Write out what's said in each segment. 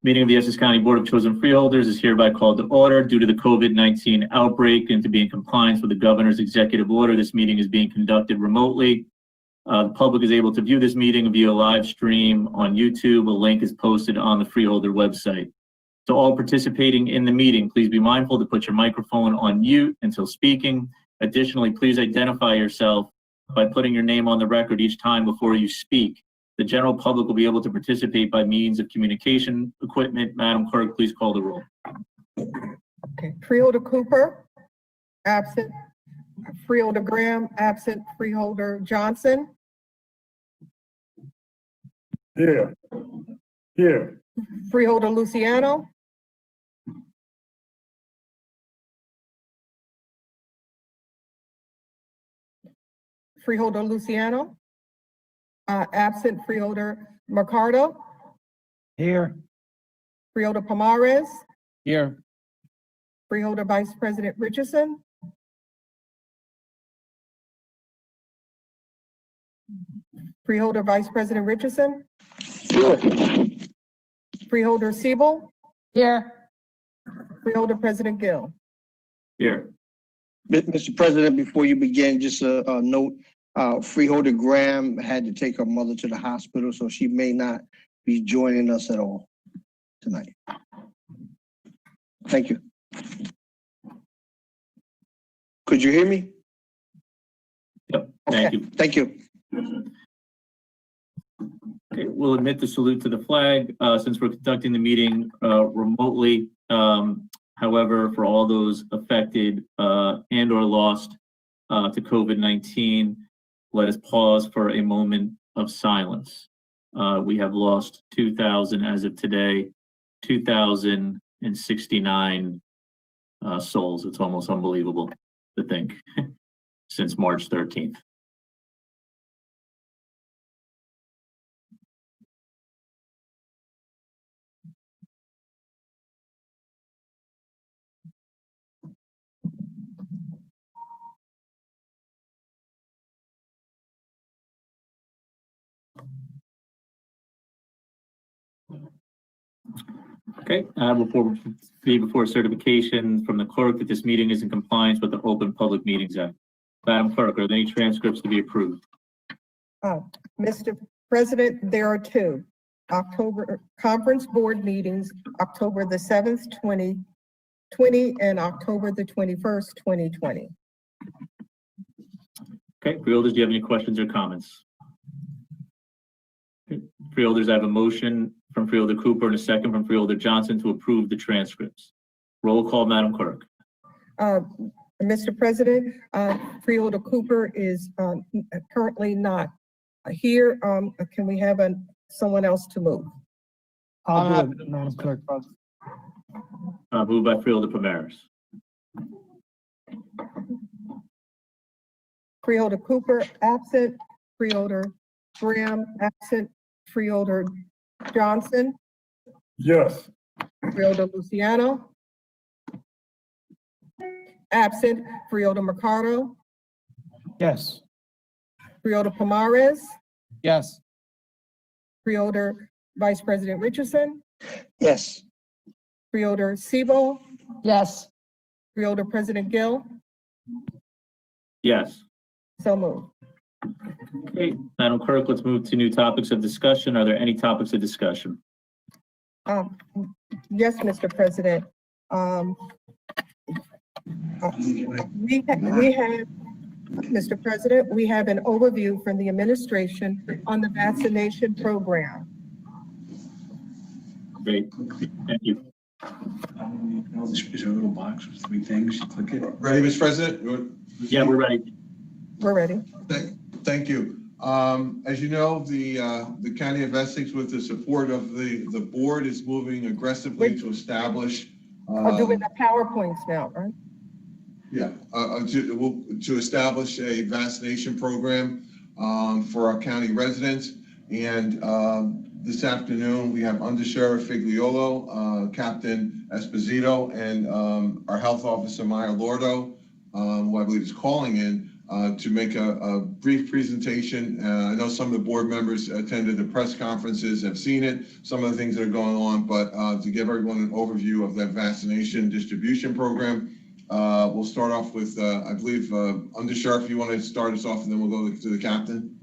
Meeting of the Essex County Board of Chosen Freeholders is hereby called to order. Due to the COVID-19 outbreak and to be in compliance with the governor's executive order, this meeting is being conducted remotely. The public is able to view this meeting via live stream on YouTube. A link is posted on the Freeholder website. To all participating in the meeting, please be mindful to put your microphone on mute until speaking. Additionally, please identify yourself by putting your name on the record each time before you speak. The general public will be able to participate by means of communication equipment. Madam Clerk, please call the roll. Okay. Freeholder Cooper, absent. Freeholder Graham, absent. Freeholder Johnson. Here. Here. Freeholder Luciano. Freeholder Luciano. Absent. Freeholder Mercado. Here. Freeholder Pomares. Here. Freeholder Vice President Richardson. Freeholder Vice President Richardson. Here. Freeholder Siebel. Here. Freeholder President Gill. Here. Mr. President, before you begin, just a note, Freeholder Graham had to take her mother to the hospital, so she may not be joining us at all tonight. Thank you. Could you hear me? Yep. Thank you. Thank you. Okay, we'll admit the salute to the flag since we're conducting the meeting remotely. However, for all those affected and or lost to COVID-19, let us pause for a moment of silence. We have lost 2,000 as of today, 2,069 souls. It's almost unbelievable to think since March 13th. Okay, before certification from the clerk that this meeting is in compliance with the Open Public Meetings Act. Madam Clerk, are there any transcripts to be approved? Mr. President, there are two. October conference board meetings, October the 7th, 2020 and October the 21st, 2020. Okay, Freeholders, do you have any questions or comments? Okay. Freeholders, I have a motion from Freeholder Cooper and a second from Freeholder Johnson to approve the transcripts. Roll call, Madam Clerk. Mr. President, Freeholder Cooper is currently not here. Can we have someone else to move? I'll do it, Madam Clerk. Moved by Freeholder Pomares. Freeholder Cooper, absent. Freeholder Graham, absent. Freeholder Johnson. Yes. Freeholder Luciano. Absent. Freeholder Mercado. Yes. Freeholder Pomares. Yes. Freeholder Vice President Richardson. Yes. Freeholder Siebel. Yes. Freeholder President Gill. Yes. So moved. Okay, Madam Clerk, let's move to new topics of discussion. Are there any topics of discussion? Yes, Mr. President. We have, Mr. President, we have an overview from the administration on the vaccination program. Great, thank you. There's a little box with three things. You click it. Ready, Mr. President? Yeah, we're ready. We're ready. Thank you. As you know, the County of Essex, with the support of the board, is moving aggressively to establish. We're doing the PowerPoints now, right? Yeah, to establish a vaccination program for our county residents. And this afternoon, we have Under Sheriff Figliolo, Captain Esposito, and our health officer, Maya Lordo, who I believe is calling in, to make a brief presentation. I know some of the board members attended the press conferences, have seen it, some of the things that are going on, but to give everyone an overview of that vaccination distribution program, we'll start off with, I believe, Undersheriff, you want to start us off, and then we'll go to the captain?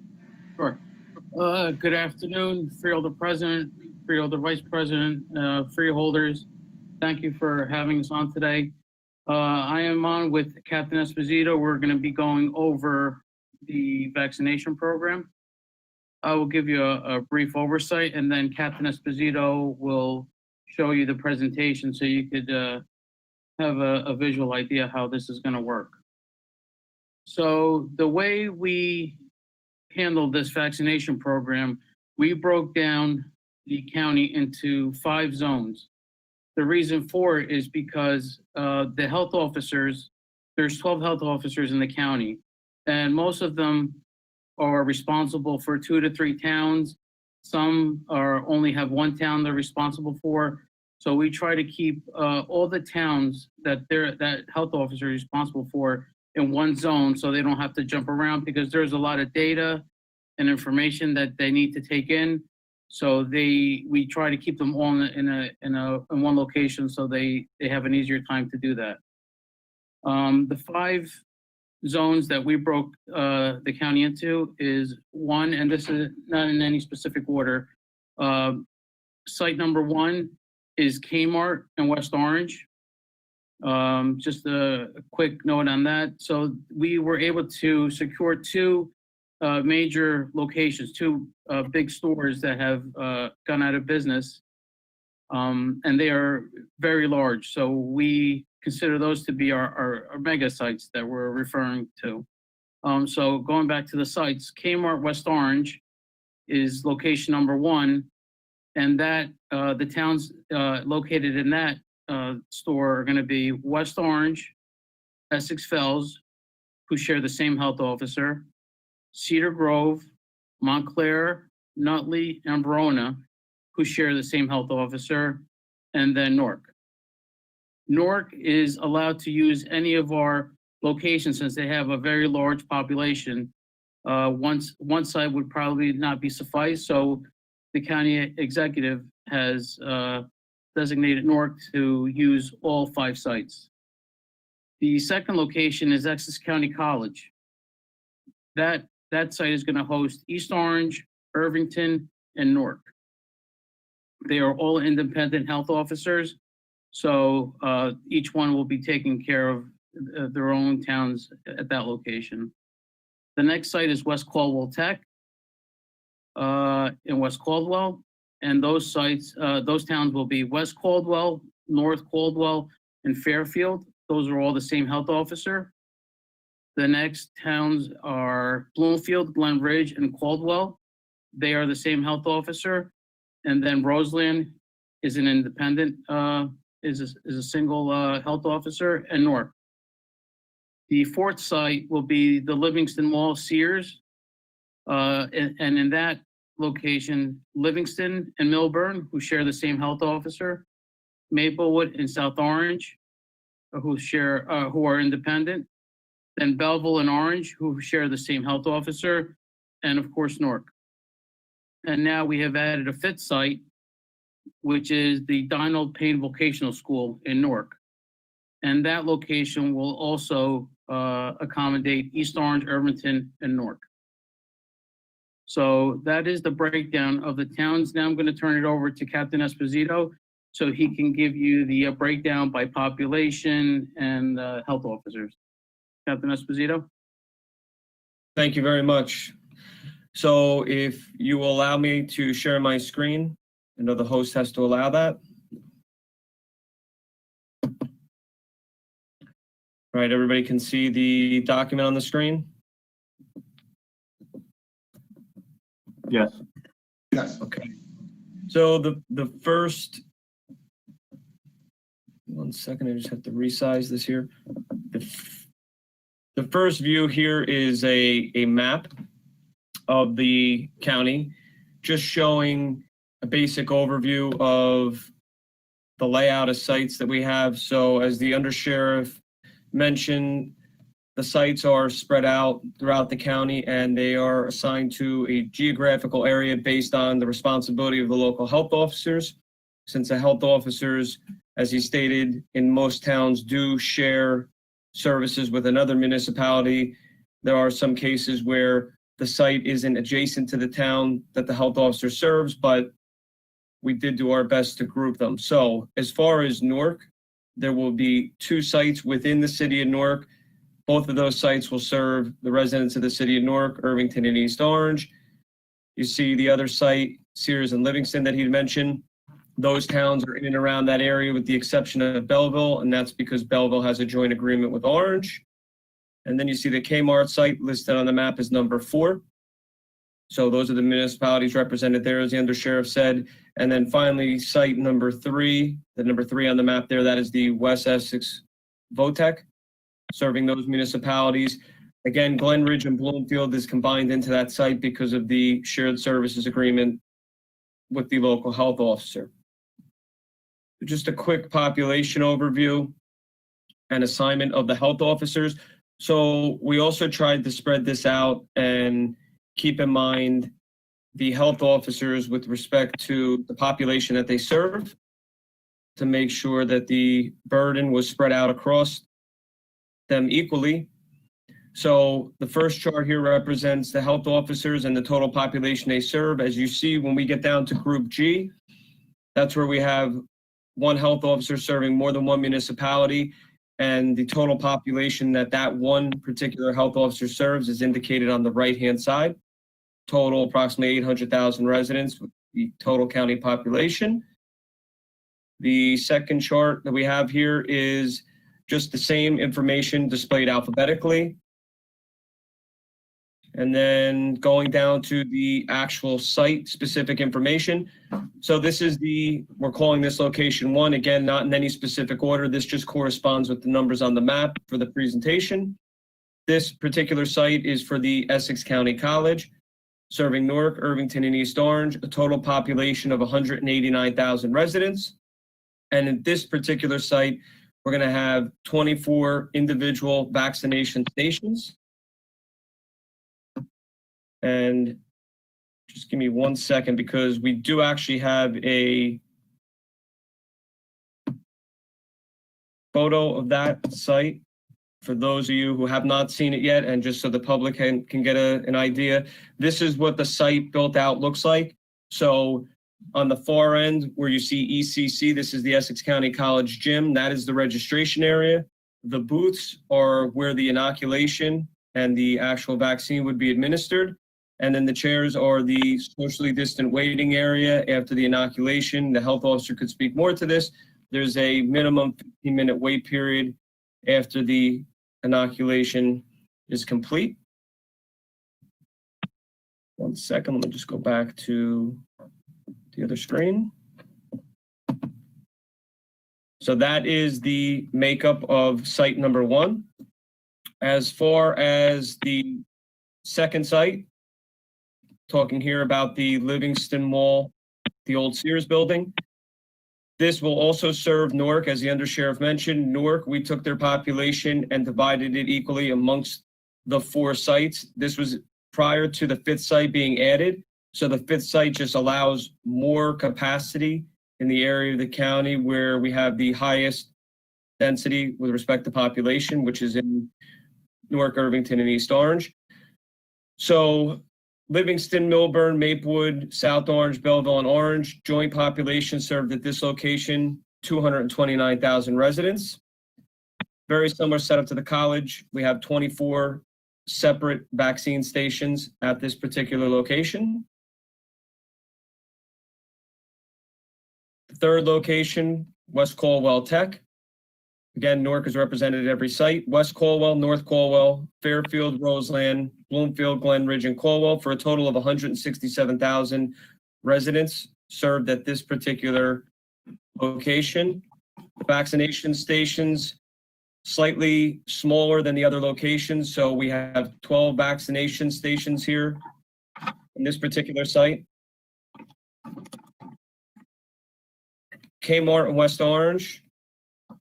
Sure. Good afternoon, Freeholder President, Freeholder Vice President, Freeholders. Thank you for having us on today. I am on with Captain Esposito. We're going to be going over the vaccination program. I will give you a brief oversight, and then Captain Esposito will show you the presentation so you could have a visual idea how this is going to work. So the way we handled this vaccination program, we broke down the county into 5 zones. The reason for it is because the health officers, there's 12 health officers in the county, and most of them are responsible for 2 to 3 towns. Some only have 1 town they're responsible for. So we try to keep all the towns that health officer is responsible for in 1 zone, so they don't have to jump around, because there's a lot of data and information that they need to take in. So we try to keep them all in 1 location, so they have an easier time to do that. The 5 zones that we broke the county into is 1, and this is not in any specific order. Site number 1 is Kmart in West Orange. Just a quick note on that. So we were able to secure 2 major locations, 2 big stores that have gone out of business, and they are very large. So we consider those to be our mega sites that we're referring to. So going back to the sites, Kmart West Orange is location number 1, and that the towns located in that store are going to be West Orange, Essex Fells, who share the same health officer, Cedar Grove, Montclair, Nutley, and Verona, who share the same health officer, and then Newark. Newark is allowed to use any of our locations since they have a very large population. One site would probably not be suffice, so the county executive has designated Newark to use all 5 sites. The second location is Essex County College. That site is going to host East Orange, Irvington, and Newark. They are all independent health officers, so each one will be taking care of their own towns at that location. The next site is West Caldwell Tech in West Caldwell, and those sites, those towns will be West Caldwell, North Caldwell, and Fairfield. Those are all the same health officer. The next towns are Bloomfield, Glen Ridge, and Caldwell. They are the same health officer. And then Roseland is an independent, is a single health officer, and Newark. The 4th site will be the Livingston Mall Sears. And in that location, Livingston and Milburn, who share the same health officer, Maplewood and South Orange, who are independent, then Belleville and Orange, who share the same health officer, and of course Newark. And now we have added a 5th site, which is the Donald Payne Vocational School in Newark. And that location will also accommodate East Orange, Irvington, and Newark. So that is the breakdown of the towns. Now I'm going to turn it over to Captain Esposito so he can give you the breakdown by population and health officers. Captain Esposito. Thank you very much. So if you will allow me to share my screen, I know the host has to allow that. All right, everybody can see the document on the screen? Yes. Yes. Okay. So the first, 1 second, I just have to resize this here. The first view here is a map of the county, just showing a basic overview of the layout of sites that we have. So as the undersheriff mentioned, The sites are spread out throughout the county, and they are assigned to a geographical area based on the responsibility of the local health officers. Since the health officers, as he stated, in most towns do share services with another municipality, there are some cases where the site isn't adjacent to the town that the health officer serves, but we did do our best to group them. So as far as Newark, there will be 2 sites within the city of Newark. Both of those sites will serve the residents of the city of Newark, Irvington, and East Orange. You see the other site, Sears and Livingston, that he mentioned. Those towns are in and around that area with the exception of Belleville, and that's because Belleville has a joint agreement with Orange. And then you see the Kmart site listed on the map as number 4. So those are the municipalities represented there, as the undersheriff said. And then finally, site number 3, the number 3 on the map there, that is the West Essex VOTEC, serving those municipalities. Again, Glen Ridge and Bloomfield is combined into that site because of the shared services agreement with the local health officer. Just a quick population overview and assignment of the health officers. So we also tried to spread this out and keep in mind the health officers with respect to the population that they serve to make sure that the burden was spread out across them equally. So the first chart here represents the health officers and the total population they serve. As you see, when we get down to Group G, that's where we have 1 health officer serving more than 1 municipality, and the total population that that one particular health officer serves is indicated on the right-hand side. Total approximately 800,000 residents with the total county population. The second chart that we have here is just the same information displayed alphabetically. And then going down to the actual site-specific information. So this is we're calling this location 1, again, not in any specific order. This just corresponds with the numbers on the map for the presentation. This particular site is for the Essex County College, serving Newark, Irvington, and East Orange, a total population of 189,000 residents. And in this particular site, we're going to have 24 individual vaccination stations. And just give me 1 second because we do actually have a photo of that site for those of you who have not seen it yet, and just so the public can get an idea. This is what the site built out looks like. So on the far end where you see ECC, this is the Essex County College Gym. That is the registration area. The booths are where the inoculation and the actual vaccine would be administered. And then the chairs are the socially distant waiting area after the inoculation. The health officer could speak more to this. There's a minimum 15-minute wait period after the inoculation is complete. 1 second, let me just go back to the other screen. So that is the makeup of site number 1. As far as the second site, talking here about the Livingston Mall, the old Sears building. This will also serve Newark, as the undersheriff mentioned. Newark, we took their population and divided it equally amongst the 4 sites. This was prior to the 5th site being added. So the 5th site just allows more capacity in the area of the county where we have the highest density with respect to population, which is in Newark, Irvington, and East Orange. So Livingston, Milburn, Maplewood, South Orange, Belleville, and Orange, joint population served at this location, 229,000 residents. Very similar setup to the college. We have 24 separate vaccine stations at this particular location. The third location, West Caldwell Tech. Again, Newark is represented at every site. West Caldwell, North Caldwell, Fairfield, Roseland, Bloomfield, Glen Ridge, and Caldwell for a total of 167,000 residents served at this particular location. The vaccination stations, slightly smaller than the other locations. So we have 12 vaccination stations here in this particular site. Kmart and West Orange,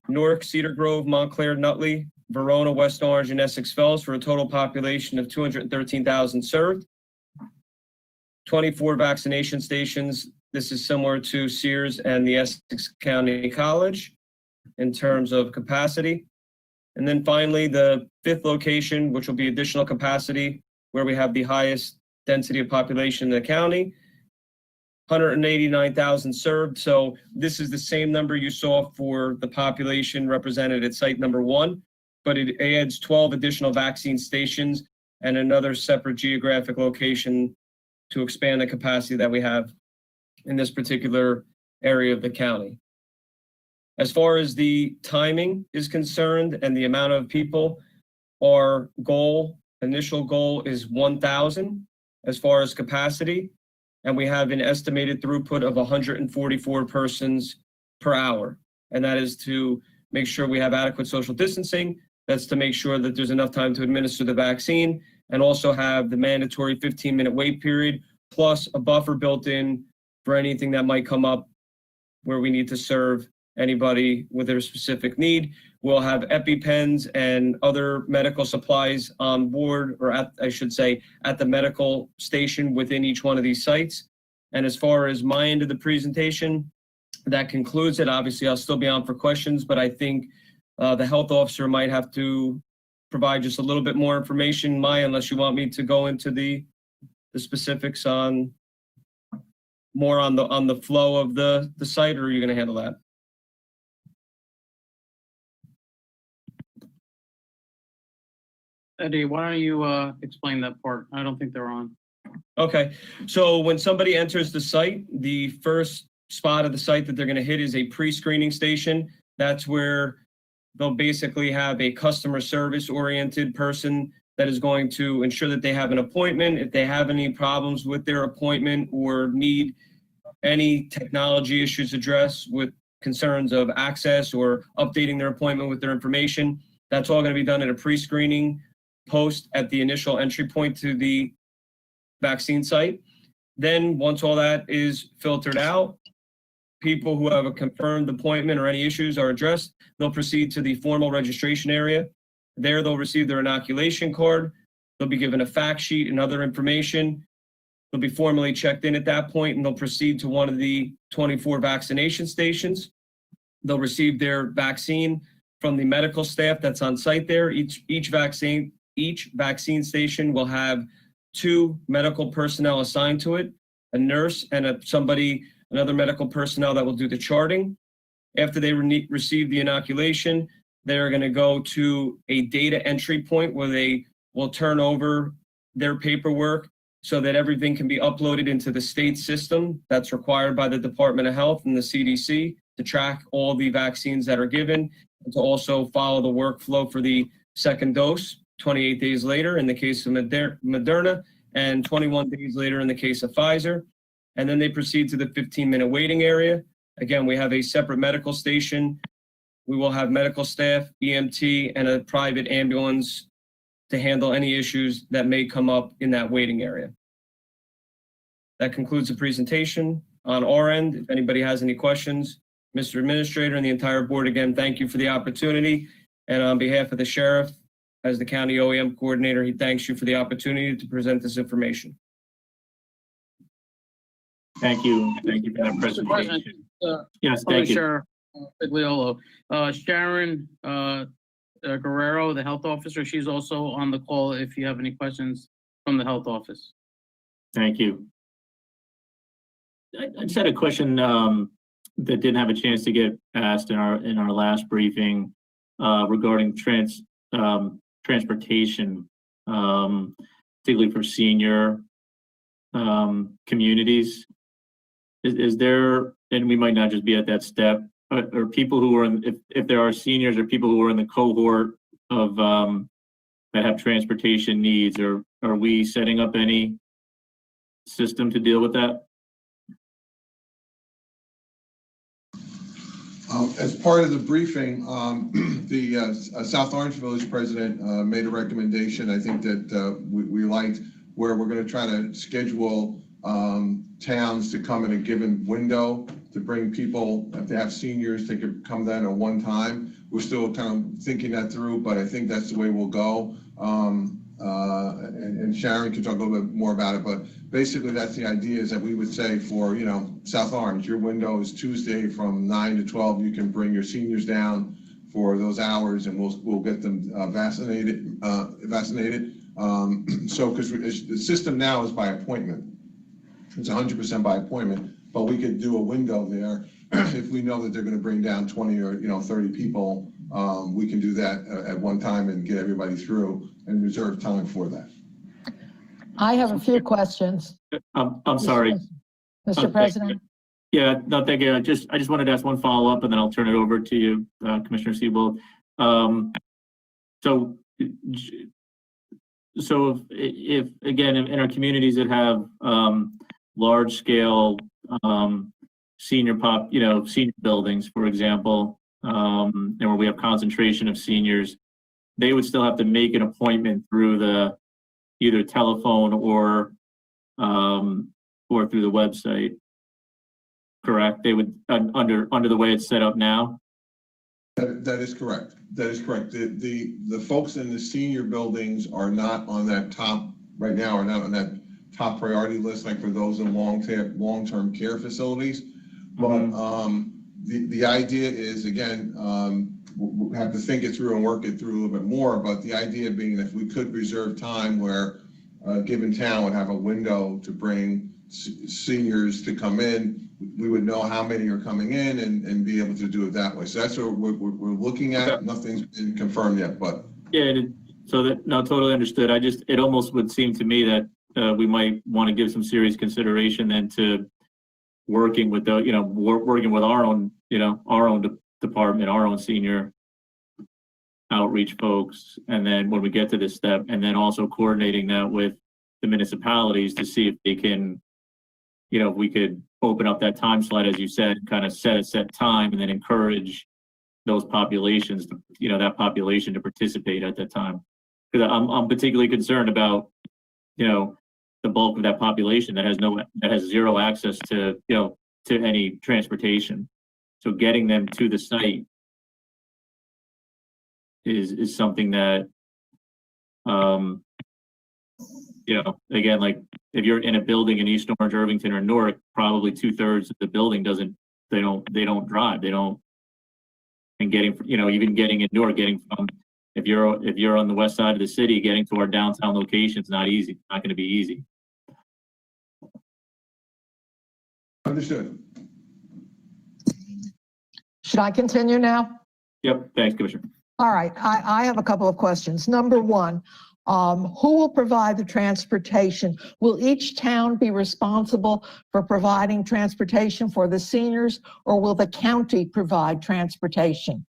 Newark, Cedar Grove, Montclair, Nutley, Verona, West Orange, and Essex Fells for a total population of 213,000 served. 24 vaccination stations. This is similar to Sears and the Essex County College in terms of capacity. And then finally, the fifth location, which will be additional capacity, where we have the highest density of population in the county, 189,000 served. So this is the same number you saw for the population represented at site number 1, but it adds 12 additional vaccine stations and another separate geographic location to expand the capacity that we have in this particular area of the county. As far as the timing is concerned and the amount of people, our initial goal is 1,000 as far as capacity, and we have an estimated throughput of 144 persons per hour. And that is to make sure we have adequate social distancing. That's to make sure that there's enough time to administer the vaccine and also have the mandatory 15-minute wait period, plus a buffer built in for anything that might come up where we need to serve anybody with their specific need. We'll have EpiPens and other medical supplies on board, or at the medical station within each one of these sites. And as far as my end of the presentation, that concludes it. Obviously, I'll still be on for questions, but I think the health officer might have to provide just a little bit more information, Maya, unless you want me to go into the specifics on more on the flow of the site, or are you going to handle that? Eddie, why don't you explain that part? I don't think they're on. Okay, so when somebody enters the site, the first spot of the site that they're going to hit is a pre-screening station. That's where they'll basically have a customer service oriented person that is going to ensure that they have an appointment. If they have any problems with their appointment or need any technology issues addressed with concerns of access or updating their appointment with their information, that's all going to be done at a pre-screening post at the initial entry point to the vaccine site. Then once all that is filtered out, people who have a confirmed appointment or any issues are addressed, they'll proceed to the formal registration area. There they'll receive their inoculation card. They'll be given a fact sheet and other information. They'll be formally checked in at that point, and they'll proceed to one of the 24 vaccination stations. They'll receive their vaccine from the medical staff that's on site there. Each vaccine station will have 2 medical personnel assigned to it, a nurse and another medical personnel that will do the charting. After they receive the inoculation, they're going to go to a data entry point where they will turn over their paperwork so that everything can be uploaded into the state system that's required by the Department of Health and the CDC to track all the vaccines that are given, and to also follow the workflow for the second dose 28 days later in the case of Moderna and 21 days later in the case of Pfizer. And then they proceed to the 15-minute waiting area. Again, we have a separate medical station. We will have medical staff, EMT, and a private ambulance to handle any issues that may come up in that waiting area. That concludes the presentation on our end. If anybody has any questions, Mr. Administrator and the entire board, again, thank you for the opportunity. And on behalf of the sheriff, as the county OEM coordinator, he thanks you for the opportunity to present this information. Thank you. Thank you for that Mr. President, presentation. Yes, thank you. Sheriff Figliolo. Sharon Guerrero, the health officer, she's also on the call if you have any questions from the health office. Thank you. I just had a question that didn't have a chance to get asked in our last briefing regarding transportation, particularly for senior communities. Is there, and we might not just be at that step, or people who are in, if there are seniors or people who are in the cohort of that have transportation needs, or are we setting up any system to deal with that? As part of the briefing, the South Orange Village president made a recommendation, I think that we liked, where we're going to try to schedule towns to come in a given window to bring people. If they have seniors, they could come then at one time. we're still kind of thinking that through, but I think that's the way we'll go. And Sharon can talk a little bit more about it, but basically that's the idea, is that we would say for, you know, South Orange, your window is Tuesday from 9 to 12. You can bring your seniors down for those hours, and we'll get them vaccinated. So because the system now is by appointment, it's 100% by appointment, but we could do a window there if we know that they're going to bring down 20 or 30 people. We can do that at one time and get everybody through and reserve time for that. I have a few questions. I'm sorry. Mr. President? Yeah, no, thank you. I just wanted to ask one follow-up, and then I'll turn it over to you, Commissioner Siebold. So if again, in our communities that have large-scale senior buildings, for example, and where we have concentration of seniors, they would still have to make an appointment through the either telephone or through the website. Correct? They would under the way it's set up now. That is correct. That is correct. The folks in the senior buildings are not on that top right now, are not on that top priority list, like for those in long-term care facilities. But the idea is, again, we'll have to think it through and work it through a little bit more. But the idea being that if we could reserve time where a given town would have a window to bring seniors to come in, we would know how many are coming in and be able to do it that way. So that's what we're looking at. Okay. Nothing's been confirmed yet, but yeah. So that no, totally understood. It almost would seem to me that we might want to give some serious consideration then to working with working with our own department, our own senior outreach folks, and then when we get to this step, and then also coordinating that with the municipalities to see if they can, if we could open up that time slot, as you said, kind of set a set time, and then encourage those populations, that population to participate at that time. Because I'm particularly concerned about, the bulk of that population that has zero access to, to any transportation. So getting them to the site is something that, again, like if you're in a building in East Orange, Irvington, or Newark, probably 2/3 of the building they don't drive. And even getting in Newark, if you're on the west side of the city, getting to our downtown location is not easy. It's not going to be easy. Understood. Should I continue now? Yep. Thanks, Commissioner. All right. I have a couple of questions. Number one, who will provide the transportation? Will each town be responsible for providing transportation for the seniors, or will the county provide transportation?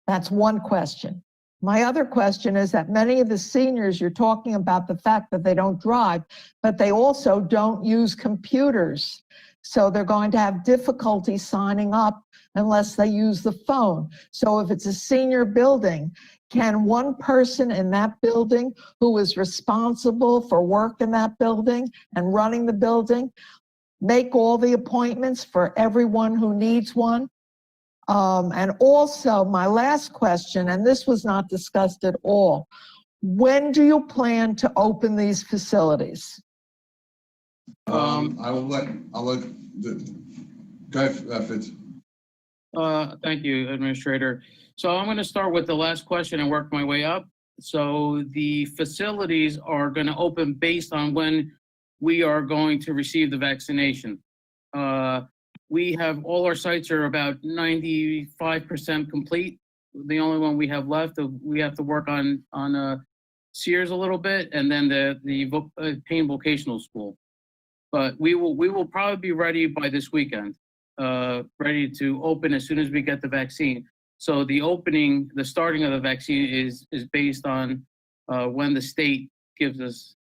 That's one question. My other question is that many of the seniors, you're talking about the fact that they don't drive, but they also don't use computers. So they're going to have difficulty signing up unless they use the phone. So if it's a senior building, can one person in that building who is responsible for work in that building and running the building make all the appointments for everyone who needs one? And also my last question, and this was not discussed at all, when do you plan to open these facilities? I'll let go ahead, Fitz. Thank you, Administrator. So I'm going to start with the last question and work my way up. So the facilities are going to open based on when we are going to receive the vaccination. We have all our sites are about 95% complete. The only one we have left, we have to work on Sears a little bit, and then the Payne Vocational School. But we will probably be ready by this weekend, ready to open as soon as we get the vaccine. So the starting of the vaccine is based on when the state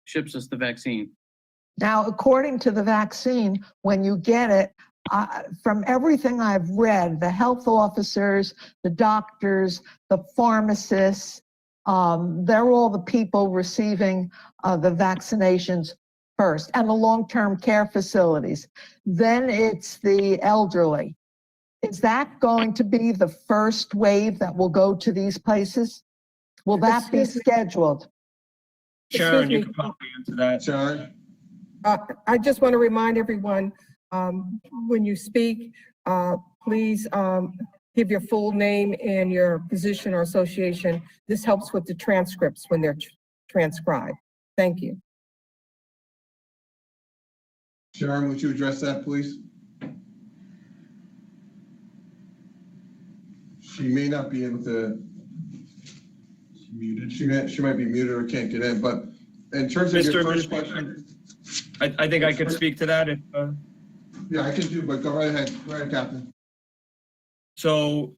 ships us the vaccine. Now, according to the vaccine, when you get it, from everything I've read, the health officers, the doctors, the pharmacists, they're all the people receiving the vaccinations first, and the long-term care facilities. Then it's the elderly. Is that going to be the first wave that will go to these places? Will that be Excuse me. scheduled? Sharon, you me. can probably answer that. Sharon? I just want to remind everyone, when you speak, please give your full name and your position or association. This helps with the transcripts when they're transcribed. Thank you. Sharon, would you address that, please? She may not be able to. Muted. She might be muted or can't get in, but in terms of your Mr. first Administrator, question. I think I could speak to that if, Yeah, I can do, but go right ahead. Go ahead, Captain. so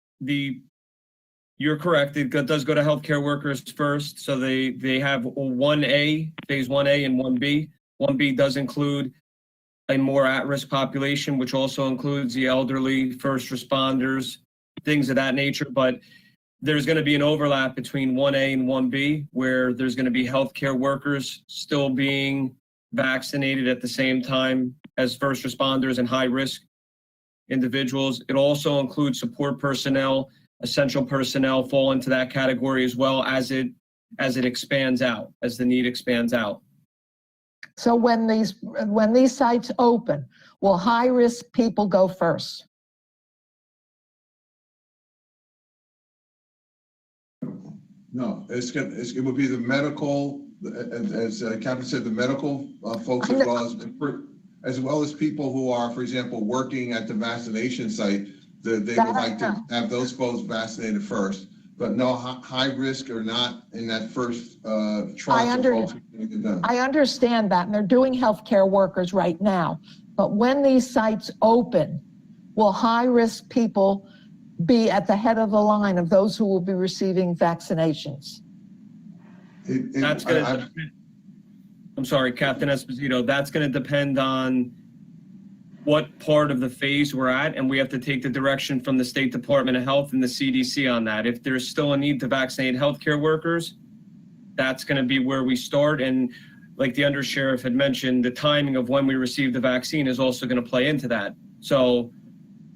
you're correct. It does go to healthcare workers first. So they have 1A, phase 1A and 1B. 1B does include a more at-risk population, which also includes the elderly, first responders, things of that nature. But there's going to be an overlap between 1A and 1B, where there's going to be healthcare workers still being vaccinated at the same time as first responders and high-risk individuals. It also includes support personnel, essential personnel fall into that category as well as it expands out, as the need expands out. So when these sites open, will high-risk people go first? No, it would be the medical, as Captain said, the medical folks, I know. as well as people who are, for example, working at the vaccination site. They would like to have those folks vaccinated first. But no, high risk or not in that first tranche of folks. I understand that, and they're doing healthcare workers right now. But when these sites open, will high-risk people be at the head of the line of those who will be receiving vaccinations? That's going to, I'm sorry, Captain Esposito, that's going to depend on what part of the phase we're at, and we have to take the direction from the State Department of Health and the CDC on that. If there's still a need to vaccinate healthcare workers, that's going to be where we start. And like the undersheriff had mentioned, the timing of when we receive the vaccine is also going to play into that. So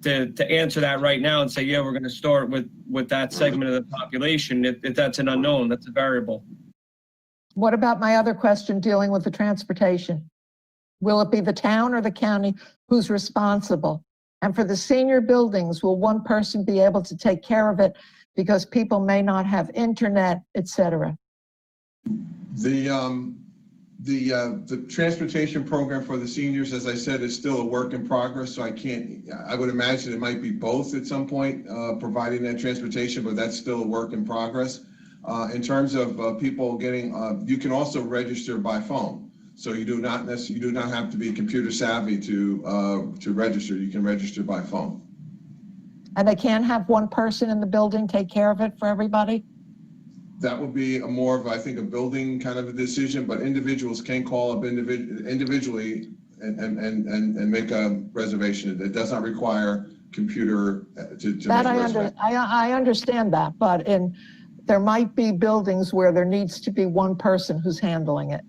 to answer that right now and say, yeah, we're going to start with that segment of the population, if that's an unknown, that's a variable. What about my other question dealing with the transportation? Will it be the town or the county who's responsible? And for the senior buildings, will one person be able to take care of it because people may not have internet, et cetera? The transportation program for the seniors, as I said, is still a work in progress. So I would imagine it might be both at some point, providing that transportation, but that's still a work in progress. In terms of people getting, you can also register by phone. So you do not have to be computer savvy to register. You can register by phone. And they can't have one person in the building take care of it for everybody? That would be more of, I think, a building kind of a decision, but individuals can call up individually and make a reservation. It does not require computer to make a reservation. I understand that, but there might be buildings where there needs to be one person who's handling it.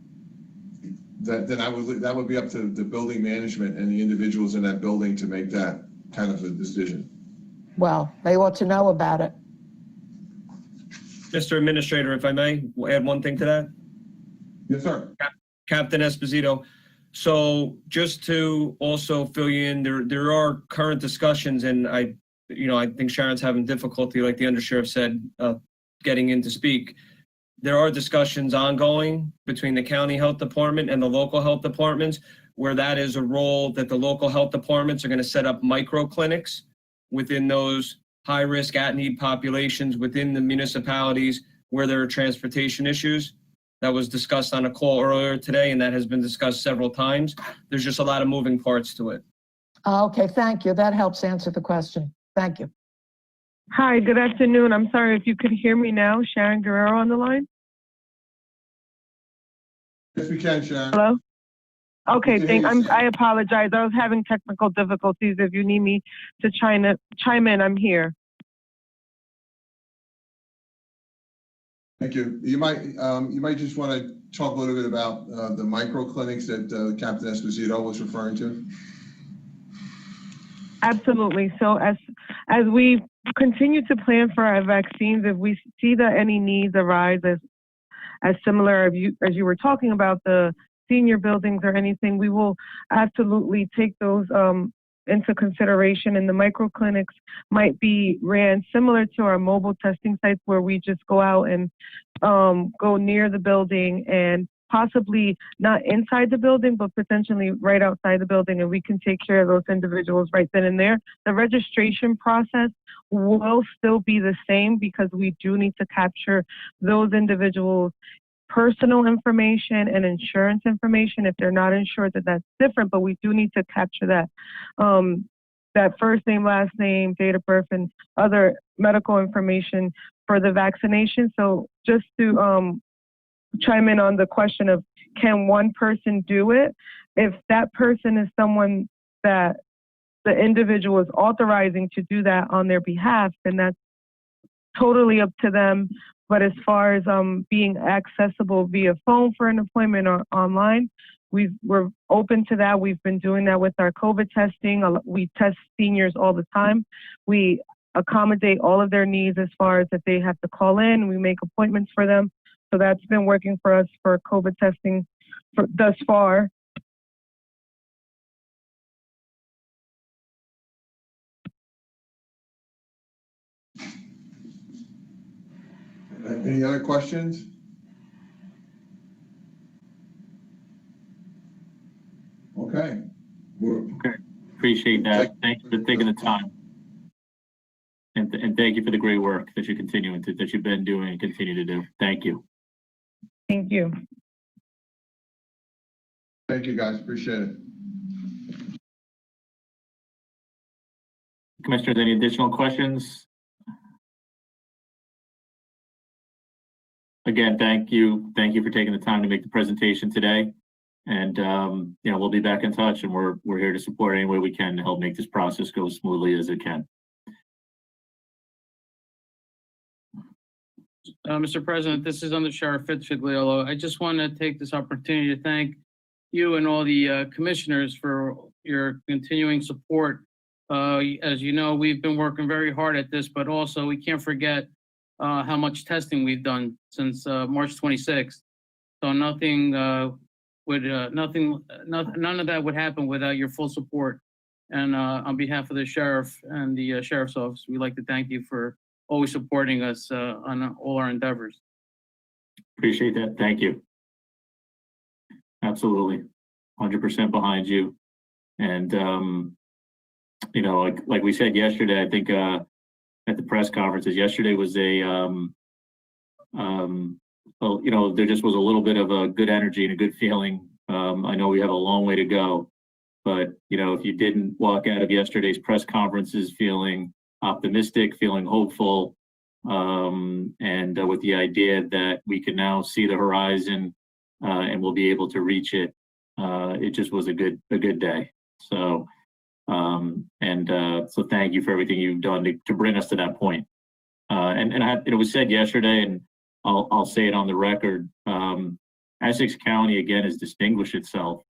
That would be up to the building management and the individuals in that building to make that kind of a decision. Well, they ought to know about it. Mr. Administrator, if I may add one thing to that. Yes, sir. Captain Esposito. So just to also fill you in, there are current discussions, and I think Sharon's having difficulty, like the undersheriff said, getting in to speak. There are discussions ongoing between the county health department and the local health departments, where that is a role that the local health departments are going to set up micro clinics within those high-risk, at-need populations within the municipalities where there are transportation issues. That was discussed on a call earlier today, and that has been discussed several times. There's just a lot of moving parts to it. Okay, thank you. That helps answer the question. Thank you. Hi, good afternoon. I'm sorry if you could hear me now. Sharon Guerrero on the line. Yes, we can, Sharon. Hello? Okay, Sharon. I apologize. I was having technical difficulties. If you need me to chime in, I'm here. Thank you. You might just want to talk a little bit about the micro clinics that Captain Esposito was referring to. Absolutely. So as as we continue to plan for our vaccines, if we see that any needs arise as similar as you were talking about the senior buildings or anything, we will absolutely take those into consideration. And the micro clinics might be ran similar to our mobile testing sites, where we just go out and go near the building, and possibly not inside the building, but potentially right outside the building, and we can take care of those individuals right then and there. The registration process will still be the same, because we do need to capture those individuals' personal information and insurance information. If they're not insured, that's different, but we do need to capture that. That first name, last name, date of birth, and other medical information for the vaccination. So just to chime in on the question of, can one person do it? If that person is someone that the individual is authorizing to do that on their behalf, then that's totally up to them. But as far as being accessible via phone for an appointment or online, we're open to that. We've been doing that with our COVID testing. We test seniors all the time. We accommodate all of their needs as far as if they have to call in. We make appointments for them. So that's been working for us for COVID testing thus far. Any other questions? Okay. Appreciate that. Thank you for taking the time. And thank you for the great work that you've been doing and continue to do. Thank you. Thank you. Thank you, guys. Appreciate it. Commissioners, any additional questions? Again, thank you. Thank you for taking the time to make the presentation today. And we'll be back in touch, and we're here to support any way we can to help make this process go as smoothly as it can. Mr. President, this is Under Sheriff Fitzgerald. I just want to take this opportunity to thank you and all the commissioners for your continuing support. As you know, we've been working very hard at this, but also we can't forget how much testing we've done since March 26th. So none of that would happen without your full support. And on behalf of the sheriff and the sheriff's office, we'd like to thank you for always supporting us on all our endeavors. Appreciate that. Thank you. Absolutely. 100% behind you. And, like we said yesterday, I think at the press conferences, yesterday was there just was a little bit of a good energy and a good feeling. I know we have a long way to go, but, if you didn't walk out of yesterday's press conferences feeling optimistic, feeling hopeful, and with the idea that we can now see the horizon and we'll be able to reach it, it just was a good day. So, so thank you for everything you've done to bring us to that point. It was said yesterday, and I'll say it on the record. Essex County again has distinguished itself.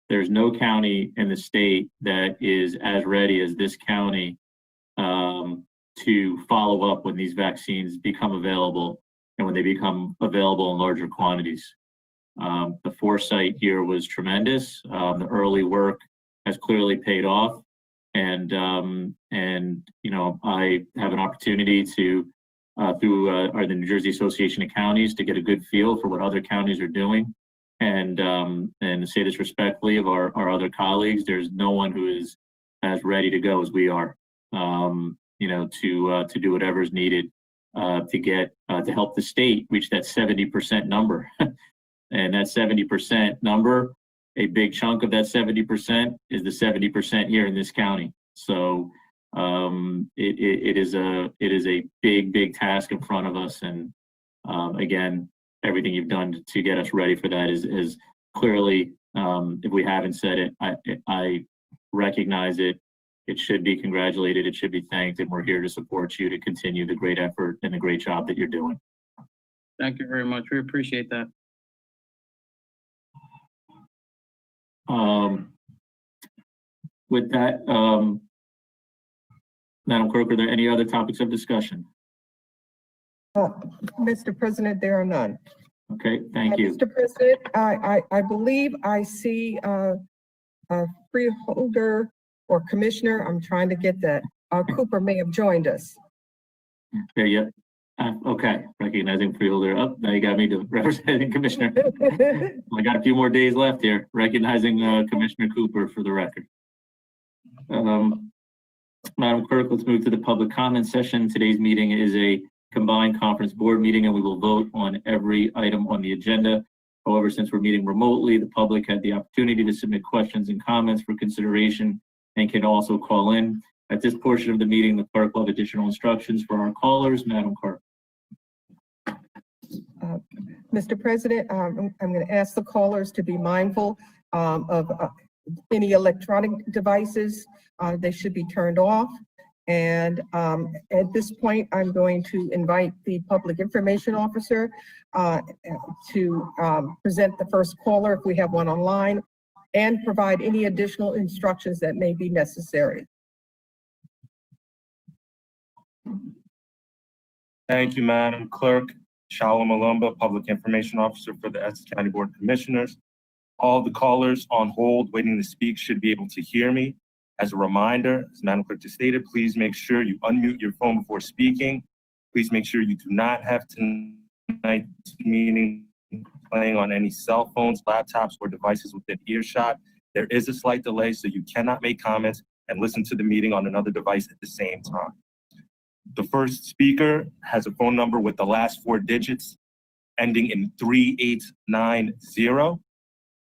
There's no county in the state that is as ready as this county to follow up when these vaccines become available and when they become available in larger quantities. The foresight here was tremendous. The early work has clearly paid off, and I have an opportunity to through the New Jersey Association of Counties to get a good feel for what other counties are doing, and to say this respectfully of our other colleagues, there's no one who is as ready to go as we are. To do whatever is needed to help the state reach that 70% number. And that 70% number, a big chunk of that 70% is the 70% here in this county. So it is a big task in front of us. And again, everything you've done to get us ready for that is clearly, if we haven't said it, I recognize it. It should be congratulated. It should be thanked, and we're here to support you to continue the great effort and the great job that you're doing. Thank you very much. We appreciate that. With that, Madam Clerk, are there any other topics of discussion? Mr. President, there are none. Okay, thank you. Mr. President, I believe I see a freeholder or commissioner, I'm trying to get that, Cooper may have joined us. Okay, yep. Okay, recognizing freeholder. Oh, now you got me to representing Commissioner. I got a few more days left here. Recognizing Commissioner Cooper for the record. Madam Clerk, let's move to the public comment session. Today's meeting is a combined conference board meeting and we will vote on every item on the agenda. However, since we're meeting remotely, the public had the opportunity to submit questions and comments for consideration and can also call in. At this portion of the meeting, the clerk will have additional instructions for our callers. Madam Clerk. Mr. President, I'm going to ask the callers to be mindful of any electronic devices. They should be turned off. And at this point, I'm going to invite the public information officer to present the first caller if we have one online and provide any additional instructions that may be necessary. Thank you, Madam Clerk. Shalom Malumba, Public Information Officer for the Essex County Board of Commissioners. All the callers on hold waiting to speak should be able to hear me. As a reminder, as Madam Clerk just stated, please make sure you unmute your phone before speaking. Please make sure you do not have tonight's meeting playing on any cell phones, laptops, or devices within earshot. There is a slight delay, so you cannot make comments and listen to the meeting on another device at the same time. The first speaker has a phone number with the last 4 digits ending in 3890.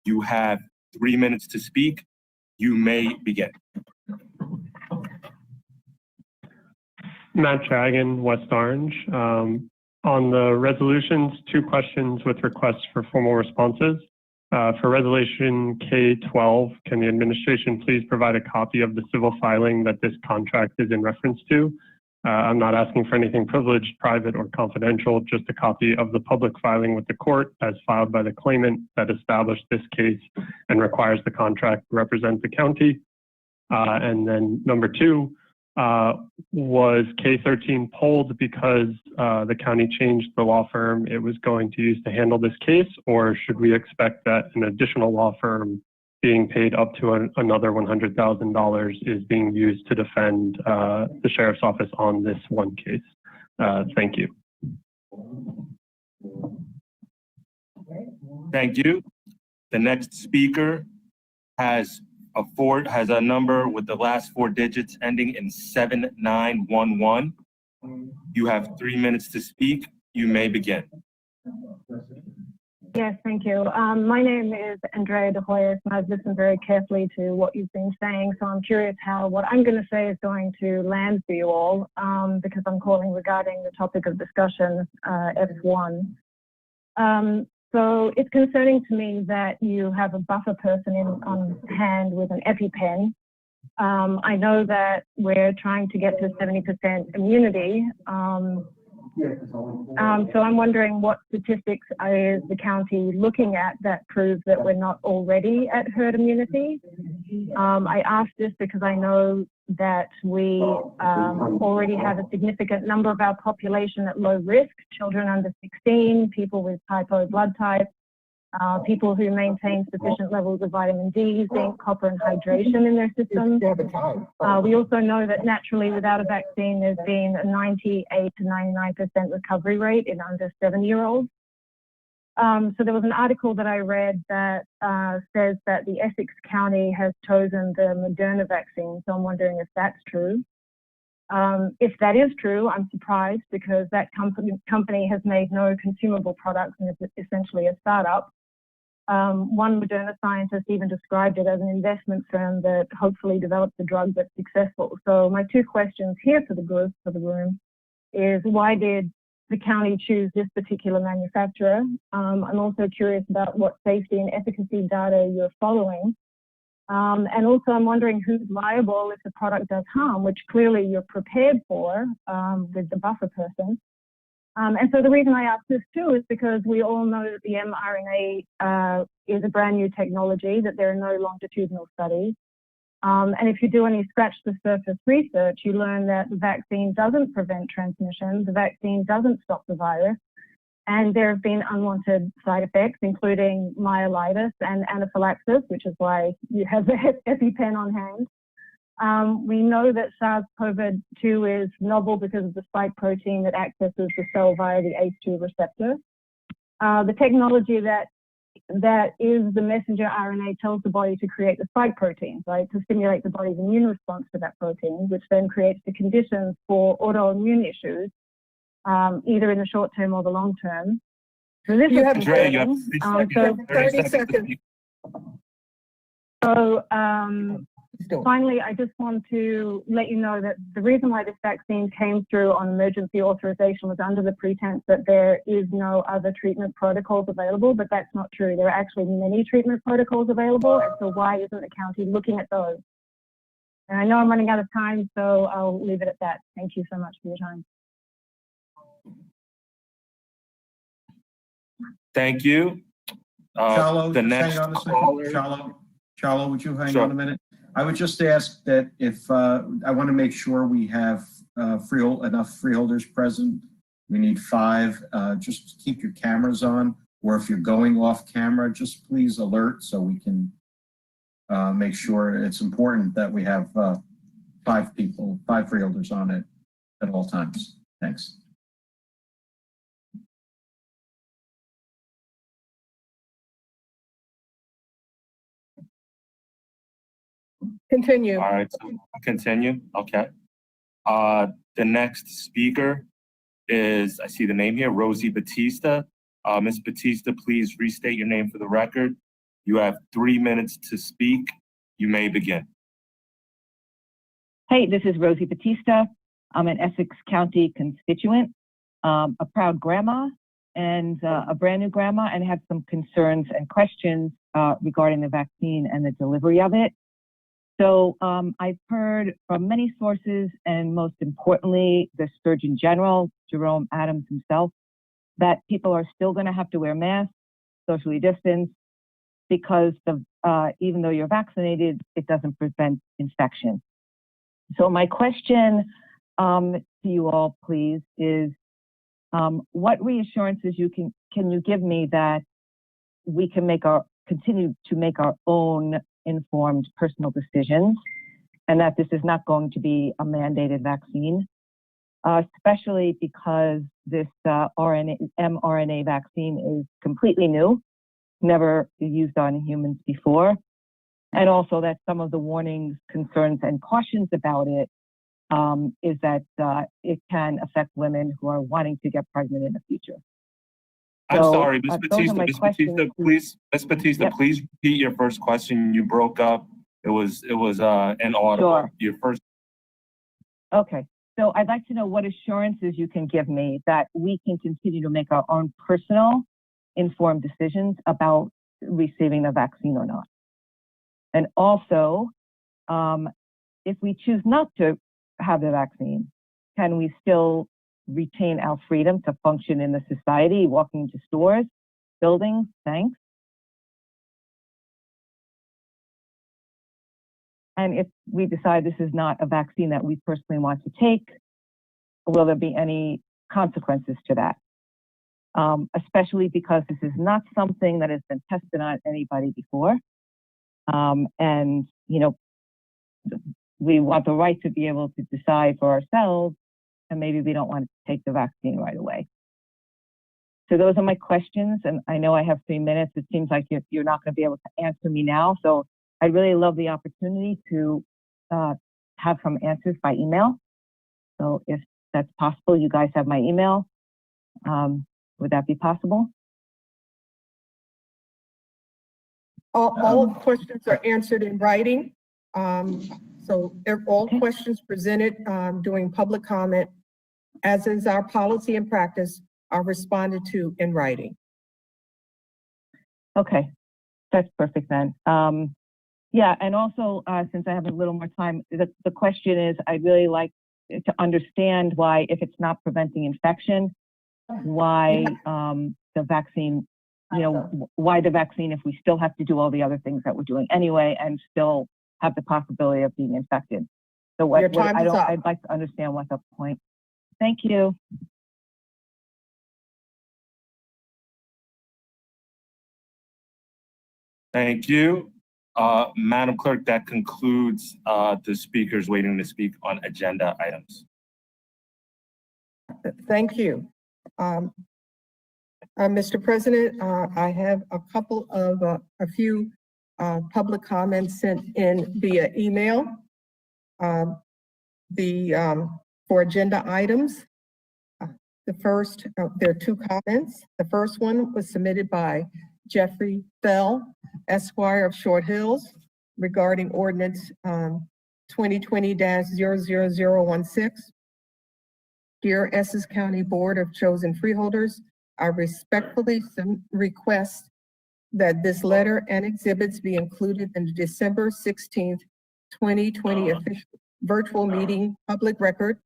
You have 3 minutes to speak. You may begin. Matt Dragon, West Orange. On the resolutions, 2 questions with requests for formal responses. For resolution K12, can the administration please provide a copy of the civil filing that this contract is in reference to? I'm not asking for anything privileged, private, or confidential, just a copy of the public filing with the court as filed by the claimant that established this case and requires the contract to represent the county. And then number 2, was K13 pulled because the county changed the law firm it was going to use to handle this case, or should we expect that an additional law firm being paid up to another $100,000 is being used to defend the sheriff's office on this one case? Thank you. Thank you. The next speaker has a number with the last 4 digits ending in 7911. You have 3 minutes to speak. You may begin. Yes, thank you. My name is Andrea De Hoyos, and I've listened very carefully to what you've been saying. So I'm curious how what I'm going to say is going to land for you all, because I'm calling regarding the topic of discussion, F1. So it's concerning to me that you have a buffer person on hand with an EpiPen. I know that we're trying to get to 70% immunity. So I'm wondering what statistics is the county looking at that proves that we're not already at herd immunity. I ask this because I know that we already have a significant number of our population at low risk, children under 16, people with hypo blood type, people who maintain sufficient levels of vitamin D, zinc, copper, and hydration in their system. We also know that naturally without a vaccine, there's been a 98 to 99% recovery rate in under 7-year-olds. So there was an article that I read that says that the Essex County has chosen the Moderna vaccine. So I'm wondering if that's true. If that is true, I'm surprised because that company has made no consumable products and is essentially a startup. One Moderna scientist even described it as an investment firm that hopefully develops a drug that's successful. So my 2 questions here for the room is why did the county choose this particular manufacturer? I'm also curious about what safety and efficacy data you're following. And also I'm wondering who's liable if the product does harm, which clearly you're prepared for with the buffer person. And so the reason I ask this too is because we all know that the mRNA is a brand new technology, that there are no longitudinal studies. And if you do any scratch the surface research, you learn that the vaccine doesn't prevent transmission, the vaccine doesn't stop the virus, and there have been unwanted side effects, including myelitis and anaphylaxis, which is why you have the EpiPen on hand. We know that SARS-CoV-2 is novel because of the spike protein that accesses the cell via the ACE2 receptor. The technology that is the messenger RNA tells the body to create the spike protein, right, to stimulate the body's immune response to that protein, which then creates the conditions for autoimmune issues, either in the short term or the long term. So this You is have Andrea, you have concerning. 30 30 seconds. seconds. So Still. finally, I just want to let you know that the reason why this vaccine came through on emergency authorization was under the pretense that there is no other treatment protocols available, but that's not true. There are actually many treatment protocols available, and so why isn't the county looking at those? And I know I'm running out of time, so I'll leave it at that. Thank you so much for your time. Thank you. Charlo, The just next hang on a second. caller. Charlo, would you hang Sure. on a minute? I would just ask that if, I want to make sure we have enough freeholders present. We need 5. Just keep your cameras on, or if you're going off camera, just please alert so we can make sure. It's important that we have 5 freeholders on it at all times. Thanks. Continue. All right, so continue. Okay. The next speaker is, I see the name here, Rosie Batista. Ms. Batista, please restate your name for the record. You have 3 minutes to speak. You may begin. Hey, this is Rosie Batista. I'm an Essex County constituent, a proud grandma and a brand new grandma, and have some concerns and questions regarding the vaccine and the delivery of it. So I've heard from many sources, and most importantly, the Surgeon General, Jerome Adams himself, that people are still going to have to wear masks, socially distance, because even though you're vaccinated, it doesn't prevent infection. So my question to you all, please, is what reassurances can you give me that we can continue to make our own informed personal decisions, and that this is not going to be a mandated vaccine, especially because this mRNA vaccine is completely new, never used on humans before, and also that some of the warnings, concerns, and cautions about it is that it can affect women who are wanting to get pregnant in the future. I'm So, sorry, Ms. those are Batista. my Ms. questions. Batista, please. Ms. Batista, Yep. please repeat your first question. You broke up. It was inaudible. Sure. Your first. Okay, so I'd like to know what assurances you can give me that we can continue to make our own personal informed decisions about receiving the vaccine or not. And also, if we choose not to have the vaccine, can we still retain our freedom to function in the society, walking into stores, buildings? Thanks. And if we decide this is not a vaccine that we personally want to take, will there be any consequences to that? Especially because this is not something that has been tested on anybody before. And, you know, we want the right to be able to decide for ourselves, and maybe we don't want to take the vaccine right away. So those are my questions, and I know I have 3 minutes. It seems like you're not going to be able to answer me now, so I'd really love the opportunity to have some answers by email. So if that's possible, you guys have my email. Would that be possible? All questions are answered in writing. So all questions presented during public comment, as is our policy and practice, are responded to in writing. Okay, that's perfect then. Yeah, and also since I have a little more time, the question is, I'd really like to understand why, if it's not preventing infection, why the vaccine, you know, why the vaccine if we still have to do all the other things that we're doing anyway and still have the possibility of being infected. So Your time is up. I'd like to understand what's the point. Thank you. Thank you. Madam Clerk, that concludes the speakers waiting to speak on agenda items. Thank you. Mr. President, I have a few public comments sent in via email. For agenda items, there are two comments. The first one was submitted by Jeffrey Fell, Esquire of Short Hills, regarding ordinance 2020-00016. Dear Essex County Board of Chosen Freeholders, I respectfully request that this letter and exhibits be included in the December 16th, 2020 official virtual meeting public record.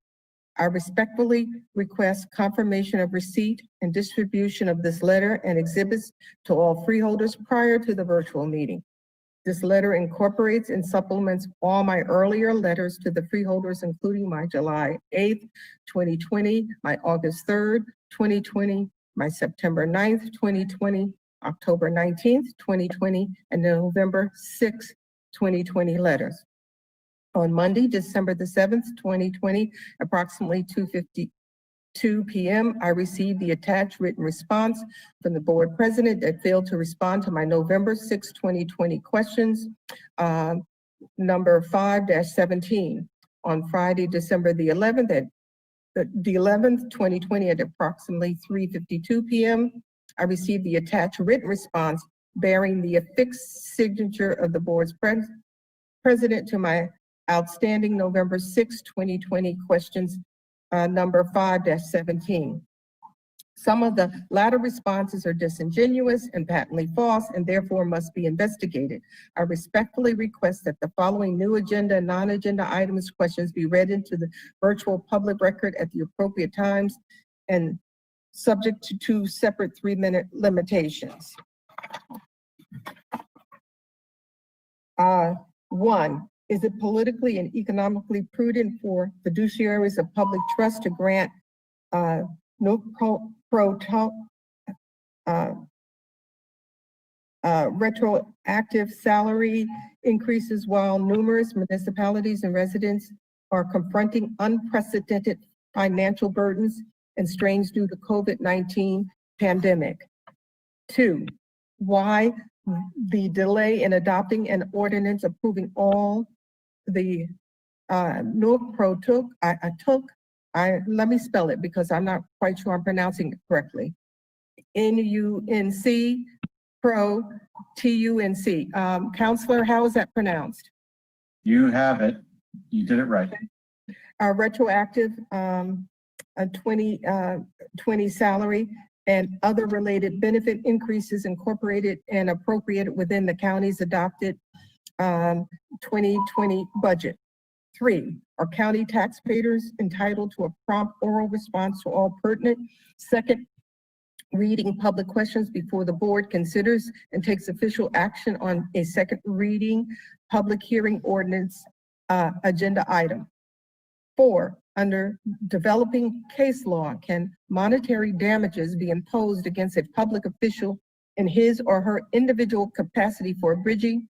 I respectfully request confirmation of receipt and distribution of this letter and exhibits to all freeholders prior to the virtual meeting. This letter incorporates and supplements all my earlier letters to the freeholders, including my July 8th, 2020, my August 3rd, 2020, my September 9th, 2020, October 19th, 2020, and November 6th, 2020 letters. On Monday, December the 7th, 2020, approximately 2:52 p.m., I received the attached written response from the board president that failed to respond to my November 6, 2020 questions, number 5-17. On Friday, December the 11th, 2020, at approximately 3:52 p.m., I received the attached written response bearing the affixed signature of the board's president to my outstanding November 6, 2020 questions, number 5-17. Some of the latter responses are disingenuous and patently false and therefore must be investigated. I respectfully request that the following new agenda and non-agenda items questions be read into the virtual public record at the appropriate times and subject to 2 separate 3-minute limitations. 1, is it politically and economically prudent for fiduciaries of public trust to grant retroactive salary increases while numerous municipalities and residents are confronting unprecedented financial burdens and strains due to COVID-19 pandemic? 2, why the delay in adopting an ordinance approving all the let me spell it because I'm not quite sure I'm pronouncing it correctly. NUNC Pro TUNC. Counselor, how is that pronounced? You have it. You did it right. Retroactive 2020 salary and other related benefit increases incorporated and appropriated within the county's adopted 2020 budget. 3, are county taxpayers entitled to a prompt oral response to all pertinent second reading public questions before the board considers and takes official action on a second reading public hearing ordinance agenda item? 4, under developing case law, can monetary damages be imposed against a public official in his or her individual capacity for abridging,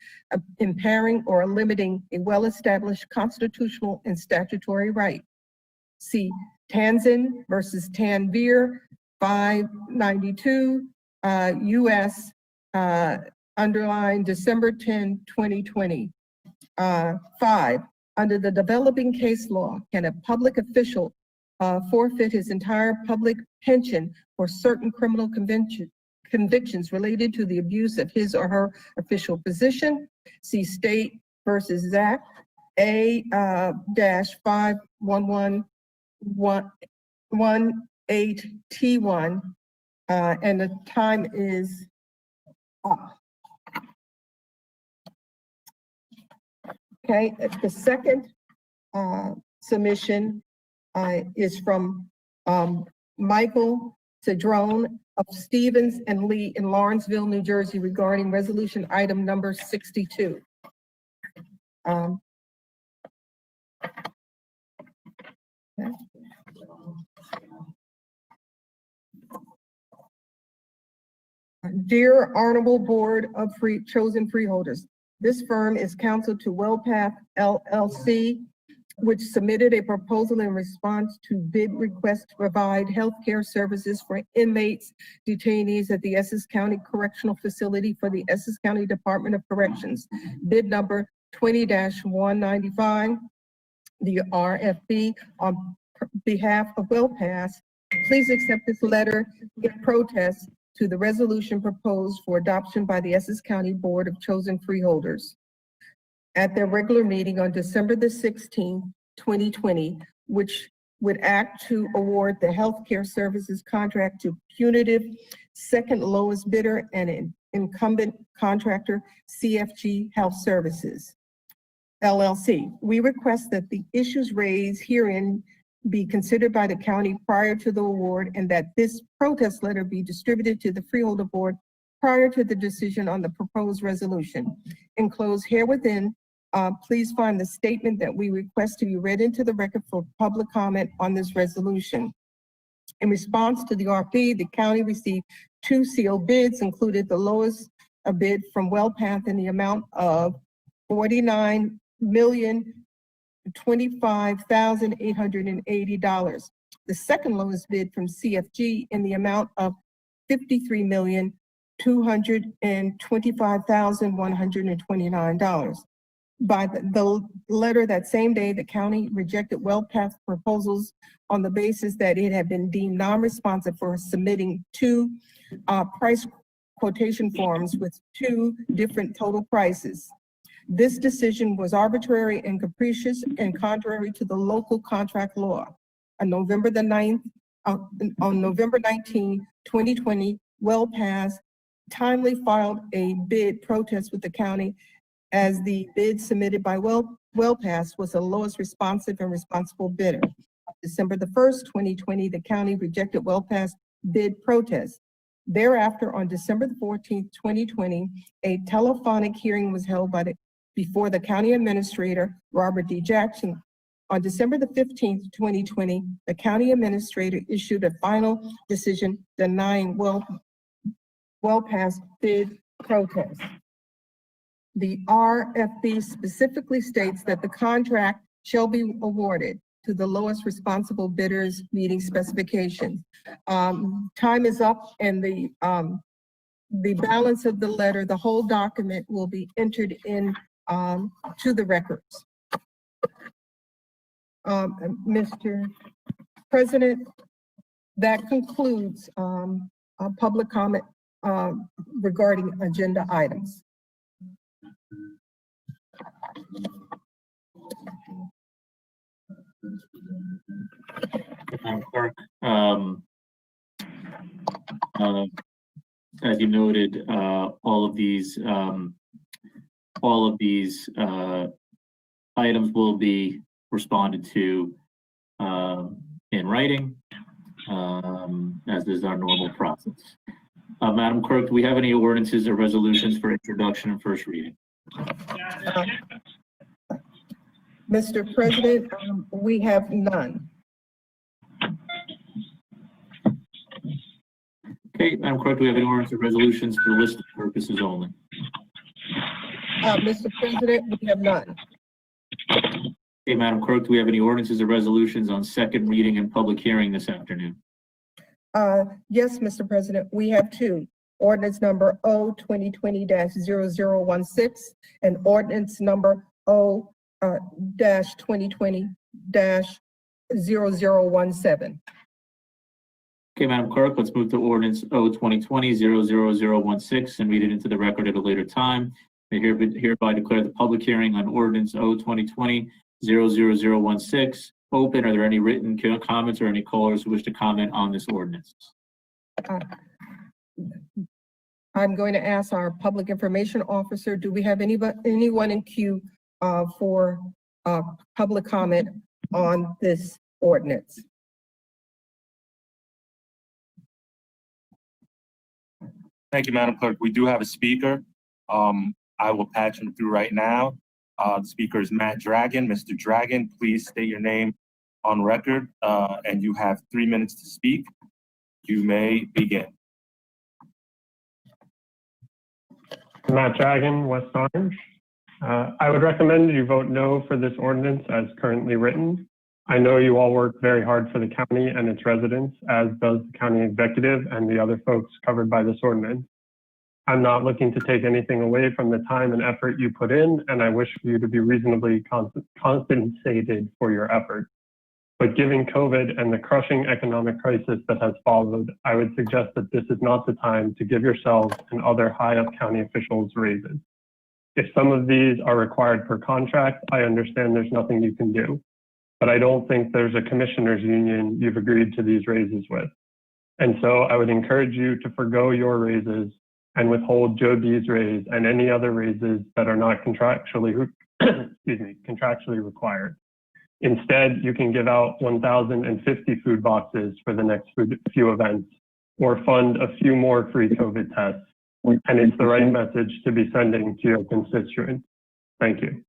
impairing, or limiting a well-established constitutional and statutory right? See Tanzan versus Tanvir, 592 U.S. Underlined December 10, 2020. 5, under the developing case law, can a public official forfeit his entire public pension for certain criminal convictions related to the abuse of his or her official position? See State versus Zach, A-51118T1, and the time is up. Okay, the second submission is from Michael Cedrone of Stevens and Lee in Lawrenceville, New Jersey, regarding resolution item number 62. Um, okay. Dear Honorable Board of Chosen Freeholders, this firm is counsel to WellPath LLC, which submitted a proposal in response to bid request to provide healthcare services for inmates, detainees at the Essex County Correctional Facility for the Essex County Department of Corrections. Bid number 20-195, the RFP on behalf of WellPath. Please accept this letter in protest to the resolution proposed for adoption by the Essex County Board of Chosen Freeholders at their regular meeting on December the 16th, 2020, which would act to award the healthcare services contract to punitive second lowest bidder and an incumbent contractor, CFG Health Services, LLC. We request that the issues raised herein be considered by the county prior to the award, and that this protest letter be distributed to the Freeholder Board prior to the decision on the proposed resolution. Enclosed here within, please find the statement that we request to be read into the record for public comment on this resolution. In response to the RFP, the county received 2 sealed bids, included the lowest bid from WellPath in the amount of $49,025,880. The second lowest bid from CFG in the amount of $53,225,129. By the letter that same day, the county rejected WellPath proposals on the basis that it had been deemed non-responsive for submitting 2 price quotation forms with 2 different total prices. This decision was arbitrary and capricious and contrary to the local contract law. On November 19, 2020, WellPath timely filed a bid protest with the county, as the bid submitted by WellPath was the lowest responsive and responsible bidder. December the 1st, 2020, the county rejected WellPath's bid protest. Thereafter, on December the 14th, 2020, a telephonic hearing was held before the county administrator, Robert D. Jackson. On December the 15th, 2020, the county administrator issued a final decision denying WellPath's bid protest. The RFP specifically states that the contract shall be awarded to the lowest responsible bidders meeting specifications. Time is up, and the balance of the letter, the whole document, will be entered in to the records. Mr. President, that concludes public comment regarding agenda items. Madam Clerk, as you noted, all of these items will be responded to in writing, as is our normal process. Madam Clerk, do we have any ordinances or resolutions for introduction and first reading? Mr. President, we have none. Okay, Madam Clerk, do we have any ordinances or resolutions for listed purposes only? Mr. President, we have none. Okay, Madam Clerk, do we have any ordinances or resolutions on second reading and public hearing this afternoon? Yes, Mr. President, we have 2. Ordinance number O-2020-0016 and ordinance number O-2020-0017. Okay, Madam Clerk, let's move to ordinance O-2020-00016 and read it into the record at a later time. I hereby declare the public hearing on ordinance O-2020-00016 open. Are there any written comments or any callers who wish to comment on this ordinance? I'm going to ask our public information officer, do we have anyone in queue for public comment on this ordinance? Thank you, Madam Clerk. We do have a speaker. I will patch him through right now. The speaker is Matt Dragon. Mr. Dragon, please state your name on record, and you have 3 minutes to speak. You may begin. Matt Dragon, West Orange. I would recommend you vote no for this ordinance as currently written. I know you all work very hard for the county and its residents, as does the county executive and the other folks covered by this ordinance. I'm not looking to take anything away from the time and effort you put in, and I wish for you to be reasonably compensated for your effort. But given COVID and the crushing economic crisis that has followed, I would suggest that this is not the time to give yourselves and other high-up county officials raises. If some of these are required per contract, I understand there's nothing you can do. But I don't think there's a commissioners union you've agreed to these raises with. And so I would encourage you to forgo your raises and withhold Joe D's raise and any other raises that are not contractually required. Instead, you can give out 1,050 food boxes for the next few events, or fund a few more free COVID tests. And it's the right message to be sending to your constituents. Thank you.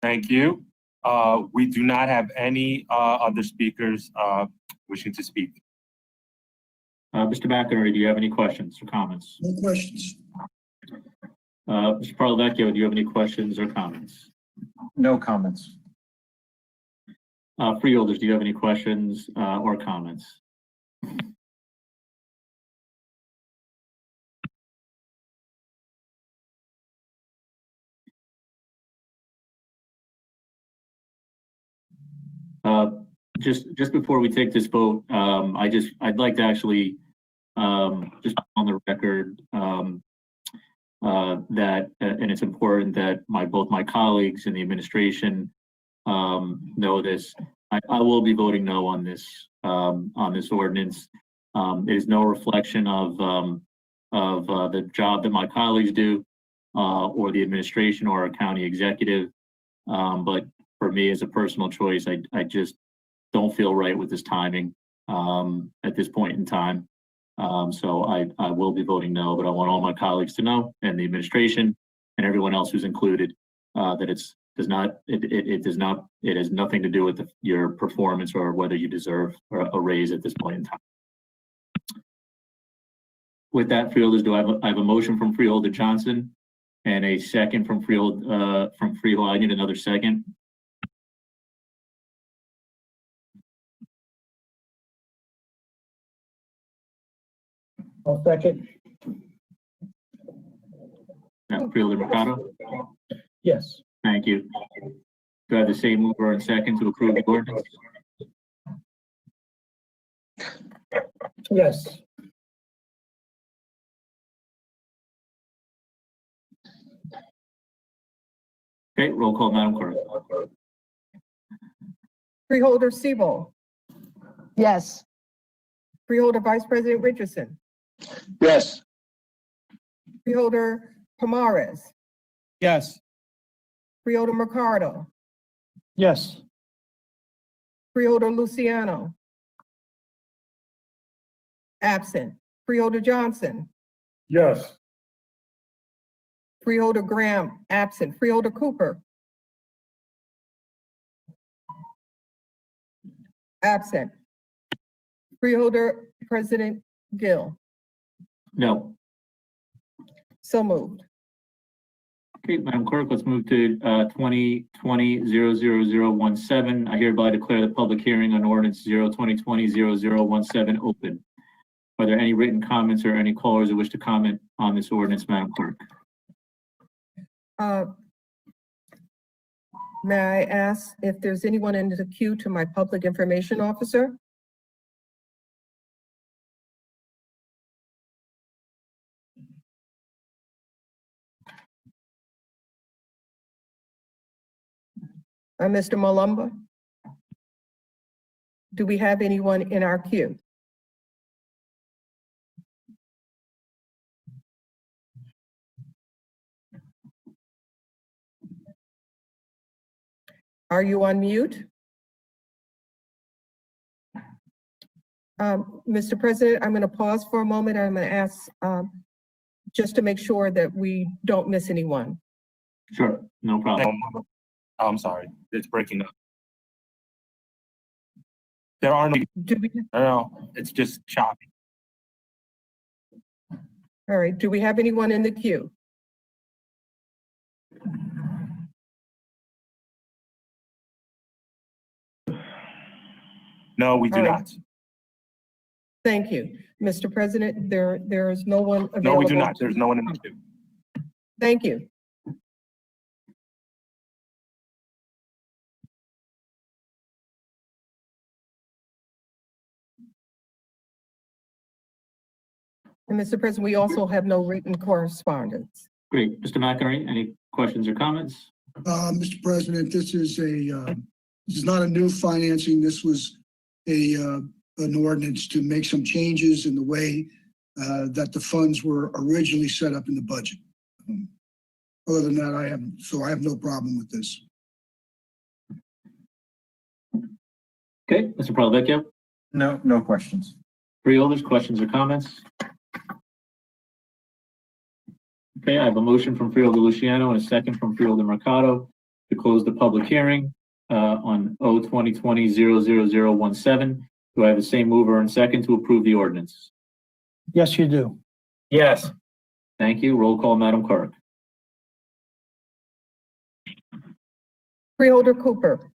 Thank you. We do not have any other speakers wishing to speak. Mr. McInerney, do you have any questions or comments? No questions. Mr. Parlavecchio, do you have any questions or comments? No comments. Freeholders, do you have any questions or comments? Just before we take this vote, I'd like to actually just on the record that and it's important that both my colleagues and the administration know this. I will be voting no on this ordinance. It is no reflection of the job that my colleagues do or the administration or our county executive. But for me, as a personal choice, I just don't feel right with this timing at this point in time. So I will be voting no, but I want all my colleagues to know, and the administration and everyone else who's included, that it has nothing to do with your performance or whether you deserve a raise at this point in time. With that, Freeholders, I have a motion from Freeholder Johnson and a second from Freehold. I need another second. I'll second. Now, Freeholder Mercado. Yes. Thank you. Do I have the same mover and second to approve the ordinance? Yes. Okay, roll call, Madam Clerk. Freeholder Sebo, Yes. Freeholder Vice President Richardson, Yes. Freeholder Pomares, Yes. Freeholder Mercado, Yes. Freeholder Luciano, absent. Freeholder Johnson, Yes. Freeholder Graham, absent. Freeholder Cooper, absent. Freeholder President Gill, No. so moved. Okay, Madam Clerk, let's move to 2020-00017. I hereby declare the public hearing on ordinance 2020-0017 open. Are there any written comments or any callers who wish to comment on this ordinance, Madam Clerk? May I ask if there's anyone in the queue to my public information officer? Mr. Malumba? Do we have anyone in our queue? Are you on mute? Mr. President, I'm going to pause for a moment. I'm going to ask just to make sure that we don't miss anyone. Sure, no problem. I'm sorry, it's breaking up. There are no, no, it's just choppy. All right, do we have anyone in the queue? No, we do All right. not. Thank you. Mr. President, there is no one available. No, we do not. There's no one in the queue. Thank you. And Mr. President, we also have no written correspondence. Great. Mr. McInerney, any questions or comments? Mr. President, this is not a new financing. This was an ordinance to make some changes in the way that the funds were originally set up in the budget. Other than that, I have no problem with this. Okay, Mr. Pralovecchio? No questions. Freeholders, questions or comments? Okay, I have a motion from Freeholder Luciano and a second from Freeholder Mercado to close the public hearing on O-2020-00017. Do I have the same mover and second to approve the ordinance? Yes, you do. Yes. Thank you. Roll call, Madam Clerk. Freeholder Cooper.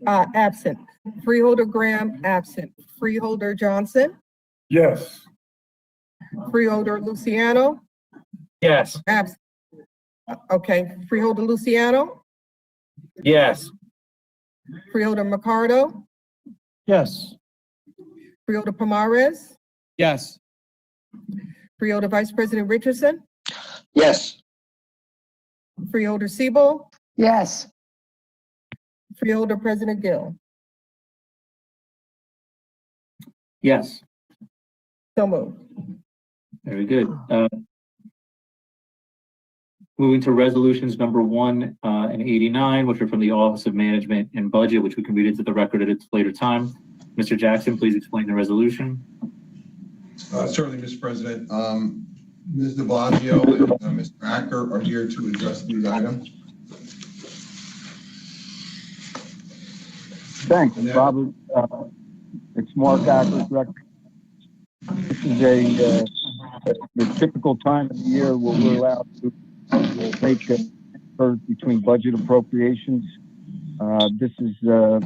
Absent. Freeholder Graham, absent. Freeholder Johnson. Yes. Freeholder Luciano. Yes. Absent. Okay, Freeholder Luciano. Yes. Freeholder Mercado. Yes. Freeholder Pomares. Yes. Freeholder Vice President Richardson. Yes. Freeholder Siebel. Yes. Freeholder President Gill. Yes, So moved. very good. Moving to resolutions number 1 and 89, which are from the Office of Management and Budget, which we can read into the record at its later time. Mr. Jackson, please explain the resolution. Certainly, Mr. President. Ms. de Blasio and Mr. Acker are here to address these items. Thanks, Robert. It's Mark Acker, Director. This is the typical time of the year where we're allowed to make transfers between budget appropriations. This is a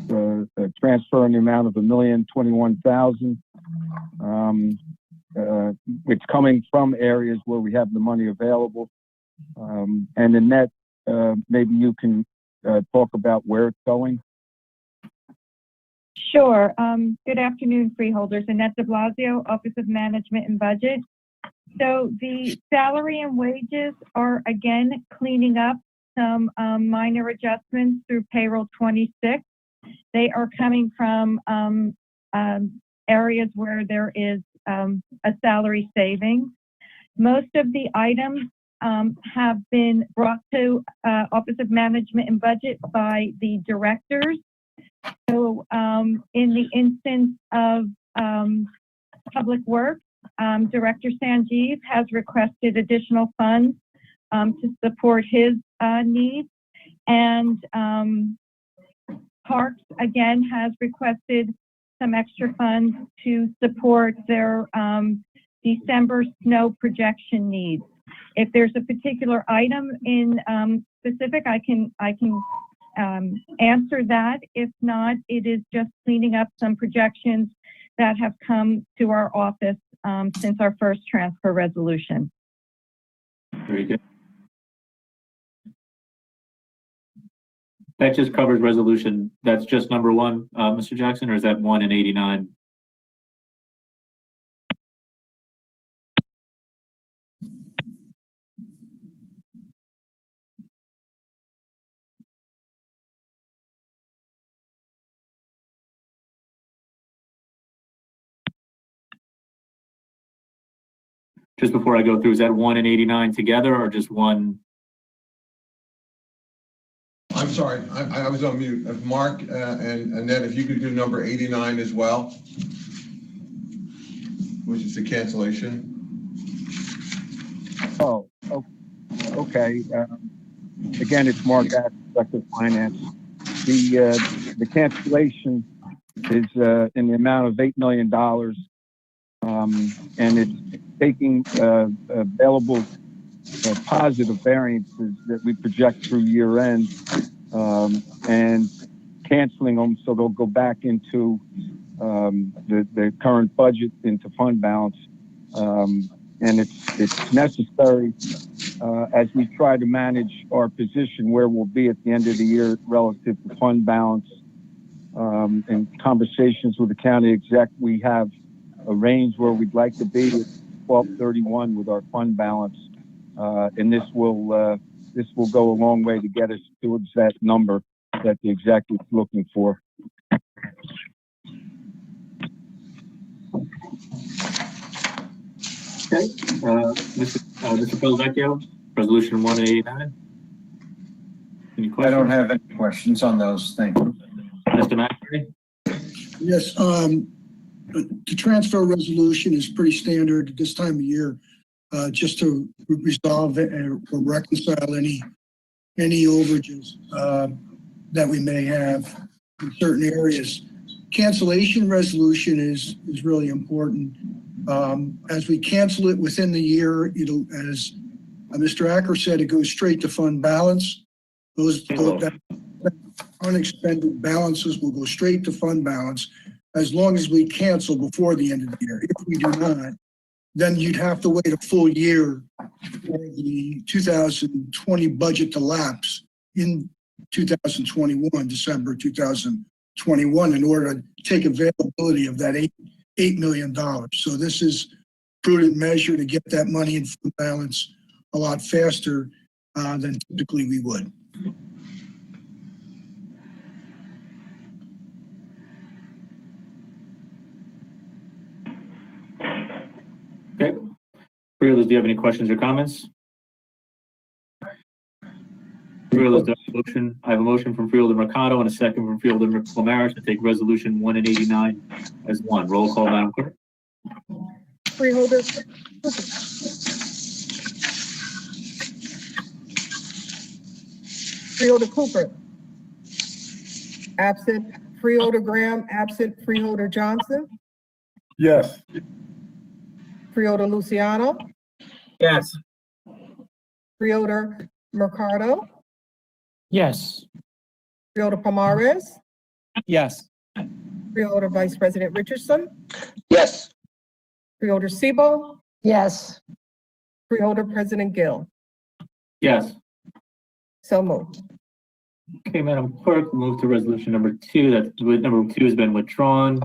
transfer in the amount of $1,021,000. It's coming from areas where we have the money available. And the net, maybe you can talk about where it's going. Sure. Good afternoon, freeholders. Annette de Blasio, Office of Management and Budget. So the salary and wages are again cleaning up some minor adjustments through payroll 26. They are coming from areas where there is a salary savings. Most of the items have been brought to Office of Management and Budget by the directors. So in the instance of Public Works, Director Sanjeev has requested additional funds to support his needs. And Parks, again, has requested some extra funds to support their December snow projection needs. If there's a particular item in specific, I can answer that. If not, it is just cleaning up some projections that have come to our office since our first transfer resolution. Very good. That just covers resolution. That's just number 1, Mr. Jackson, or is that 1 and 89? Just before I go through, is that 1 and 89 together or just 1? I'm sorry, I was on mute. Mark and Annette, if you could do number 89 as well. which is the cancellation. Oh, okay. Again, it's Mark Ash, Director of Finance. The cancellation is in the amount of $8 million, and it's taking available positive variances that we project through year end and canceling them so they'll go back into the current budget into fund balance. And it's necessary as we try to manage our position where we'll be at the end of the year relative to fund balance. In conversations with the county exec, we have a range where we'd like to be at 12/31 with our fund balance, and this will go a long way to get us towards that number that the exec is looking for. Okay, Mr. Pelvecchio, resolution 189. Any questions? I don't have any questions on those. Thank you. Mr. McInerney? Yes, the transfer resolution is pretty standard at this time of year, just to resolve it or reconcile any overages that we may have in certain areas. Cancellation resolution is really important. As we cancel it within the year, as Mr. Acker said, it goes straight to fund balance. Those unexpended balances will go straight to fund balance as long as we cancel before the end of the year. If we do not, then you'd have to wait a full year for the 2020 budget to lapse in 2021, December 2021, in order to take availability of that $8 million. So this is a prudent measure to get that money in fund balance a lot faster than typically we would. Okay. Freeholders, do you have any questions or comments? Freeholders, I have a motion from Freeholder Mercado and a second from Freeholder Lamaris to take resolution 189 as one. Roll call, Madam Clerk. Freeholder. Freeholder Cooper. Absent. Freeholder Graham, absent. Freeholder Johnson. Yes. Freeholder Luciano. Yes. Freeholder Mercado. Yes. Freeholder Pomares. Yes. Freeholder Vice President Richardson. Yes. Freeholder Sebo. Yes. Freeholder President Gill. Yes. So moved. Okay, Madam Clerk, we'll move to resolution number 2. Number 2 has been withdrawn.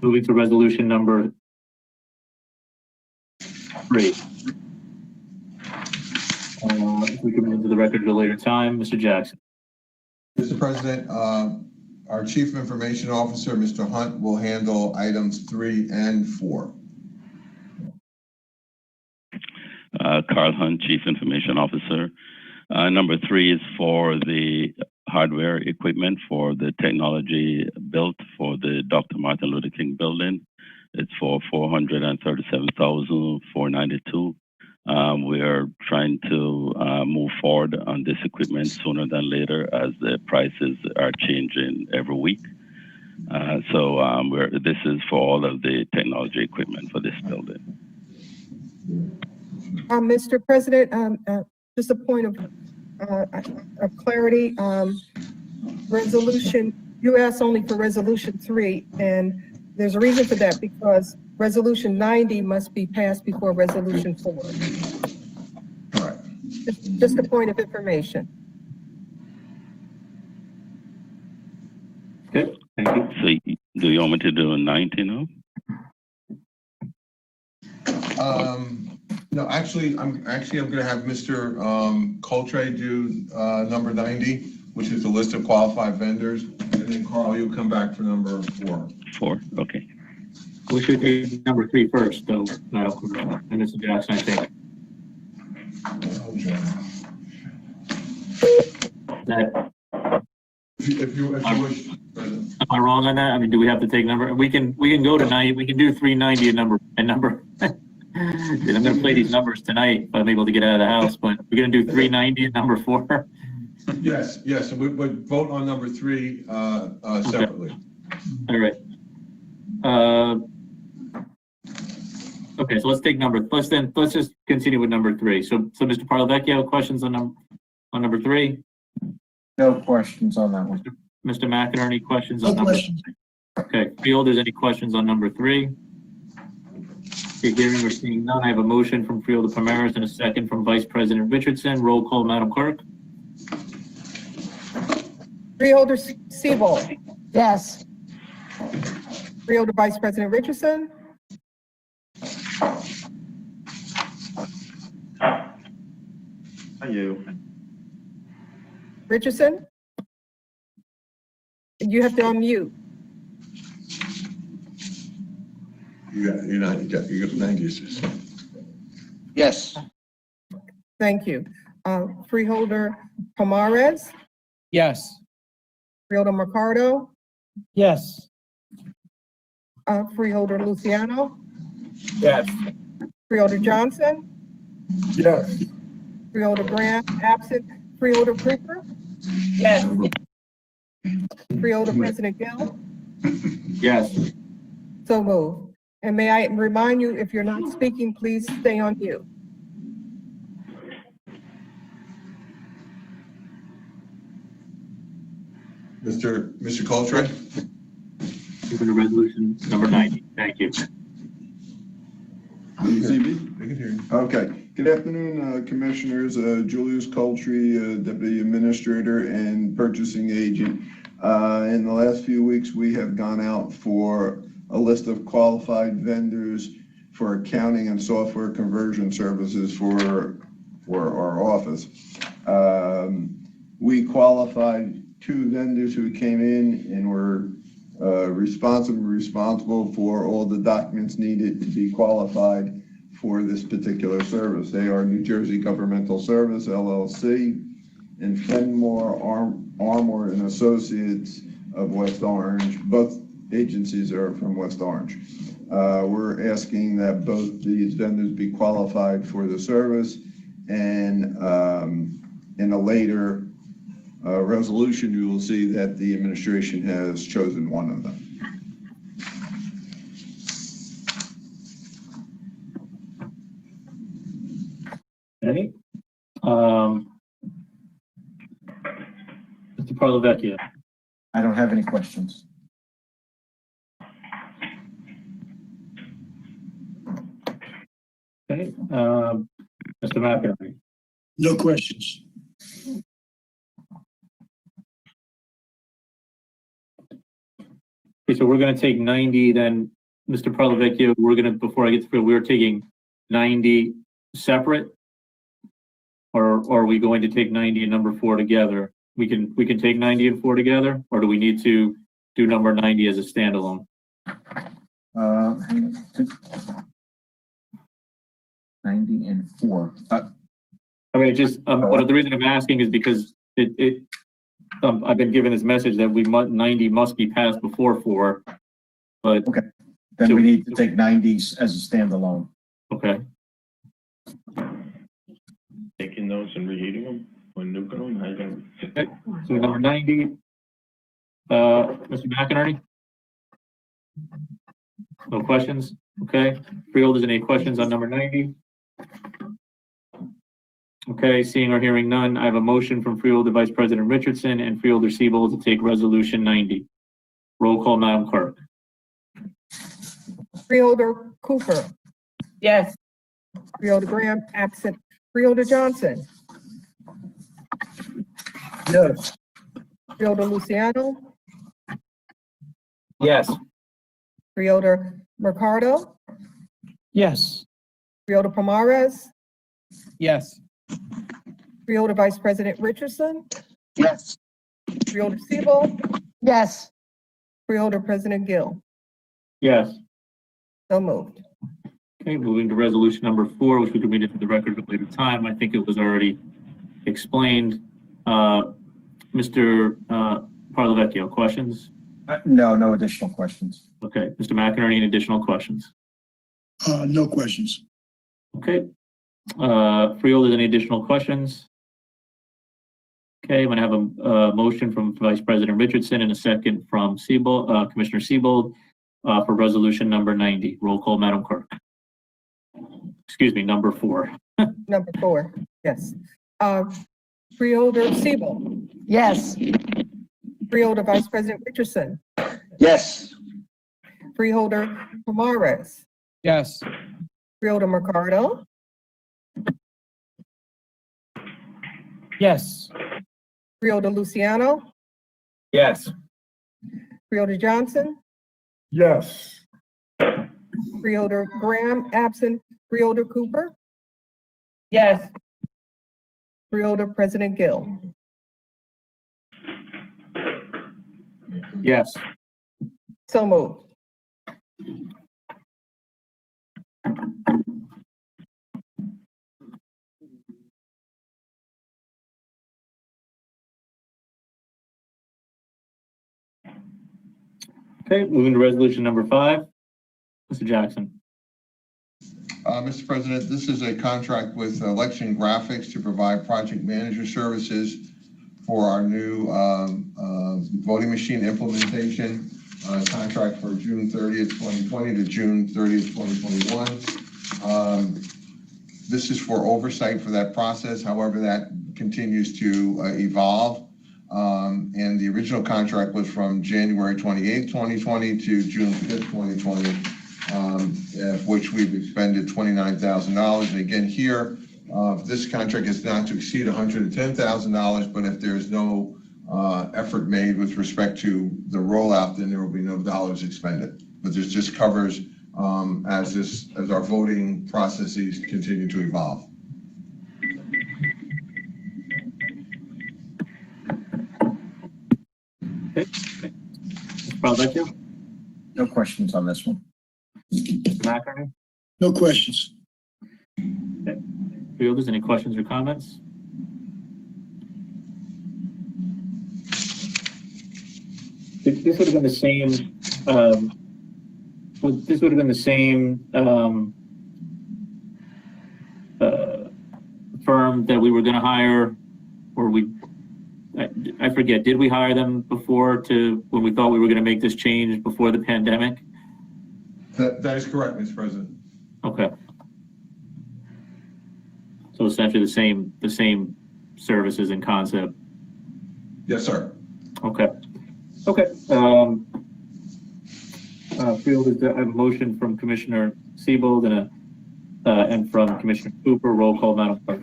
Moving to resolution number 3. If we can move into the record at a later time, Mr. Jackson. Mr. President, our Chief Information Officer, Mr. Hunt, will handle items 3 and 4. Carl Hunt, Chief Information Officer. Number 3 is for the hardware equipment for the technology built for the Dr. Martin Luther King building. It's for $437,492. We are trying to move forward on this equipment sooner than later as the prices are changing every week. This is for all of the technology equipment for this building. Mr. President, just a point of clarity. You asked only for resolution 3, and there's a reason for that, because resolution 90 must be passed before resolution 4. All right. Just a point of information. Okay, thank you. So do you want me to do 90 now? No, actually, I'm going to have Mr. Coltre do number 90, which is the list of qualified vendors, and then Carl, you'll come back for number 4. 4, okay. We should do number 3 first, though, Madam Clerk, and Mr. Jackson, I think. That if you wish, President. Am I wrong on that? I mean, do we have to take number? We can go tonight. We can do 390 and number. I'm gonna play these numbers tonight if I'm able to get out of the house, but we're gonna do 390 and number 4. Yes, and we would vote on number 3 separately. All right. Okay, so let's just continue with number 3. So Mr. Parlavecchio, questions on number 3? No questions on that one. Mr. McInerney, questions on No number questions. 3? Okay, Freeholders, any questions on number 3? Okay, hearing or seeing none, I have a motion from Freeholder Pomaris and a second from Vice President Richardson. Roll call, Madam Clerk. Freeholder Siebold, Yes. Freeholder Vice President Richardson, Richardson. You have to unmute. You got 90s. Yes. Thank you. Freeholder Pomares, Yes. Freeholder Mercado, Yes. Freeholder Luciano, Yes. Freeholder Johnson, Yes. Freeholder Graham, absent. Freeholder Cooper, Yes. Freeholder President Gill. Yes. So moved. And may I remind you, if you're not speaking, please stay on mute. Mr. Coltrane? Moving to resolution number 90. Thank you. Can you see me? I can hear you. Okay. Good afternoon, Commissioners. Julius Coltree, Deputy Administrator and Purchasing Agent. In the last few weeks, we have gone out for a list of qualified vendors for accounting and software conversion services for our office. We qualified 2 vendors who came in and were responsible for all the documents needed to be qualified for this particular service. They are New Jersey Governmental Service, LLC, and Fenmore Armour and Associates of West Orange. Both agencies are from West Orange. We're asking that both these vendors be qualified for the service, and in a later resolution, you will see that the administration has chosen one of them. Okay. Mr. Parlavecchio. I don't have any questions. Okay. Mr. McInerney. No questions. Okay, so we're going to take 90 then, Mr. Parlavecchio, before I get through, we're taking 90 separate? Or are we going to take 90 and number 4 together? We can take 90 and 4 together, or do we need to do number 90 as a standalone? 90 and 4. I mean, just, but the reason I'm asking is because I've been given this message that 90 must be passed before 4, but. Okay, then we need to take 90 as a standalone. Okay. Taking notes and reheating them when nuking them. Okay. So number 90, Mr. McInerney? No questions? Okay. Freeholders, any questions on number 90? Okay, seeing or hearing none, I have a motion from Freeholder Vice President Richardson and Freeholder Siebold to take resolution 90. Roll call, Madam Clerk. Freeholder Cooper, Yes. Freeholder Graham, absent. Freeholder Johnson, Yes. Freeholder Luciano, Yes. Freeholder Mercado, Yes. Freeholder Pomares, Yes. Freeholder Vice President Richardson, Yes. Freeholder Siebold, Yes. Freeholder President Gill. Yes. So moved. Okay, moving to resolution number 4, which we can read into the record at a later time. I think it was already explained. Mr. Parlavecchio, questions? No additional questions. Okay, Mr. McInerney, any additional questions? No questions. Okay. Freeholders, any additional questions? Okay, I'm going to have a motion from Vice President Richardson and a second from Commissioner Siebold for resolution number 90. Roll call, Madam Clerk. Excuse me, number 4. Number 4, yes. Freeholder Siebel, Yes. Freeholder Vice President Richardson, Yes. Freeholder Pomares, Yes. Freeholder Mercado, Yes. Freeholder Luciano, Yes. Freeholder Johnson, Yes. Freeholder Graham, absent. Freeholder Cooper, Yes. Freeholder President Gill. Yes. So moved. Okay, moving to resolution number 5. Mr. Jackson. Mr. President, this is a contract with Election Graphics to provide project manager services for our new voting machine implementation contract for June 30th, 2020 to June 30th, 2021. This is for oversight for that process. However, that continues to evolve. And the original contract was from January 28th, 2020 to June 5th, 2020. Of which we've expended $29,000. And again, here, this contract is not to exceed $110,000, but if there's no effort made with respect to the rollout, then there will be no dollars expended. But this just covers as our voting processes continue to evolve. Okay. Parlavecchio? No questions on this one. Mr. McInerney? No questions. Okay. Freeholders, any questions or comments? This would have been the same, this would have been the same firm that we were going to hire, or I forget, did we hire them before when we thought we were going to make this change before the pandemic? That is correct, Mr. President. Okay. So essentially the same services and concept. Yes, sir. Okay. Okay. Freeholders, I have a motion from Commissioner Siebold and from Commissioner Cooper. Roll call, Madam Clerk.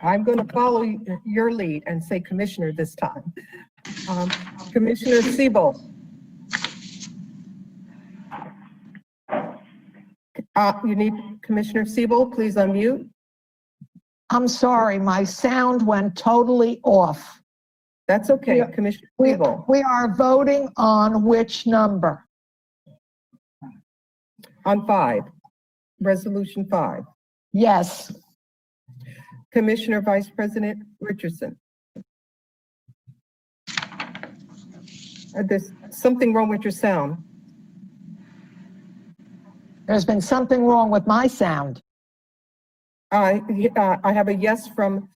I'm going to follow your lead and say Commissioner this time. Commissioner Siebel. You need Commissioner Siebel, please unmute. I'm sorry, my sound went totally off. That's okay, Commissioner Siebel. We are voting on which number? On 5, resolution 5. Yes. Commissioner Vice President Richardson. There's something wrong with your sound. There's been something wrong with my sound. I have a yes from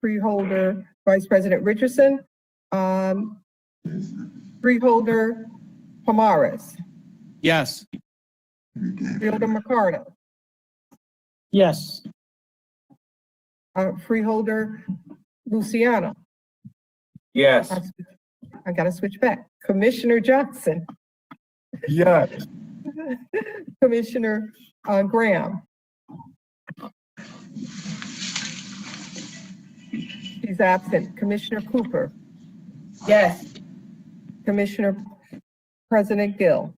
Freeholder Vice President Richardson. Freeholder Pomares. Yes. Freeholder Mercado. Yes. Freeholder Luciano. Yes. I got to switch back. Commissioner Johnson. Yes. Commissioner Graham. He's absent. Commissioner Cooper. Yes. Commissioner President Gill.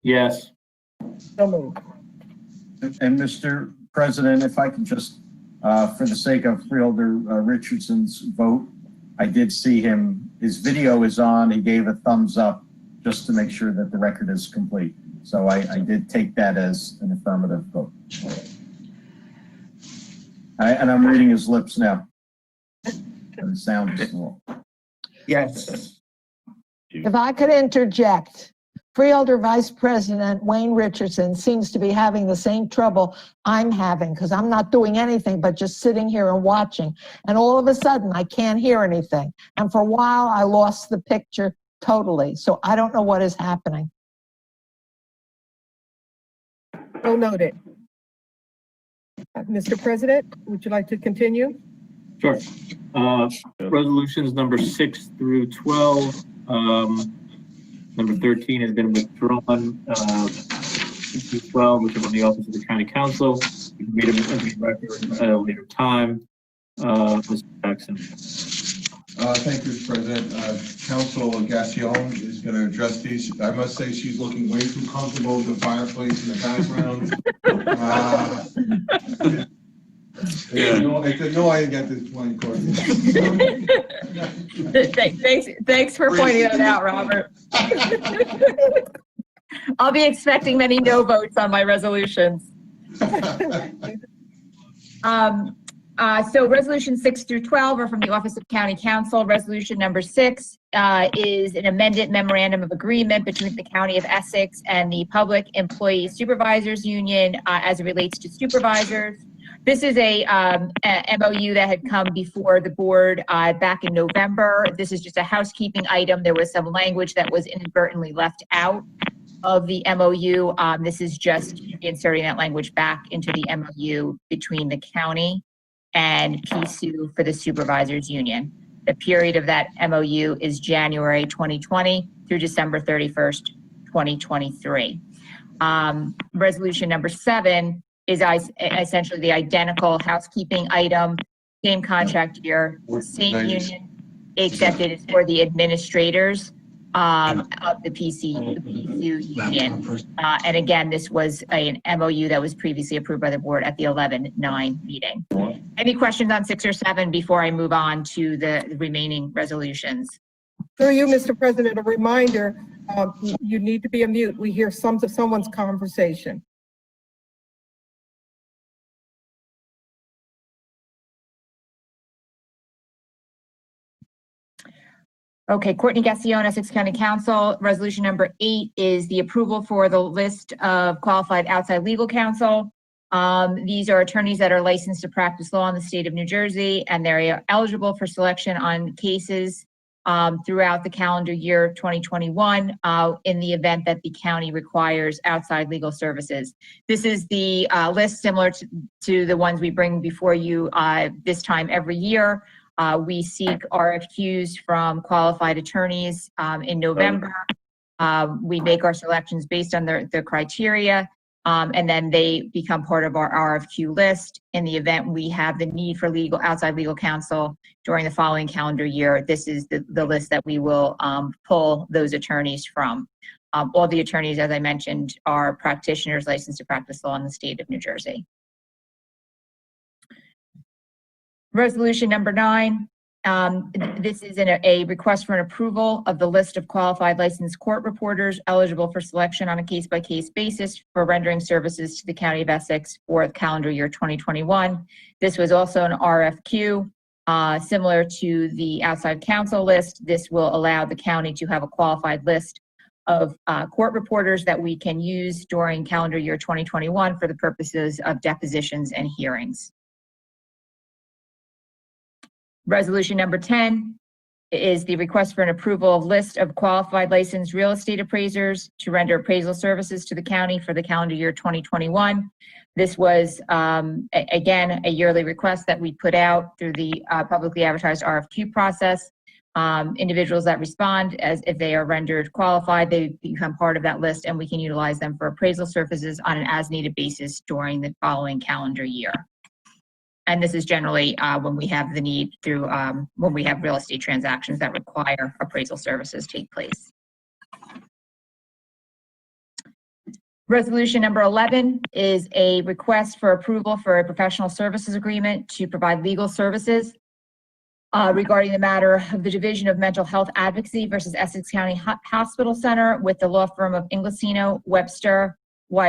Yes. So moved. And Mr. President, if I could just, for the sake of Freeholder Richardson's vote, I did see him, his video is on, he gave a thumbs up just to make sure that the record is complete. So I did take that as an affirmative vote. And I'm reading his lips now. The sound is small. Yes. If I could interject, Freeholder Vice President Wayne Richardson seems to be having the same trouble I'm having because I'm not doing anything but just sitting here and watching. And all of a sudden, I can't hear anything. And for a while, I lost the picture totally. So I don't know what is happening. So noted. Mr. President, would you like to continue? Sure. Resolutions number 6 through 12. Number 13 has been withdrawn. 6 through 12, which are from the Office of the County Council. You can read them in the record at a later time. Mr. Jackson. Thank you, Mr. President. Council Gassion is going to address these. I must say she's looking way too comfortable with the fireplace in the background. I could know I didn't get this point, Courtney. Thanks for pointing that out, Robert. I'll be expecting many no votes on my resolutions. So resolution 6 through 12 are from the Office of County Council. Resolution number 6 is an amended memorandum of agreement between the County of Essex and the Public Employee Supervisors Union as it relates to supervisors. This is a MOU that had come before the board back in November. This is just a housekeeping item. There was some language that was inadvertently left out of the MOU. This is just inserting that language back into the MOU between the county and PSU for the Supervisors Union. The period of that MOU is January 2020 through December 31st, 2023. Resolution number 7 is essentially the identical housekeeping item, same contract year, same union, except it is for the administrators of the PSU union. And again, this was an MOU that was previously approved by the board at the 11/9 meeting. Any questions on 6 or 7 before I move on to the remaining resolutions? Through you, Mr. President, a reminder, you need to be on mute. We hear someone's conversation. Okay, Courtney Gassion, Essex County Council. Resolution number 8 is the approval for the list of qualified outside legal counsel. These are attorneys that are licensed to practice law in the state of New Jersey, and they're eligible for selection on cases throughout the calendar year 2021 in the event that the county requires outside legal services. This is the list similar to the ones we bring before you this time every year. We seek RFQs from qualified attorneys in November. We make our selections based on their criteria, and then they become part of our RFQ list. In the event we have the need for outside legal counsel during the following calendar year, this is the list that we will pull those attorneys from. All the attorneys, as I mentioned, are practitioners licensed to practice law in the state of New Jersey. Resolution number 9, this is a request for an approval of the list of qualified licensed court reporters eligible for selection on a case-by-case basis for rendering services to the County of Essex for the calendar year 2021. This was also an RFQ, similar to the outside counsel list. This will allow the county to have a qualified list of court reporters that we can use during calendar year 2021 for the purposes of depositions and hearings. Resolution number 10 is the request for an approval of list of qualified licensed real estate appraisers to render appraisal services to the county for the calendar year 2021. This was, again, a yearly request that we put out through the publicly advertised RFQ process. Individuals that respond, as if they are rendered qualified, they become part of that list, and we can utilize them for appraisal services on an as-needed basis during the following calendar year. And this is generally when we have the need through when we have real estate transactions that require appraisal services take place. Resolution number 11 is a request for approval for a professional services agreement to provide legal services regarding the matter of the Division of Mental Health Advocacy versus Essex County Hospital Center with the law firm of Inglesino, Webster,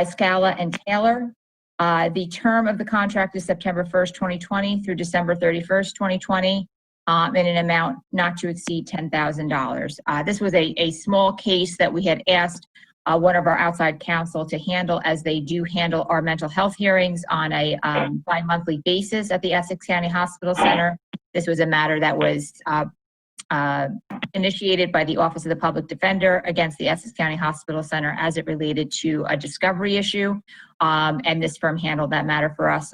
Scala, and Taylor. The term of the contract is September 1st, 2020 through December 31st, 2020, in an amount not to exceed $10,000. This was a small case that we had asked one of our outside counsel to handle, as they do handle our mental health hearings on a bi-monthly basis at the Essex County Hospital Center. This was a matter that was initiated by the Office of the Public Defender against the Essex County Hospital Center as it related to a discovery issue. And this firm handled that matter for us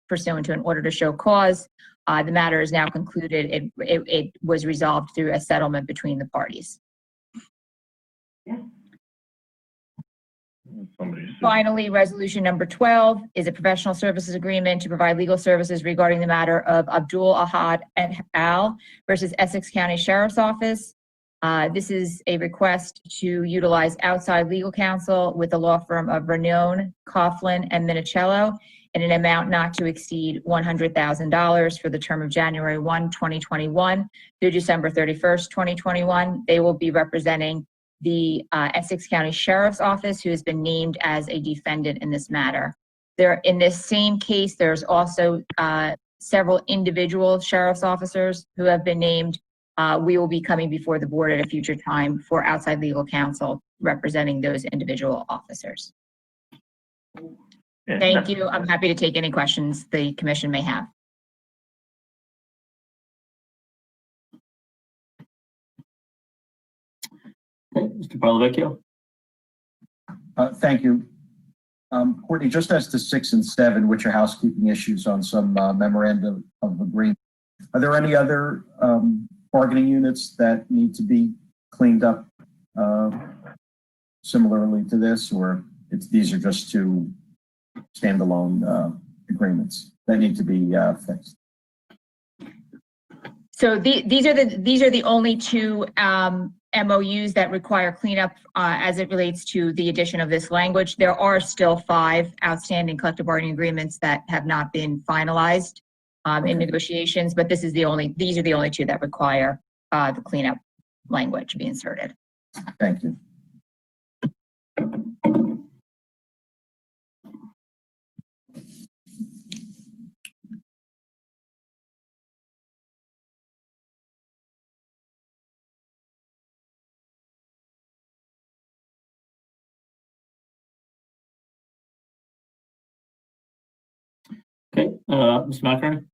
pursuant to an order to show cause. The matter is now concluded. It was resolved through a settlement between the parties. Finally, resolution number 12 is a professional services agreement to provide legal services regarding the matter of Abdul Ahad et al. Versus Essex County Sheriff's Office. This is a request to utilize outside legal counsel with the law firm of Ranone, Coughlin, and Minicello in an amount not to exceed $100,000 for the term of January 1, 2021 through December 31st, 2021. They will be representing the Essex County Sheriff's Office, who has been named as a defendant in this matter. In this same case, there's also several individual sheriff's officers who have been named. We will be coming before the board at a future time for outside legal counsel representing those individual officers. Thank you. I'm happy to take any questions the commission may have. Okay, Mr. Parlavecchio. Thank you. Courtney, just as to 6 and 7, which are housekeeping issues on some memorandum of agreement, are there any other bargaining units that need to be cleaned up similarly to this, or these are just two standalone agreements that need to be fixed? So these are the only two MOUs that require cleanup as it relates to the addition of this language. There are still 5 outstanding collective bargaining agreements that have not been finalized in negotiations, but these are the only 2 that require the cleanup language to be inserted. Thank you. Okay, Mr. McInerney.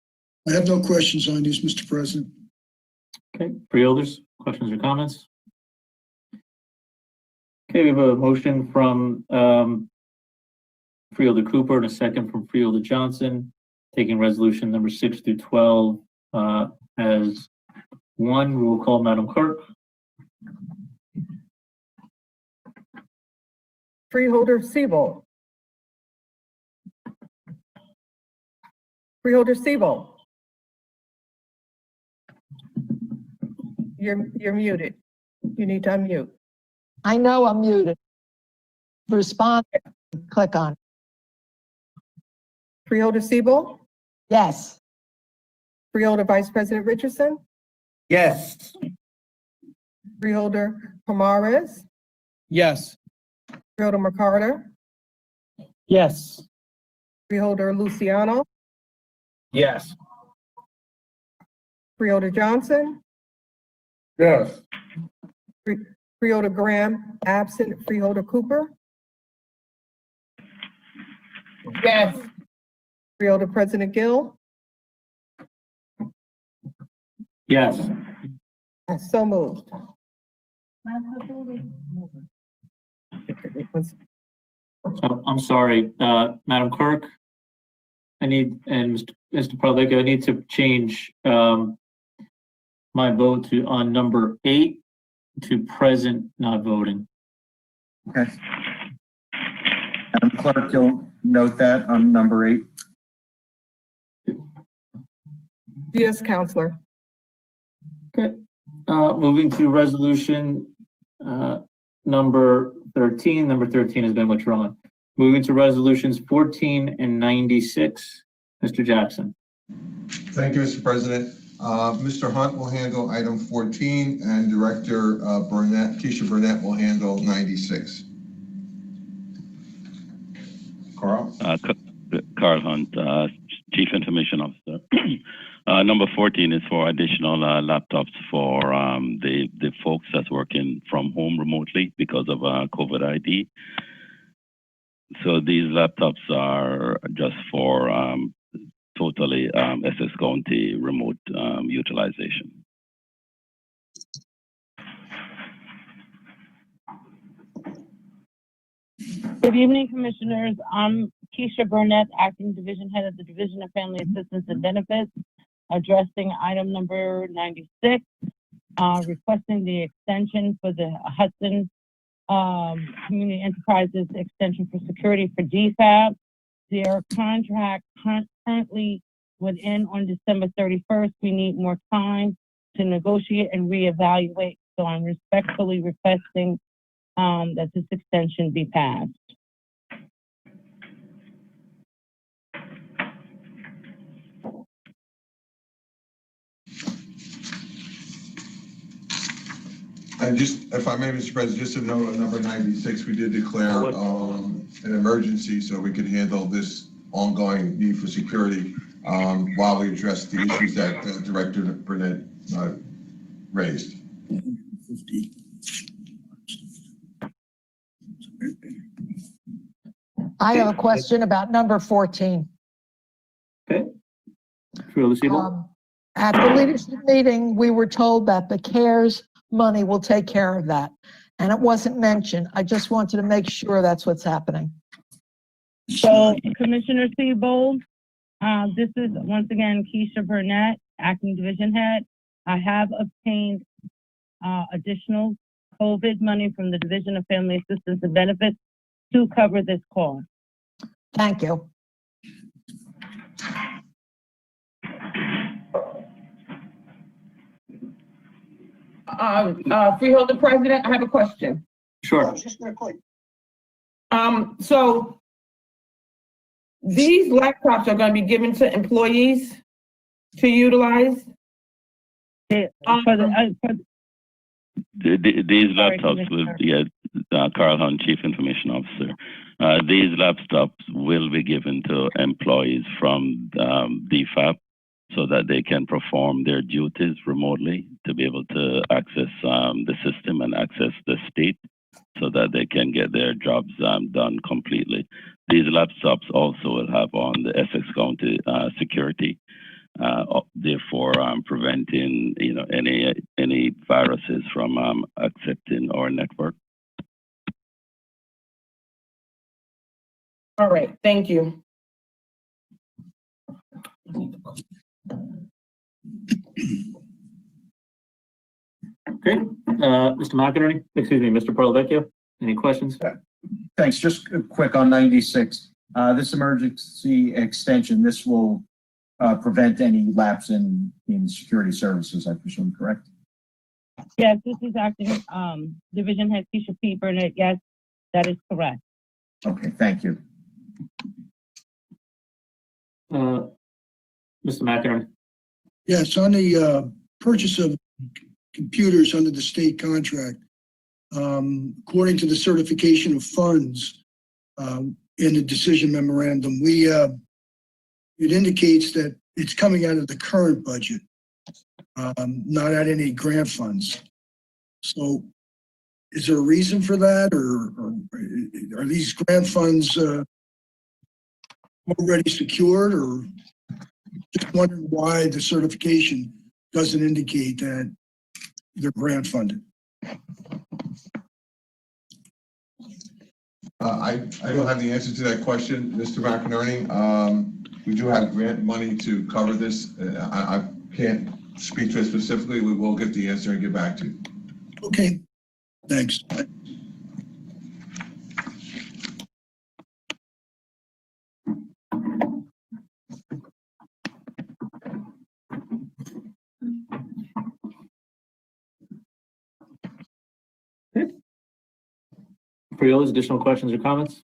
I have no questions on these, Mr. President. Okay, freeholders, questions or comments? Okay, we have a motion from Freeholder Cooper and a second from Freeholder Johnson, taking resolution number 6 through 12 as one. We will call Madam Clerk. Freeholder Siebel. Freeholder Siebel. You're muted. You need to unmute. I know I'm muted. Respond, click on. Freeholder Siebel. Yes. Freeholder Vice President Richardson. Yes. Freeholder Pomares. Yes. Freeholder McCarter. Yes. Freeholder Luciano. Yes. Freeholder Johnson. Yes. Freeholder Graham, absent. Freeholder Cooper. Yes. Freeholder President Gill. Yes. So moved. I'm sorry, Madam Clerk. I need, and Mr. Parlavecchio, I need to change my vote to on number 8 to present, not voting. Okay. Madam Clerk, you'll note that on number 8. Yes, Counselor. Okay. Moving to resolution number 13. Number 13 has been withdrawn. Moving to resolutions 14 and 96. Mr. Jackson. Thank you, Mr. President. Mr. Hunt will handle item 14 and Director Keisha Burnett will handle 96. Carl? Carl Hunt, Chief Information Officer. Number 14 is for additional laptops for the folks that's working from home remotely because of COVID ID. So these laptops are just for totally Essex County remote utilization. Good evening, Commissioners. I'm Keisha Burnett, Acting Division Head of the Division of Family Assistance and Benefits, addressing item number 96, requesting the extension for the Hudson Community Enterprises extension for security for DFAB. Their contract currently would end on December 31st. We need more time to negotiate and reevaluate. So I'm respectfully requesting that this extension be passed. And just, if I may, Mr. President, just to note on number 96, we did declare an emergency so we could handle this ongoing need for security while we address the issues that Director Burnett raised. I have a question about number 14. At the leadership meeting, we were told that the CARES money will take care of that. And it wasn't mentioned. I just wanted to make sure that's what's happening. So, Commissioner Seabold, this is once again Keisha Burnett, Acting Division Head. I have obtained additional COVID money from the Division of Family Assistance and Benefits to cover this cost. Thank you. Freeholder President, I have a question. Sure. So these laptops are going to be given to employees to utilize? These laptops will be, Carl Hunt, Chief Information Officer. These laptops will be given to employees from DFAP so that they can perform their duties remotely to be able to access the system and access the state so that they can get their jobs done completely. These laptops also will have on the Essex County security, therefore preventing any viruses from accepting our network. All right, thank you. Okay, Mr. McInerney, excuse me, Mr. Parlavecchio, any questions? Thanks. Just quick on 96. This emergency extension, this will prevent any lapse in security services, I presume, correct? Yes, this is Acting Division Head Keisha P. Burnett. Yes, that is correct. Okay, thank you. Mr. McInerney. Yes, on the purchase of computers under the state contract, according to the certification of funds in the decision memorandum, it indicates that it's coming out of the current budget, not out any grant funds. So is there a reason for that, or are these grant funds already secured, or just wondering why the certification doesn't indicate that they're grant funded? I don't have the answer to that question, Mr. McInerney. We do have grant money to cover this. I can't speak to it specifically. We will get the answer and get back to you. Okay, thanks. Freeholders, additional questions or comments?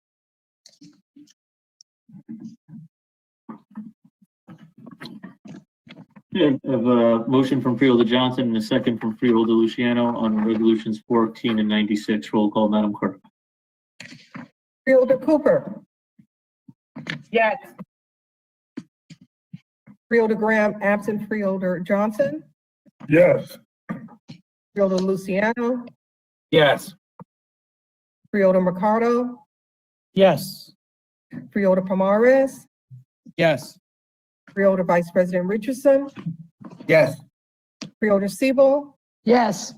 Okay, I have a motion from Freeholder Johnson and a second from Freeholder Luciano on resolutions 14 and 96. Roll call, Madam Clerk. Freeholder Cooper, Yes. Freeholder Graham, absent. Freeholder Johnson, Yes. Freeholder Luciano, Yes. Freeholder Mercado, Yes. Freeholder Pomares, Yes. Freeholder Vice President Richardson, Yes. Freeholder Siebel, Yes.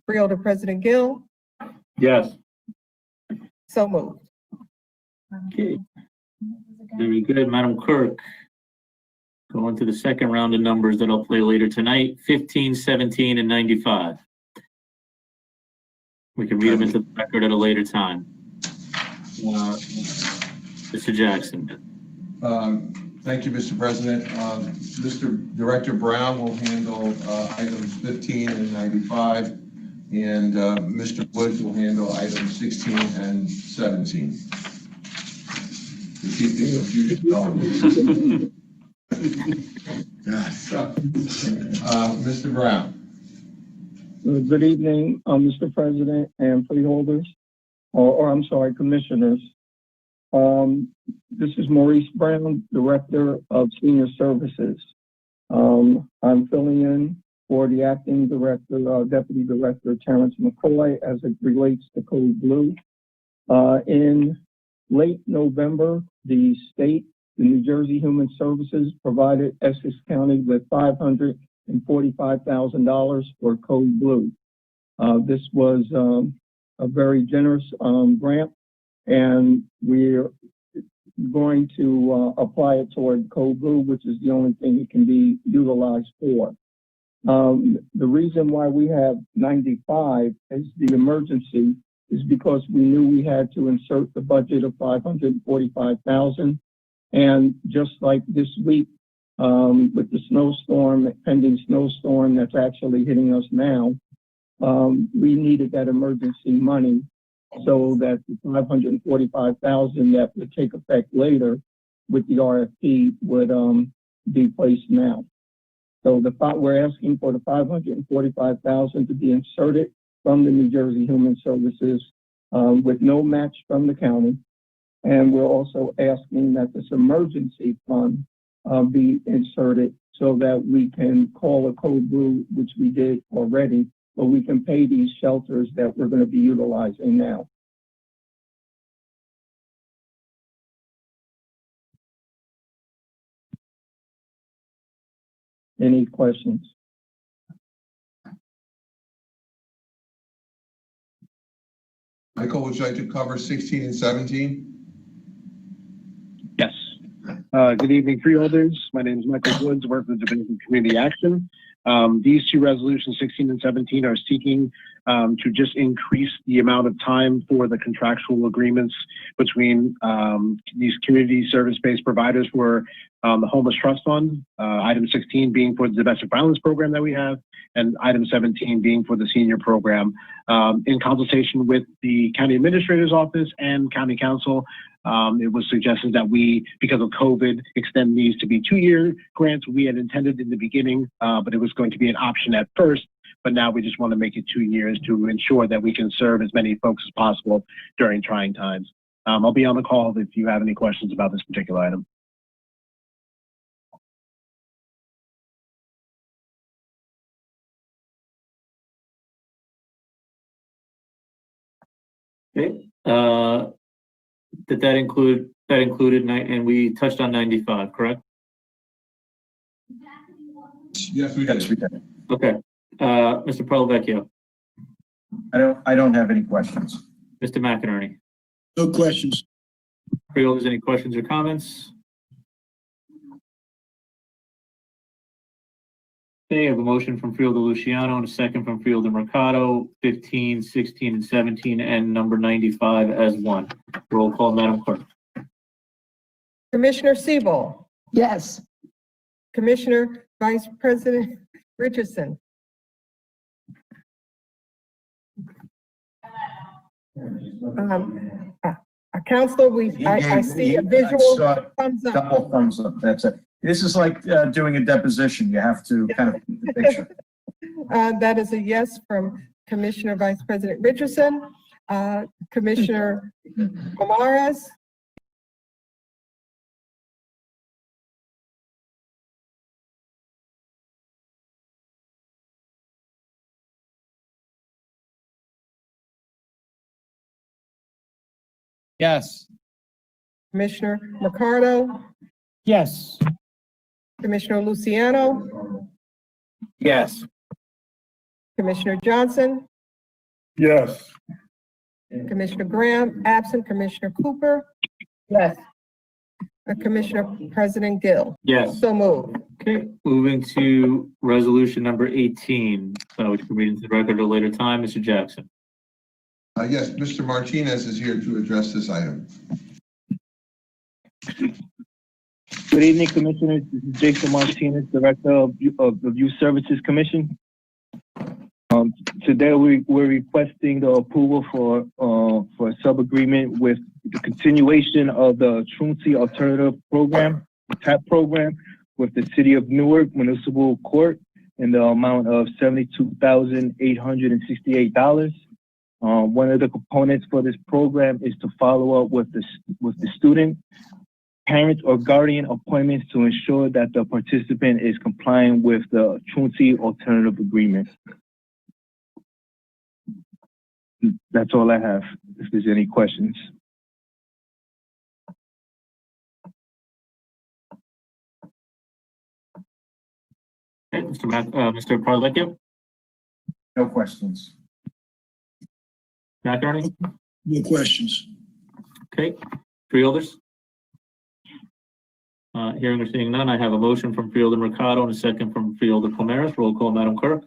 Freeholder President Gill, Yes. so moved. Okay. Very good, Madam Clerk. Going to the second round of numbers that I'll play later tonight, 15, 17, and 95. We can read them into the record at a later time. Mr. Jackson. Thank you, Mr. President. Mr. Director Brown will handle items 15 and 95, and Mr. Woods will handle items 16 and 17. To keep the confusion going. Mr. Brown. Good evening, Mr. President and freeholders, or I'm sorry, commissioners. This is Maurice Brown, Director of Senior Services. I'm filling in for the Acting Director, Deputy Director Terrence McCoy as it relates to Code Blue. In late November, the state, the New Jersey Human Services, provided Essex County with $545,000 for Code Blue. This was a very generous grant, and we're going to apply it toward Code Blue, which is the only thing it can be utilized for. The reason why we have 95 as the emergency is because we knew we had to insert the budget of $545,000. And just like this week, with the snowstorm, pending snowstorm that's actually hitting us now, we needed that emergency money so that the $545,000 that would take effect later with the RFP would be placed now. So we're asking for the $545,000 to be inserted from the New Jersey Human Services with no match from the county. And we're also asking that this emergency fund be inserted so that we can call a Code Blue, which we did already, but we can pay these shelters that we're going to be utilizing now. Any questions? Michael, would you like to cover 16 and 17? Yes. Good evening, freeholders. My name is Michael Woods, work with the Division of Community Action. These two resolutions, 16 and 17, are seeking to just increase the amount of time for the contractual agreements between these community service-based providers for the Homeless Trust Fund, item 16 being for the domestic violence program that we have, and item 17 being for the senior program. In consultation with the county administrator's office and county council, it was suggested that we, because of COVID, extend these to be 2-year grants. We had intended in the beginning, but it was going to be an option at first. But now we just want to make it 2 years to ensure that we can serve as many folks as possible during trying times. I'll be on the call if you have any questions about this particular item. Okay. That included, and we touched on 95, correct? Yes, we did. Okay. Mr. Parlavecchio. I don't have any questions. Mr. McInerney. No questions. Freeholders, any questions or comments? Okay, I have a motion from Freeholder Luciano and a second from Freeholder Mercado, 15, 16, and 17, and number 95 as one. Roll call, Madam Clerk. Commissioner Siebel, Yes. Commissioner Vice President Richardson, Counselor, I see a visual thumbs up. Couple thumbs up, that's it. This is like doing a deposition. You have to kind of paint the picture. That is a yes from Commissioner Vice President Richardson. Commissioner Pomares, Yes. Commissioner Mercado, Yes. Commissioner Luciano, Yes. Commissioner Johnson, Yes. Commissioner Graham, absent Commissioner Cooper, Yes. Commissioner President Gill. Yes. So moved. Okay, moving to resolution number 18, which can read into the record at a later time. Mr. Jackson. Yes, Mr. Martinez is here to address this item. Good evening, Commissioners. This is Jason Martinez, Director of the Youth Services Commission. Today we're requesting the approval for a sub-agreement with the continuation of the Truancy Alternative Program, TAP program, with the City of Newark Municipal Court in the amount of $72,868. One of the components for this program is to follow up with the student, parent, or guardian appointments to ensure that the participant is complying with the Truancy Alternative Agreement. That's all I have. If there's any questions. Okay, Mr. Parlecchio? No questions. McInerney? No questions. Okay, Freeholders? Hearing or seeing none, I have a motion from Freeholder Mercado and a second from Freeholder Palmeris. Roll call, Madam Clerk.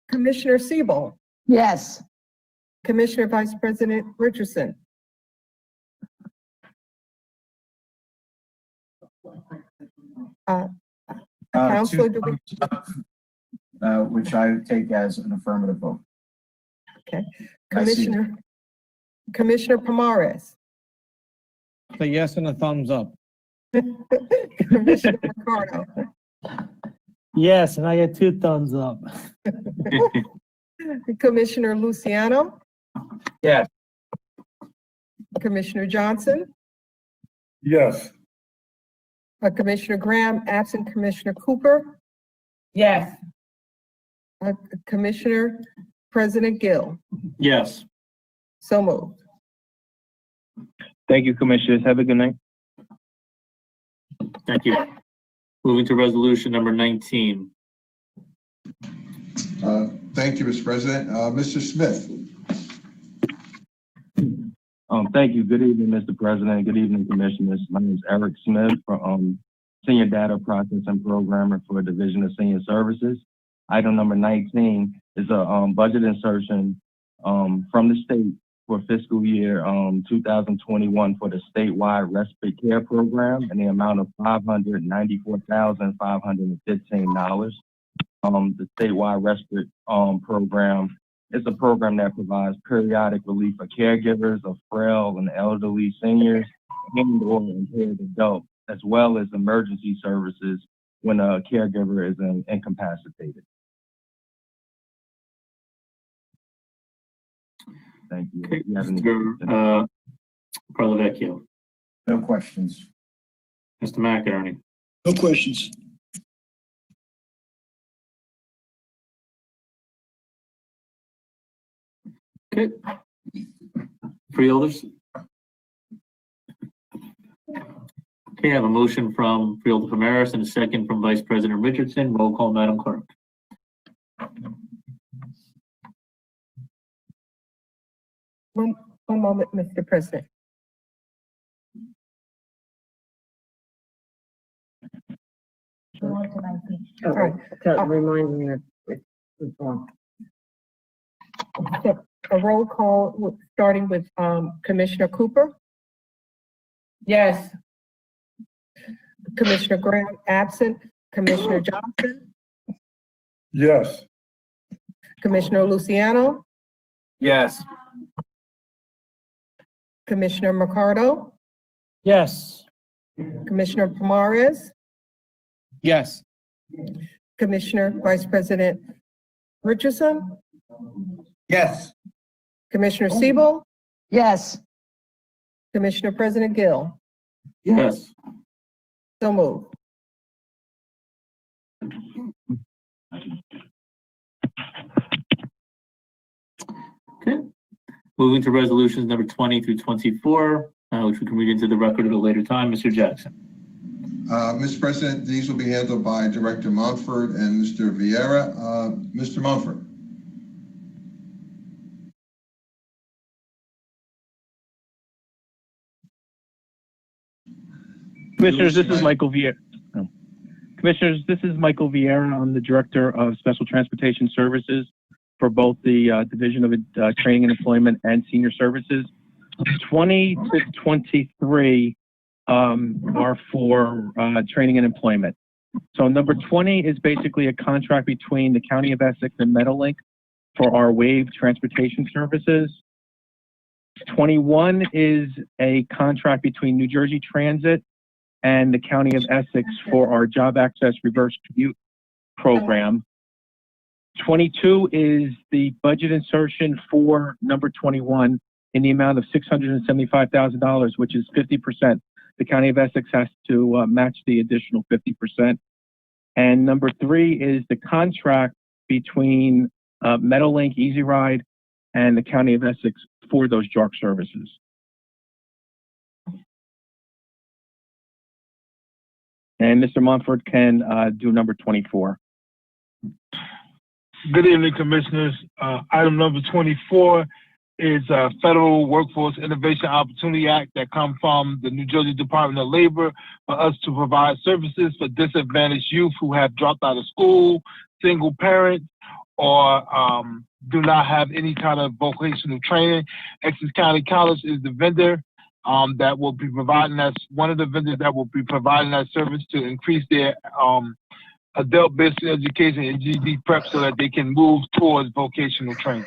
Commissioner Siebel, Yes. Commissioner Vice President Richardson, Counselor, Two thumbs up, which I take as an affirmative vote. okay, I see it. Commissioner Palmares, A yes and a thumbs up. Commissioner Ricardo, Yes, and I get 2 thumbs up. Commissioner Luciano, Yes. Commissioner Johnson, Yes. Commissioner Graham, absent Commissioner Cooper, Yes. Commissioner President Gill. Yes. So moved. Thank you, Commissioners. Have a good night. Thank you. Moving to resolution number 19. Thank you, Mr. President. Mr. Smith. Thank you. Good evening, Mr. President. Good evening, Commissioners. My name is Eric Smith, Senior Data Processing Programmer for Division of Senior Services. Item number 19 is a budget insertion from the state for fiscal year 2021 for the statewide respite care program in the amount of $594,515. The statewide respite program is a program that provides periodic relief for caregivers of frail and elderly seniors and/or impaired adults, as well as emergency services when a caregiver is incapacitated. Thank you. Okay, Do you have any Mr. Parlavecchio. No questions. Mr. McInerney. No questions. Okay. Freeholders. Okay, I have a motion from Freeholder Palmeris and a second from Vice President Richardson. Roll call, Madam Clerk. One moment, Mr. President. All right. Remind me that it's on. So a roll call, starting with Commissioner Cooper, Yes. Commissioner Graham, absent, Commissioner Johnson, Yes. Commissioner Luciano, Yes. Commissioner Mercado, Yes. Commissioner Palmares, Yes. Commissioner Vice President Richardson, Yes. Commissioner Siebel, Yes. Commissioner President Gill. Yes. So moved. Okay. Moving to resolutions number 20 through 24, which we can read into the record at a later time. Mr. Jackson. Mr. President, these will be handled by Director Mumford and Mr. Vieira. Mr. Mumford. Commissioners, this is Michael Vieira. Commissioners, this is Michael Vieira. I'm the Director of Special Transportation Services for both the Division of Training and Employment and Senior Services. 20 to 23 are for training and employment. So number 20 is basically a contract between the County of Essex and Meadowlink for our waived transportation services. 21 is a contract between New Jersey Transit and the County of Essex for our Job Access Reverse Commute program. 22 is the budget insertion for number 21 in the amount of $675,000, which is 50%. The County of Essex has to match the additional 50%. And number 3 is the contract between Meadowlink, Easy Ride, and the County of Essex for those JARC services. And Mr. Mumford can do number 24. Good evening, Commissioners. Item number 24 is a Federal Workforce Innovation Opportunity Act that comes from the New Jersey Department of Labor for us to provide services for disadvantaged youth who have dropped out of school, single parents, or do not have any kind of vocational training. Essex County College is the vendor that will be providing us, one of the vendors that will be providing that service to increase their adult basic education and GED prep so that they can move towards vocational training.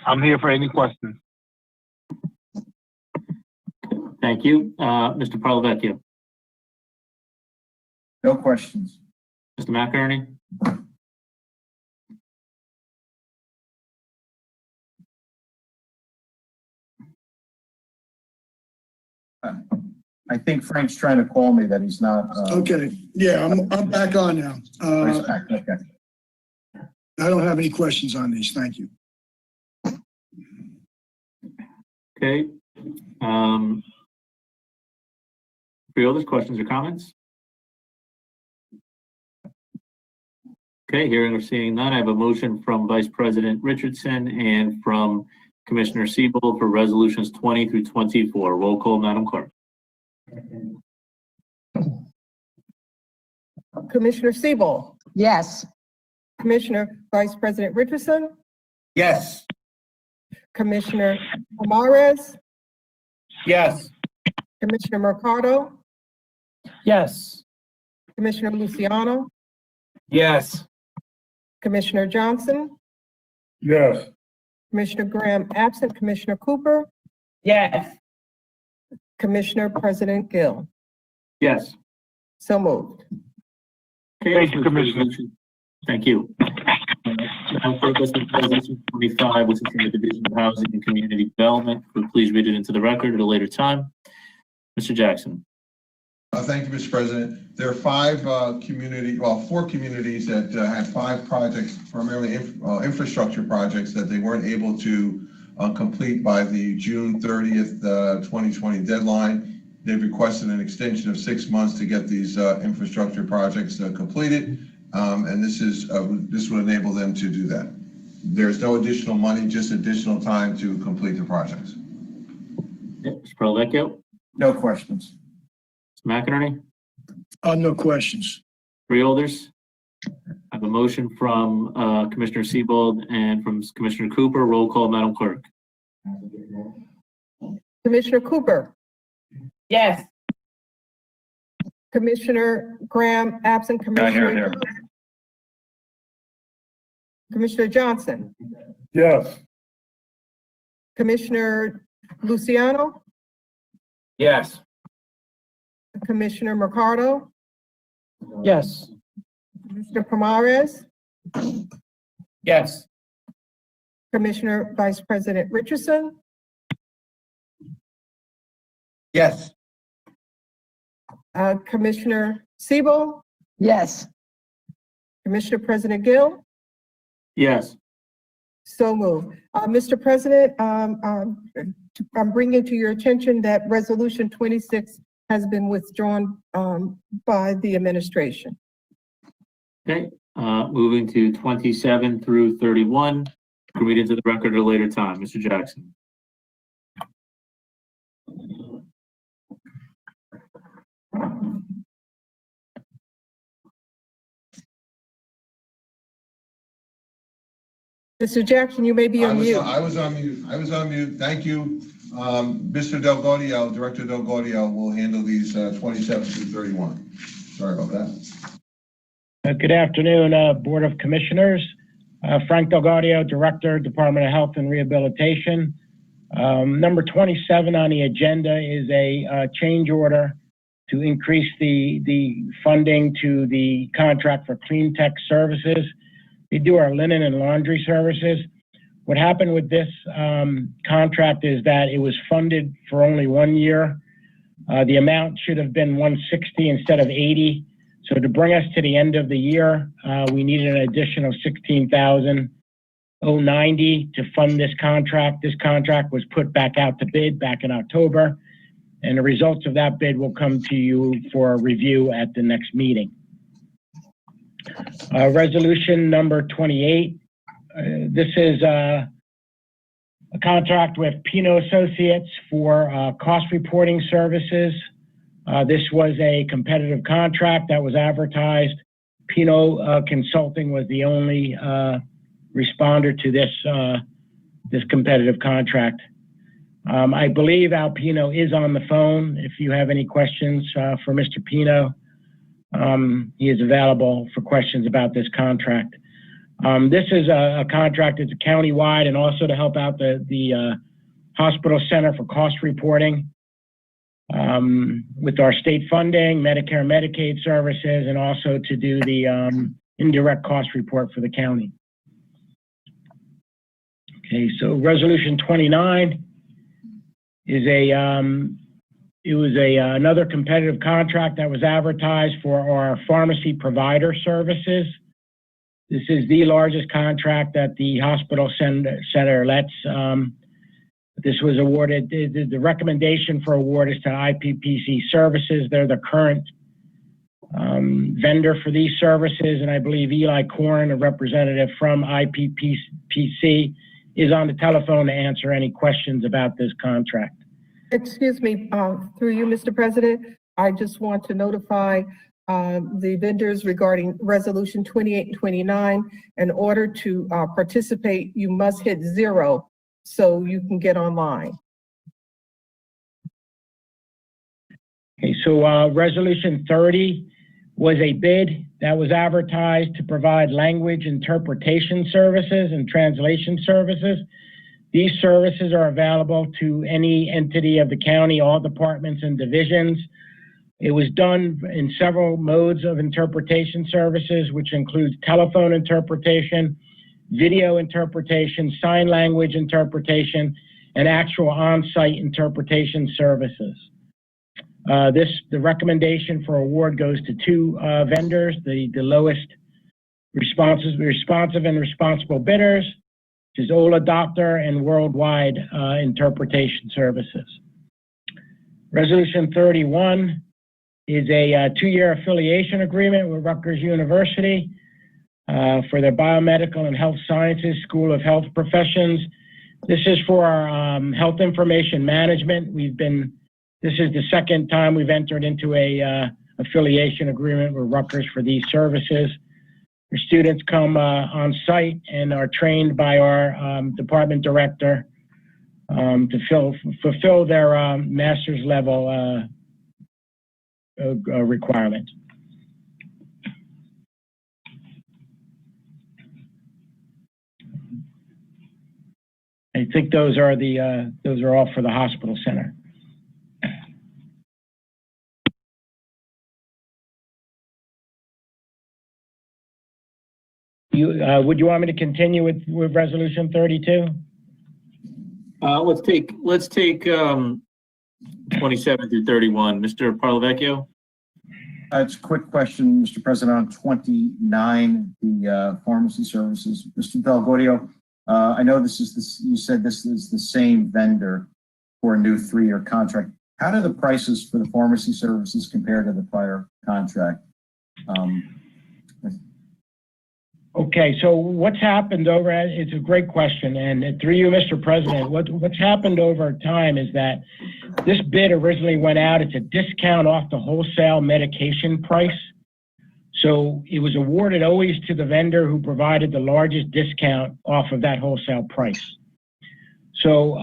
I'm here for any questions. Thank you. Mr. Parlavecchio. No questions. Mr. McInerney. I think Frank's trying to call me that he's not. Okay, yeah, I'm back on now. Okay. I don't have any questions on these, thank you. Okay. Freeholders, questions or comments? Okay, hearing or seeing none, I have a motion from Vice President Richardson and from Commissioner Siebel for resolutions 20 through 24. Roll call, Madam Clerk. Commissioner Siebel, Yes. Commissioner Vice President Richardson, Yes. Commissioner Pomares, Yes. Commissioner Mercado, Yes. Commissioner Luciano, Yes. Commissioner Johnson, Yes. Commissioner Graham absent, Commissioner Cooper, Yes. Commissioner President Gill. Yes. So moved. Okay, Thank you, Commissioner. Thank you. Now for resolution 25, which is from the Division of Housing and Community Development. Please read it into the record at a later time. Mr. Jackson. Thank you, Mr. President. There are four communities that had 5 projects, primarily infrastructure projects, that they weren't able to complete by the June 30th, 2020 deadline. They've requested an extension of 6 months to get these infrastructure projects completed, and this would enable them to do that. There's no additional money, just additional time to complete the projects. Mr. Parlavecchio. No questions. Mr. McInerney. No questions. Freeholders. I have a motion from Commissioner Siebold and from Commissioner Cooper. Roll call, Madam Clerk. Commissioner Cooper, Yes. Commissioner Graham absent, Commissioner Commissioner Johnson, Yes. Commissioner Luciano, Yes. Commissioner Mercado, Yes. Commissioner Pomares, Yes. Commissioner Vice President Richardson, Yes. Commissioner Siebel, Yes. Commissioner President Gill, Yes. So moved. Mr. President, I'm bringing to your attention that Resolution 26 has been withdrawn by the administration. Okay, moving to 27 through 31. Can read into the record at a later time. Mr. Jackson. Mr. Jackson, you may be on mute. I was on mute. Thank you. Mr. Del Gaudio, Director Del Gaudio will handle these 27 through 31. Sorry about that. Good afternoon, Board of Commissioners. Frank Del Gaudio, Director, Department of Health and Rehabilitation. Number 27 on the agenda is a change order to increase the funding to the contract for Clean Tech Services. They do our linen and laundry services. What happened with this contract is that it was funded for only 1 year. The amount should have been 160 instead of 80. So to bring us to the end of the year, we needed an additional $16,090 to fund this contract. This contract was put back out to bid back in October, and the results of that bid will come to you for review at the next meeting. Resolution number 28. This is a contract with Pino Associates for cost reporting services. This was a competitive contract that was advertised. Pino Consulting was the only responder to this competitive contract. I believe Al Pino is on the phone. If you have any questions for Mr. Pino, he is available for questions about this contract. This is a contract that's county-wide and also to help out the Hospital Center for Cost Reporting with our state funding, Medicare and Medicaid services, and also to do the indirect cost report for the county. Okay, so Resolution 29 is another competitive contract that was advertised for our pharmacy provider services. This is the largest contract that the hospital center lets. This was awarded, the recommendation for award is to IPPC Services. They're the current vendor for these services, and I believe Eli Korn, a representative from IPPC, is on the telephone to answer any questions about this contract. Excuse me, through you, Mr. President, I just want to notify the vendors regarding Resolution 28 and 29. In order to participate, you must hit 0 so you can get online. Okay, so Resolution 30 was a bid that was advertised to provide language interpretation services and translation services. These services are available to any entity of the county, all departments and divisions. It was done in several modes of interpretation services, which includes telephone interpretation, video interpretation, sign language interpretation, and actual on-site interpretation services. The recommendation for award goes to 2 vendors, the lowest responsive and responsible bidders, which is Ola Doctor and Worldwide Interpretation Services. Resolution 31 is a 2-year affiliation agreement with Rutgers University for their Biomedical and Health Sciences School of Health Professions. This is for our health information management. This is the second time we've entered into a affiliation agreement with Rutgers for these services. The students come on site and are trained by our department director to fulfill their master's level requirement. I think those are all for the hospital center. Would you want me to continue with Resolution 32? Let's take 27 through 31. Mr. Parlavecchio? It's a quick question, Mr. President, on 29, the pharmacy services. Mr. Delgaudio, I know you said this is the same vendor for a new 3-year contract. How do the prices for the pharmacy services compare to the prior contract? Okay, so what's happened it's a great question, and through you, Mr. President, what's happened over time is that this bid originally went out, it's a discount off the wholesale medication price. So it was awarded always to the vendor who provided the largest discount off of that wholesale price. So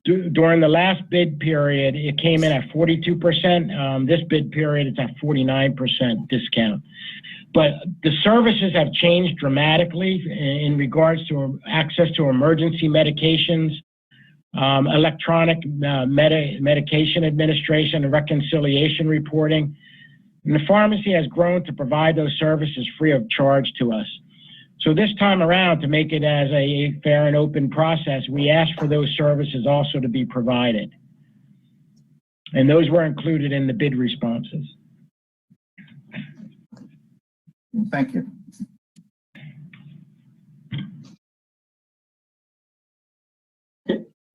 during the last bid period, it came in at 42%. This bid period, it's at 49% discount. But the services have changed dramatically in regards to access to emergency medications, electronic medication administration and reconciliation reporting. And the pharmacy has grown to provide those services free of charge to us. So this time around, to make it as a fair and open process, we asked for those services also to be provided. And those were included in the bid responses. Thank you.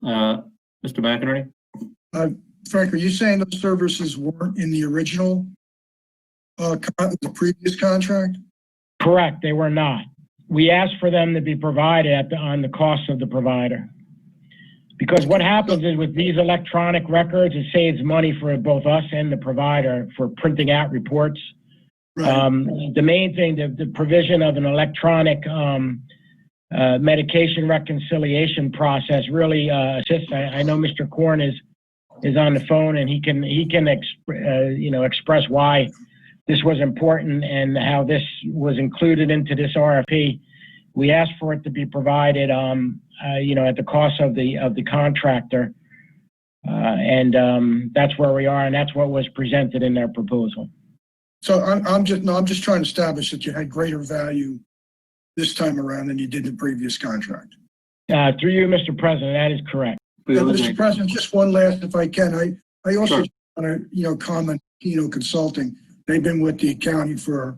Mr. McInerney? Frank, are you saying those services weren't in the original, the previous contract? Correct, they were not. We asked for them to be provided on the cost of the provider. Because what happens is with these electronic records, it saves money for both us and the provider for printing out reports. Right. The main thing, the provision of an electronic medication reconciliation process really assists. I know Mr. Korn is on the phone, and he can express why this was important and how this was included into this RFP. We asked for it to be provided, at the cost of the contractor, and that's where we are, and that's what was presented in their proposal. So I'm just trying to establish that you had greater value this time around than you did in the previous contract. Through you, Mr. President, that is correct. Mr. President, just one last, if I can. I also Sure. want to, comment, Consulting. They've been with the county for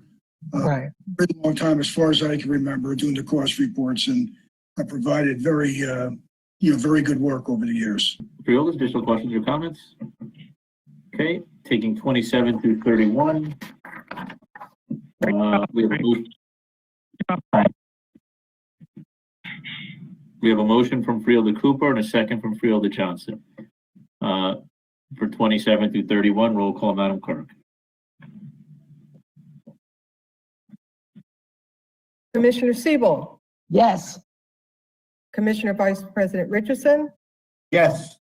a pretty long time, as far as I can remember, doing the cost reports, and have provided very good work over the years. Freeholders, additional questions or comments? Okay, taking 27 through 31. We have a motion from Freeholder Cooper and a second from Freeholder Johnson. For 27 through 31, roll call, Madam Clerk. Commissioner Siebel, Yes. Commissioner Vice President Richardson, Yes.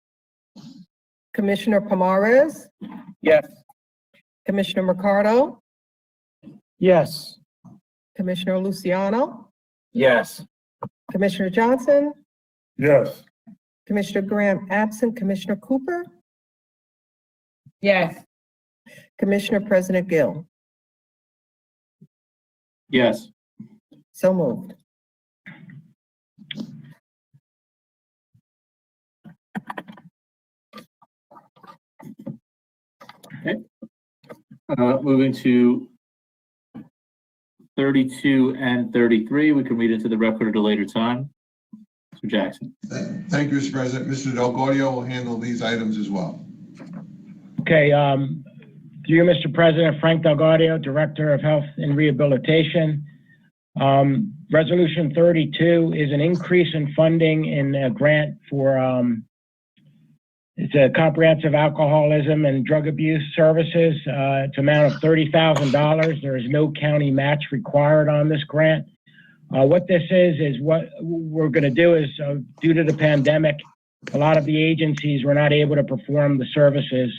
Commissioner Pomares, Yes. Commissioner Mercado, Yes. Commissioner Luciano, Yes. Commissioner Johnson, Yes. Commissioner Graham absent, Commissioner Cooper, Yes. Commissioner President Gill. Yes. So moved. Okay. Moving to 32 and 33, we can read into the record at a later time. Mr. Jackson. Thank you, Mr. President. Mr. Delgaudio will handle these items as well. Okay, to you, Mr. President, Frank Delgaudio, Director of Health and Rehabilitation. Resolution 32 is an increase in funding in a grant for it's a comprehensive alcoholism and drug abuse services. It's an amount of $30,000. There is no county match required on this grant. What this is what we're going to do is, due to the pandemic, a lot of the agencies were not able to perform the services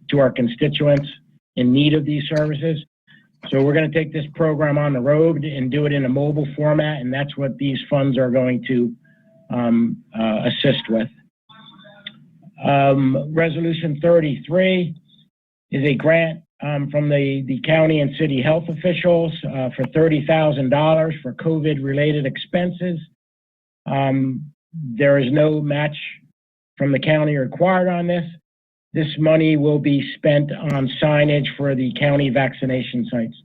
to our constituents in need of these services. So we're going to take this program on the road and do it in a mobile format, and that's what these funds are going to assist with. Resolution 33 is a grant from the county and city health officials for $30,000 for COVID-related expenses. There is no match from the county required on this. this money will be spent on signage for the county vaccination sites.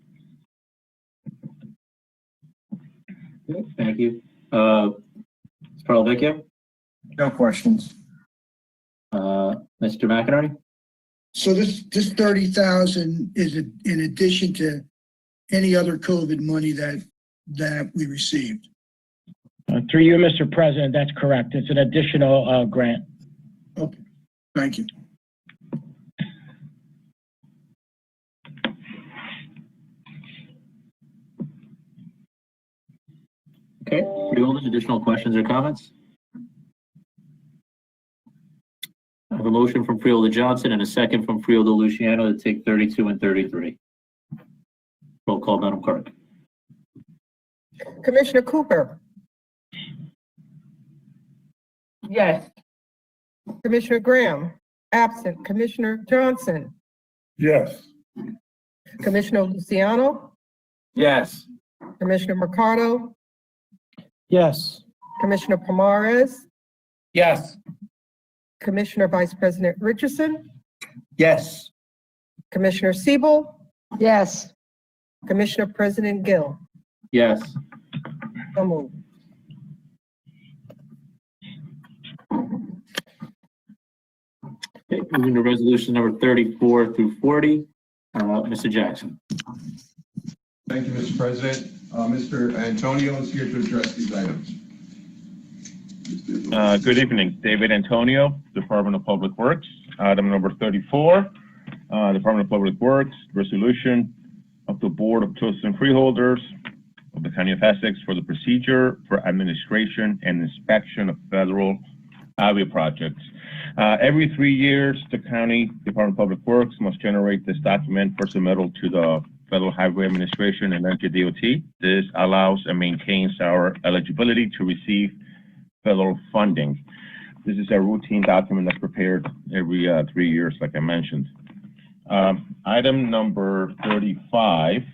Thank you. Mr. Parlavecchio? No questions. Mr. McInerney? So this 30,000 is in addition to any other COVID money that we received? Through you, Mr. President, that's correct. It's an additional grant. Okay, thank you. Okay, freeholders, additional questions or comments? I have a motion from Freeholder Johnson and a second from Freeholder Luciano to take 32 and 33. Roll call, Madam Clerk. Commissioner Cooper, Yes. Commissioner Graham, absent. Commissioner Johnson, Yes. Commissioner Luciano, Yes. Commissioner Mercado, Yes. Commissioner Pomares, Yes. Commissioner Vice President Richardson, Yes. Commissioner Siebel, Yes. Commissioner President Gill. Yes. So moved. Okay, moving to resolution number 34 through 40. Mr. Jackson. Thank you, Mr. President. Mr. Antonio is here to address these items. Good evening, David Antonio, Department of Public Works. Item number 34, Department of Public Works, resolution of the Board of Trustees and Freeholders of the County of Essex for the procedure for administration and inspection of federal highway projects. Every 3 years, the County Department of Public Works must generate this document for submittal to the Federal Highway Administration and NJDOT. This allows and maintains our eligibility to receive federal funding. This is a routine document that's prepared every 3 years, like I mentioned. Item number 35,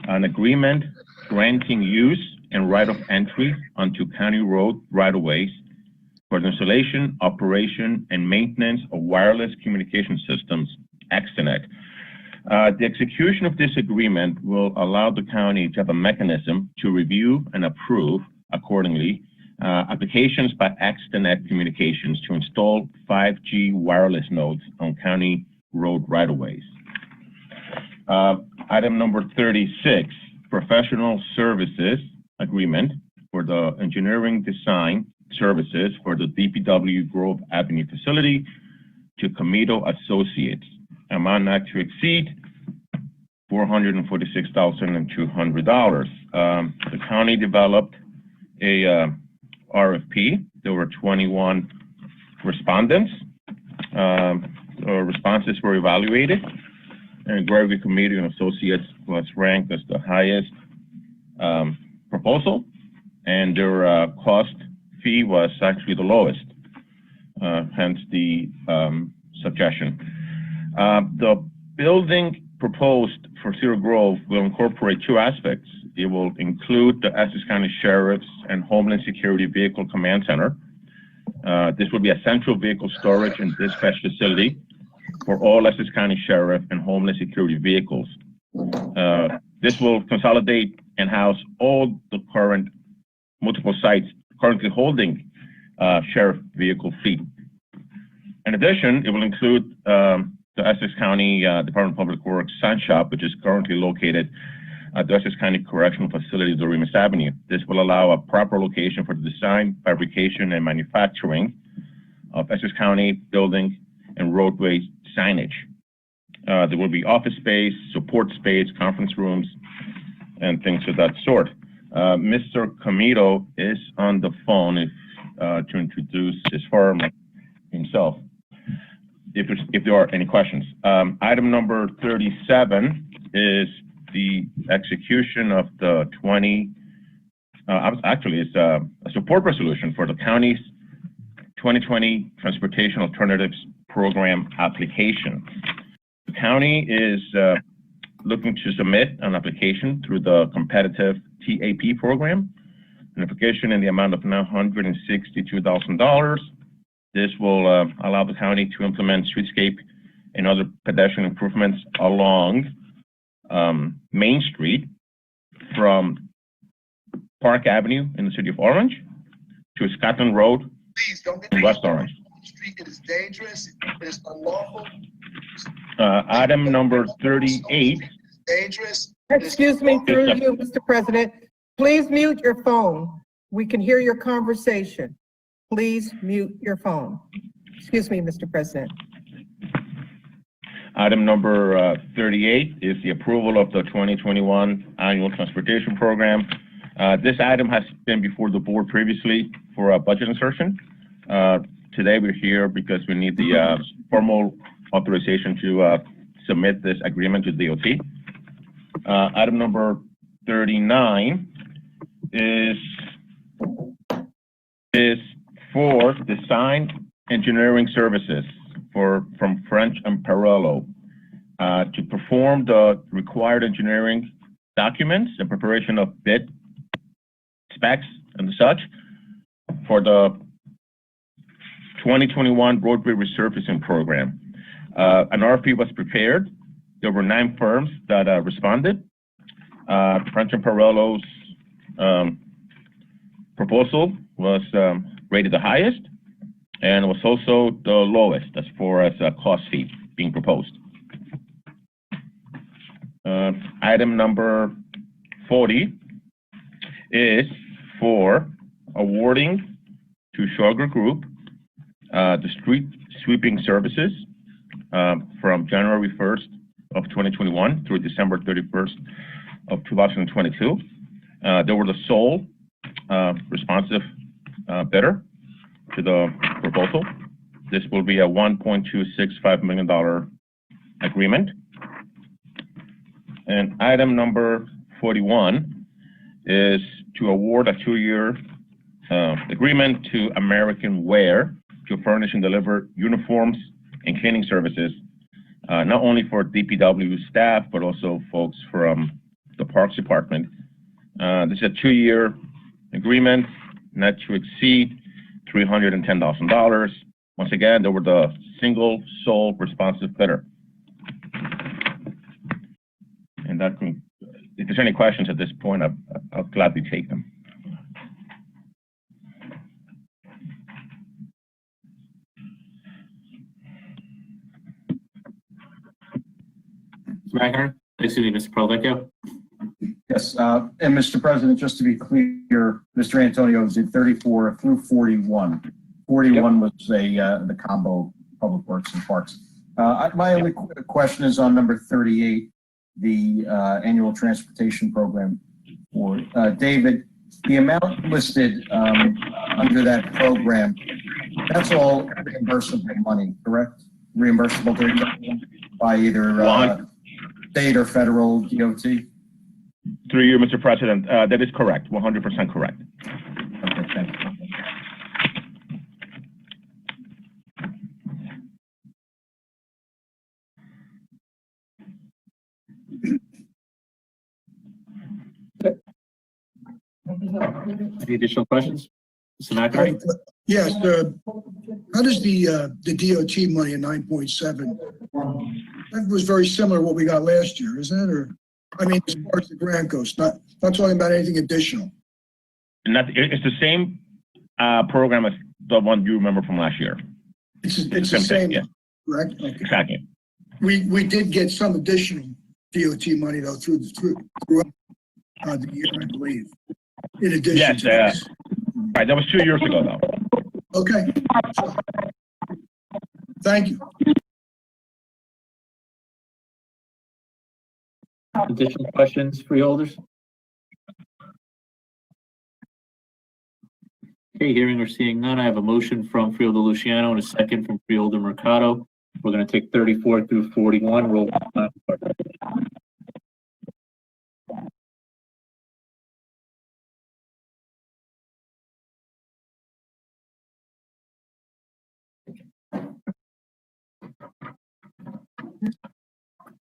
an agreement granting use and right of entry onto county road right-of-ways for the installation, operation, and maintenance of wireless communication systems, Extenet. The execution of this agreement will allow the county to have a mechanism to review and approve accordingly applications by Extenet Communications to install 5G wireless nodes on county road right-of-ways. Item number 36, professional services agreement for the engineering design services for the DPW Grove Avenue facility to Comito Associates. Amount not to exceed $446,200. The county developed a RFP. There were 21 respondents. Responses were evaluated, and Gregory Comito and Associates was ranked as the highest proposal, and their cost fee was actually the lowest, hence the suggestion. The building proposed for Cedar Grove will incorporate two aspects. It will include the Essex County Sheriff's and Homeland Security Vehicle Command Center. This will be a central vehicle storage and dispatch facility for all Essex County Sheriff and Homeland Security vehicles. This will consolidate and house all the current multiple sites currently holding sheriff vehicle fleet. In addition, it will include the Essex County Department of Public Works sign shop, which is currently located at the Essex County Correctional Facility, Doremus Avenue. This will allow a proper location for the design, fabrication, and manufacturing of Essex County building and roadway signage. There will be office space, support space, conference rooms, and things of that sort. Mr. Comito is on the phone to introduce his firm himself, if there are any questions. Item number 37 is the execution of the it's a support resolution for the county's 2020 Transportation Alternatives Program application. The county is looking to submit an application through the competitive TAP program, an application in the amount of $962,000. This will allow the county to implement streetscape and other pedestrian improvements along Main Street from Park Avenue in the city of Orange to Scotland Road in West Orange. It is dangerous, it is unlawful. Item number 38. Dangerous. Excuse me, through you, Mr. President. Please mute your phone. We can hear your conversation. Please mute your phone. Excuse me, Mr. President. Item number 38 is the approval of the 2021 annual transportation program. This item has been before the board previously for a budget insertion. Today we're here because we need the formal authorization to submit this agreement to DOT. Item number 39 is for design engineering services from French and Parello to perform the required engineering documents and preparation of bid specs and such for the 2021 roadway resurfacing program. An RFP was prepared. There were 9 firms that responded. French and Parello's proposal was rated the highest and was also the lowest as far as cost fee being proposed. Item number 40 is for awarding to Sugar Group the street sweeping services from January 1st of 2021 through December 31st of 2022. They were the sole responsive bidder to the proposal. This will be a $1.265 million agreement. And item number 41 is to award a 2-year agreement to American Wear to furnish and deliver uniforms and cleaning services, not only for DPW staff, but also folks from the Parks Department. This is a 2-year agreement, not to exceed $310,000. Once again, they were the single sole responsive bidder. And that can, if there's any questions at this point, I'll gladly take them. Wagner, excuse me, Mr. Prolecchio. Yes, and Mr. President, just to be clear, Mr. Antonio did 34 through 41. 41 was the combo Public Works and Parks. My only question is on number 38, the annual transportation program. For David, the amount listed under that program, that's all reimbursable money, correct? Reimbursable by either state or federal DOT? Through you, Mr. President, that is correct, 100% correct. Okay, thank you. Any additional questions? Mr. McInerney? Yes, how does the DOT money at 9.7? That was very similar to what we got last year, isn't it? Or, I mean, as far as the grant goes, not talking about anything additional. It's the same program as the one you remember from last year. It's the same, yeah. Correct? Okay. Exactly. We did get some additional DOT money though throughout the year, I believe. In addition yes, to this. right, that was 2 years ago though. Okay. Thank you. Additional questions, freeholders? Okay, hearing or seeing none, I have a motion from Freeholder Luciano and a second from Freeholder Mercado. We're going to take 34 through 41. Roll call.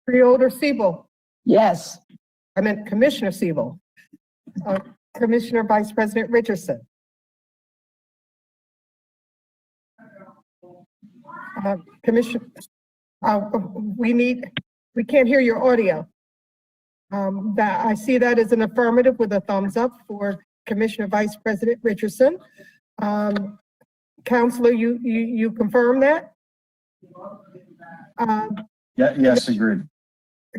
Freeholder Siebel. Yes. I meant Commissioner Siebel. Commissioner Vice President Richardson. We can't hear your audio. That, I see that as an affirmative with a thumbs up for Commissioner Vice President Richardson. Counselor, you confirm that? Yes, agreed.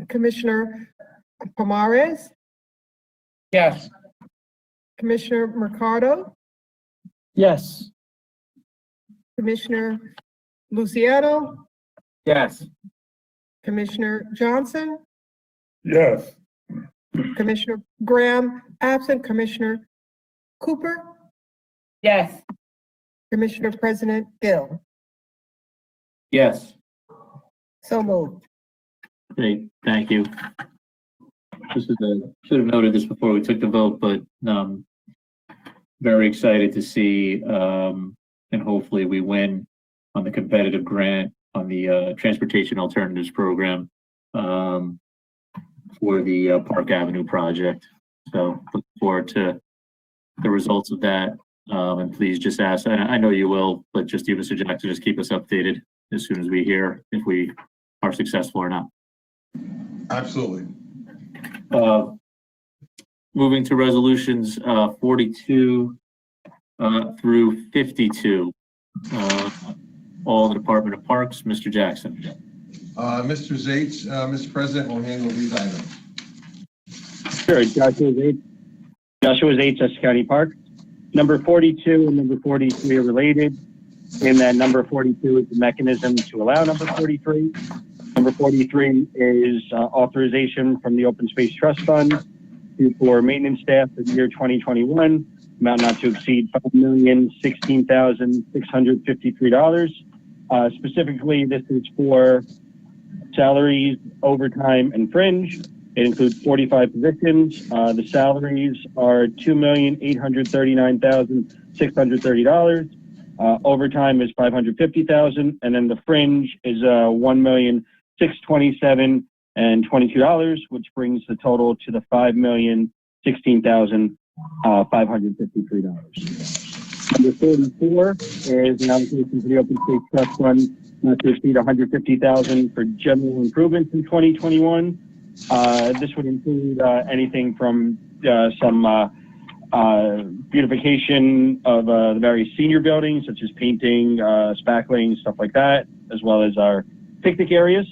Commissioner Pomares, Yes. Commissioner Mercado, Yes. Commissioner Luciano, Yes. Commissioner Johnson, Yes. Commissioner Graham, absent, Commissioner Cooper, Yes. Commissioner President Gill. Yes. So moved. Great, thank you. Should have noted this before we took the vote, but very excited to see, and hopefully we win on the competitive grant on the Transportation Alternatives Program for the Park Avenue project. So look forward to the results of that. And please just ask, I know you will, but just you, Mr. Jackson, just keep us updated as soon as we hear if we are successful or not. Absolutely. Moving to resolutions 42 through 52, all the Department of Parks. Mr. Jackson. Mr. Zates, Mr. President, will handle these items. Sure, Joshua Zates, Essex County Park. Number 42 and number 43 are related, in that number 42 is the mechanism to allow number 43. Number 43 is authorization from the Open Space Trust Fund for maintenance staff for the year 2021, amount not to exceed $5,016,653. Specifically, this is for salaries, overtime, and fringe. It includes 45 positions. The salaries are $2,839,630. Overtime is $550,000, and then the fringe is $1,627,022, which brings the total to the $5,016,553. Number 34 is an allocation to the Open Space Trust Fund not to exceed $150,000 for general improvements in 2021. This would include anything from some beautification of the various senior buildings, such as painting, spackling, stuff like that, as well as our picnic areas.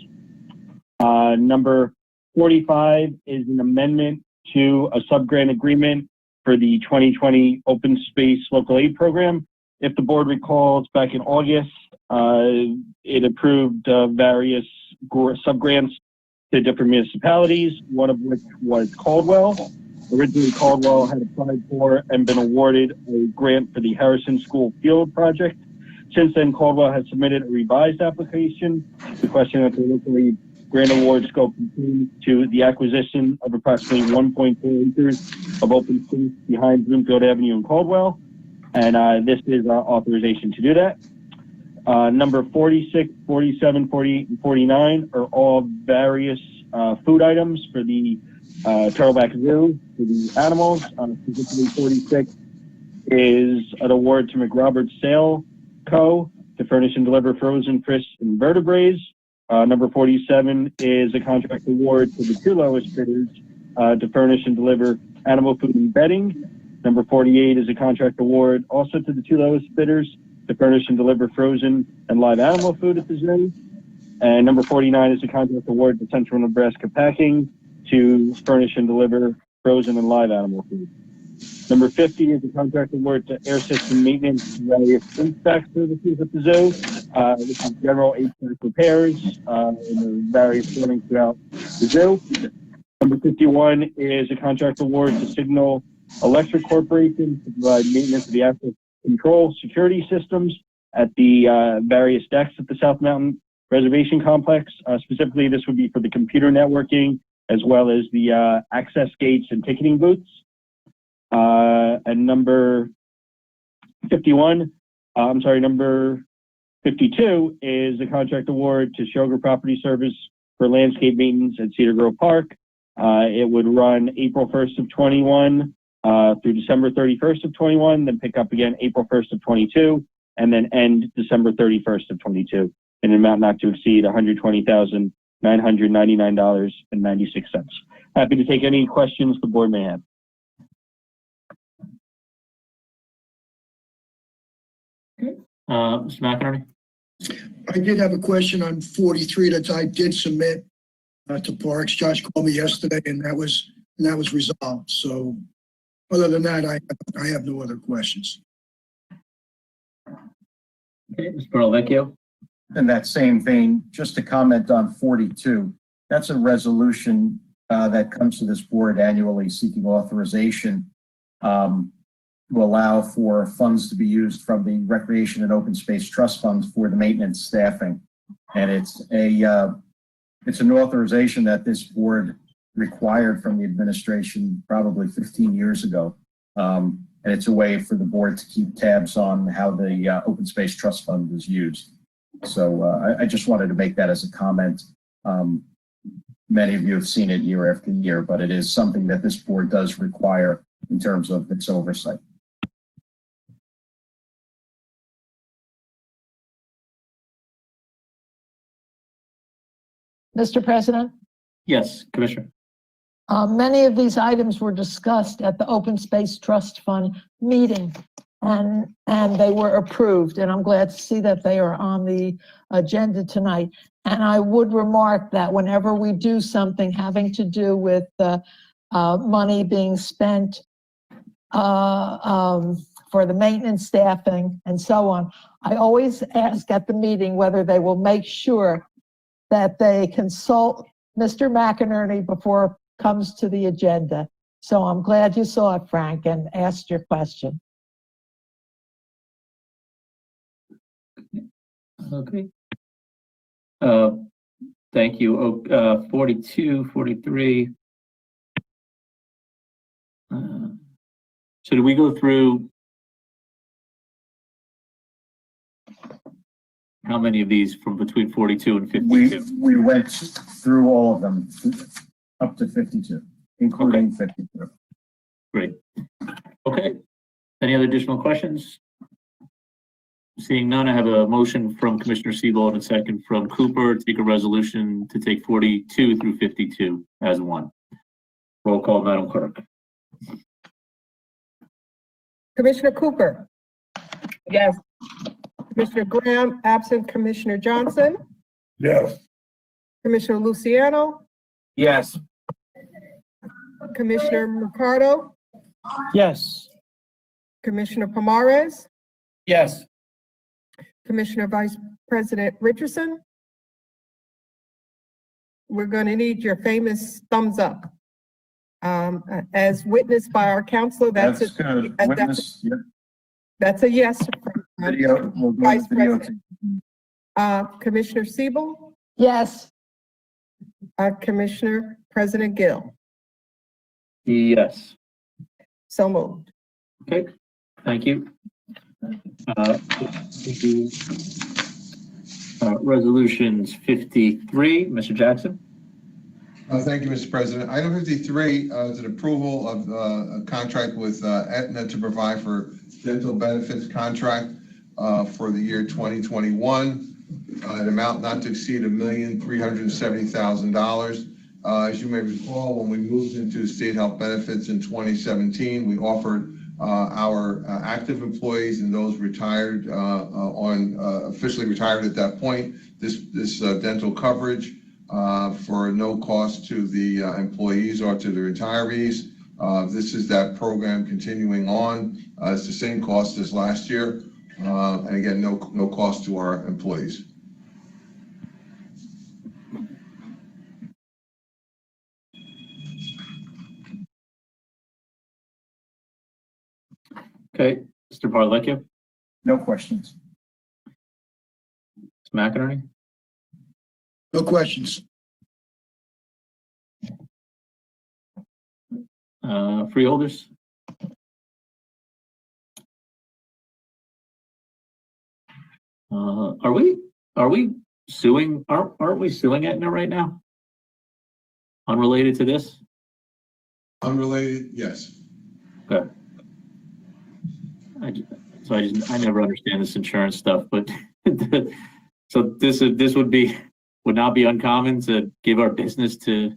Number 45 is an amendment to a sub-grant agreement for the 2020 Open Space Local Aid Program. If the board recalls, back in August, it approved various sub-grants to different municipalities, one of which was Caldwell. Originally, Caldwell had applied for and been awarded a grant for the Harrison School Field project. Since then, Caldwell has submitted a revised application requesting that the local aid grant award scope continue to the acquisition of approximately 1.4 acres of open space behind Bloomfield Avenue in Caldwell. And this is our authorization to do that. Number 46, 47, 48, and 49 are all various food items for the Turtleback Zoo, for the animals. Specifically 46 is an award to McRoberts Sale Co. to furnish and deliver frozen fish and vertebrates. Number 47 is a contract award to the two lowest bidders to furnish and deliver animal food and bedding. Number 48 is a contract award also to the two lowest bidders to furnish and deliver frozen and live animal food at the zoo. And number 49 is a contract award to Central Nebraska Packing to furnish and deliver frozen and live animal food. Number 50 is a contract award to Air System Maintenance to various HVAC services at the zoo. This is general HVAC repairs in the various buildings throughout the zoo. Number 51 is a contract award to Signal Electric Corporation to provide maintenance of the access control security systems at the various decks at the South Mountain Reservation Complex. Specifically, this would be for the computer networking as well as the access gates and ticketing booths. And number 52 is a contract award to Shoger Property Service for landscape maintenance at Cedar Grove Park. It would run April 1st of 21 through December 31st of 21, then pick up again April 1st of 22, and then end December 31st of 22. in an amount not to exceed $120,999.96. Happy to take any questions the board may have. Mr. McInerney? I did have a question on 43 that I did submit to Parks. Josh called me yesterday, and that was resolved. So other than that, I have no other questions. Okay, Mr. Vecchio? In that same vein, just to comment on 42, that's a resolution that comes to this board annually seeking authorization to allow for funds to be used from the Recreation and Open Space Trust Funds for the maintenance staffing. And it's an authorization that this board required from the administration probably 15 years ago. And it's a way for the board to keep tabs on how the Open Space Trust Fund is used. So I just wanted to make that as a comment. Many of you have seen it year after year, but it is something that this board does require in terms of its oversight. Mr. President? Yes, Commissioner. Many of these items were discussed at the Open Space Trust Fund meeting, and they were approved, and I'm glad to see that they are on the agenda tonight. And I would remark that whenever we do something having to do with money being spent for the maintenance staffing and so on, I always ask at the meeting whether they will make sure that they consult Mr. McInerney before it comes to the agenda. So I'm glad you saw it, Frank, and asked your question. Okay. Thank you. 42, 43. So do we go through how many of these from between 42 and 52? We went through all of them up to 52, including 52. Great. Okay. Any other additional questions? Seeing none, I have a motion from Commissioner Seabold and a second from Cooper to take a resolution to take 42 through 52 as one. Roll call, Madam Clerk. Commissioner Cooper? Yes. Commissioner Graham, absent. Commissioner Johnson? Yes. Commissioner Luciano? Yes. Commissioner Mercado? Yes. Commissioner Pomares? Yes. Commissioner Vice President Richardson? We're going to need your famous thumbs up. As witnessed by our counselor, that's good. Witness, yep. That's a yes. Video, we'll go Vice to video. President. Commissioner Siebel? Yes. Commissioner President Gill? Yes. So moved. Okay. Thank you. Resolutions 53, Mr. Jackson. Thank you, Mr. President. Item 53 is an approval of a contract with Aetna to provide for dental benefits contract for the year 2021, an amount not to exceed $1,370,000. As you may recall, when we moved into state health benefits in 2017, we offered our active employees and those retired officially retired at that point this dental coverage for no cost to the employees or to the retirees. This is that program continuing on. It's the same cost as last year, and again, no cost to our employees. Okay, Mr. Parlecchio. No questions. Mr. McInerney. No questions. Freeholders. Are we suing? Aren't we suing Aetna right now? Unrelated to this? Unrelated, yes. Okay. I never understand this insurance stuff, but So this would not be uncommon to give our business to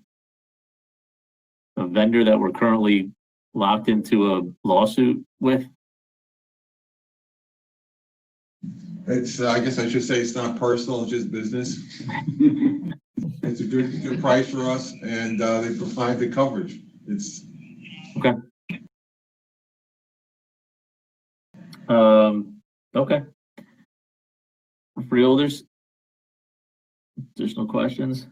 a vendor that we're currently locked into a lawsuit with. It's, I guess I should say it's not personal, it's just business. It's a good price for us, and they provide the coverage. It's okay. Okay. Freeholders, additional questions?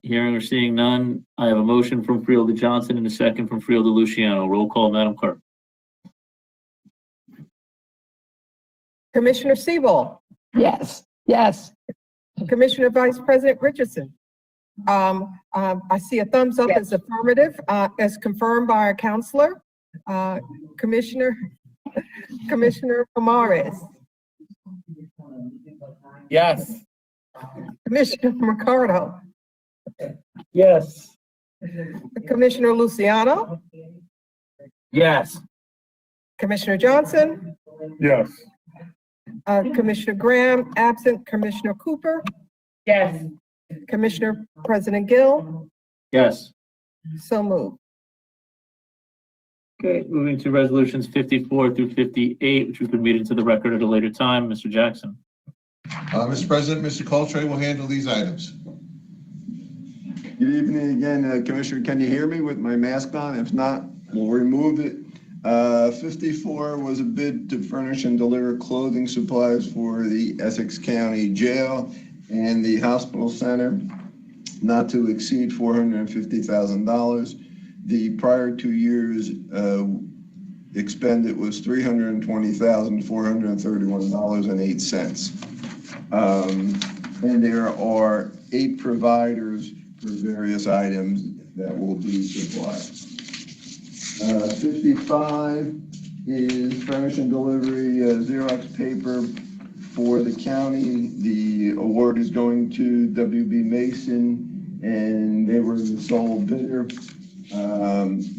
Hearing or seeing none, I have a motion from Freeholder Johnson and a second from Freeholder Luciano. Roll call, Madam Clerk. Commissioner Siebel, Yes, yes. Commissioner Vice President Richardson. I see a thumbs up as affirmative, as confirmed by our counselor. Commissioner Pomares, Yes. Commissioner Ricardo, Yes. Commissioner Luciano, Yes. Commissioner Johnson, Yes. Commissioner Graham, absent, Commissioner Cooper, Yes. Commissioner President Gill, Yes. so moved. Okay, moving to resolutions 54 through 58, which we could read into the record at a later time. Mr. Jackson. Mr. President, Mr. Coltrane will handle these items. Good evening again, Commissioner. Can you hear me with my mask on? If not, we'll remove it. 54 was a bid to furnish and deliver clothing supplies for the Essex County Jail and the Hospital Center, not to exceed $450,000. The prior 2 years expended was $320,431.08. And there are 8 providers for various items that will be supplied. 55 is furnish and delivery Xerox paper for the county. The award is going to WB Mason, and they were the sole bidder.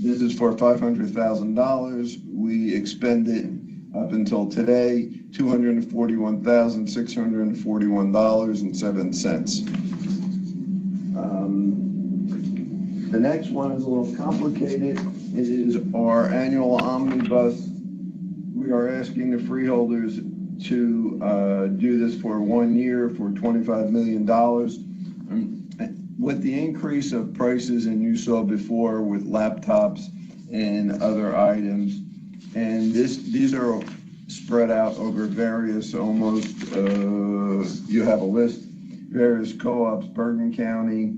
This is for $500,000. We expended up until today $241,641.07. The next one is a little complicated. It is our annual omnibus. We are asking the freeholders to do this for 1 year for $25 million. With the increase of prices, and you saw before with laptops and other items, and these are spread out over various you have a list, various co-ops, Bergen County,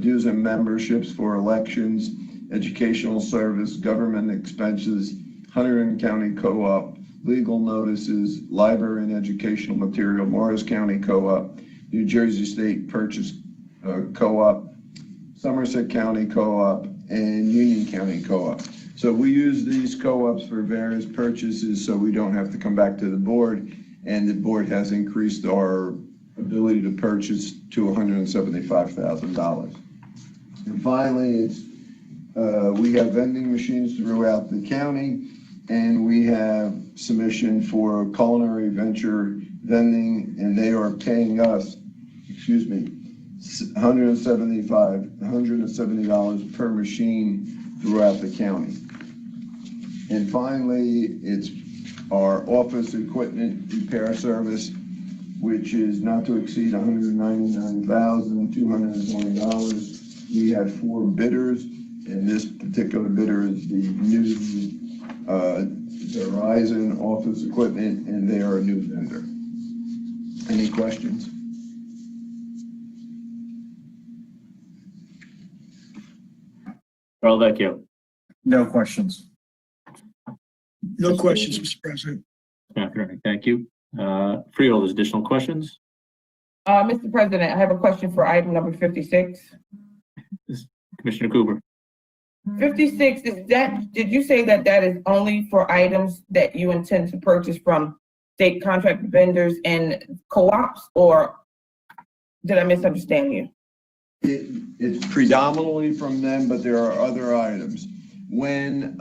dues and memberships for elections, educational service, government expenses, Hunterdon County Co-op, legal notices, library and educational material, Morris County Co-op, New Jersey State Purchase Co-op, Somerset County Co-op, and Union County Co-op. So we use these co-ops for various purchases so we don't have to come back to the board, and the board has increased our ability to purchase to $175,000. And finally, we have vending machines throughout the county, and we have submission for culinary venture vending, and they are paying us, $170 per machine throughout the county. And finally, it's our office equipment repair service, which is not to exceed $199,220. We had 4 bidders, and this particular bidder is the new Verizon office equipment, and they are a new vendor. Any questions? Carl Vecchio. No questions. No questions, Mr. President. Okay, thank you. Freeholders, additional questions? Mr. President, I have a question for item number 56. Commissioner Cooper. 56, did you say that is only for items that you intend to purchase from state contract vendors and co-ops, or did I misunderstand you? It's predominantly from them, but there are other items. when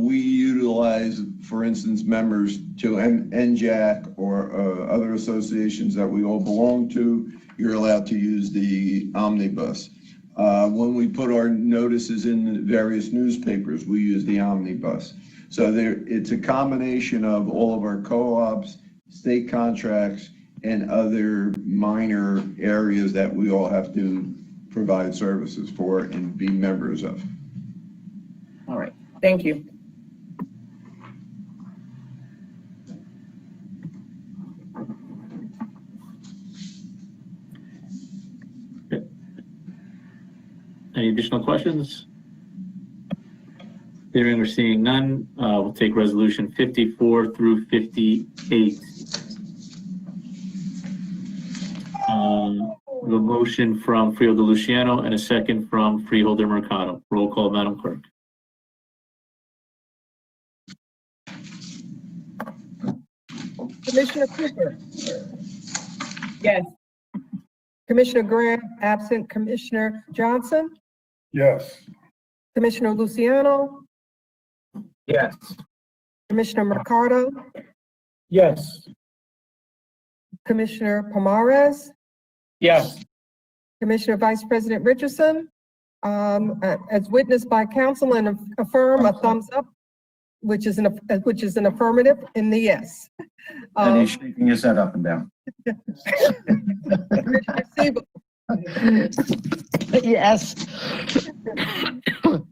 we utilize, for instance, members to NJAC or other associations that we all belong to, you're allowed to use the omnibus. When we put our notices in the various newspapers, we use the omnibus. So it's a combination of all of our co-ops, state contracts, and other minor areas that we all have to provide services for and be members of. All right, thank you. Any additional questions? Hearing or seeing none, we'll take resolution 54 through 58. A motion from Freeholder Luciano and a second from Freeholder Mercado. Roll call, Madam Clerk. Commissioner Cooper, Yes. Commissioner Grant, absent. Commissioner Johnson, Yes. Commissioner Luciano, Yes. Commissioner Mercado, Yes. Commissioner Pomares, Yes. Commissioner Vice President Richardson, as witnessed by council and affirm a thumbs up, which is an affirmative in the yes. And he's shaking his head up and down. Commissioner Siebel, Yes.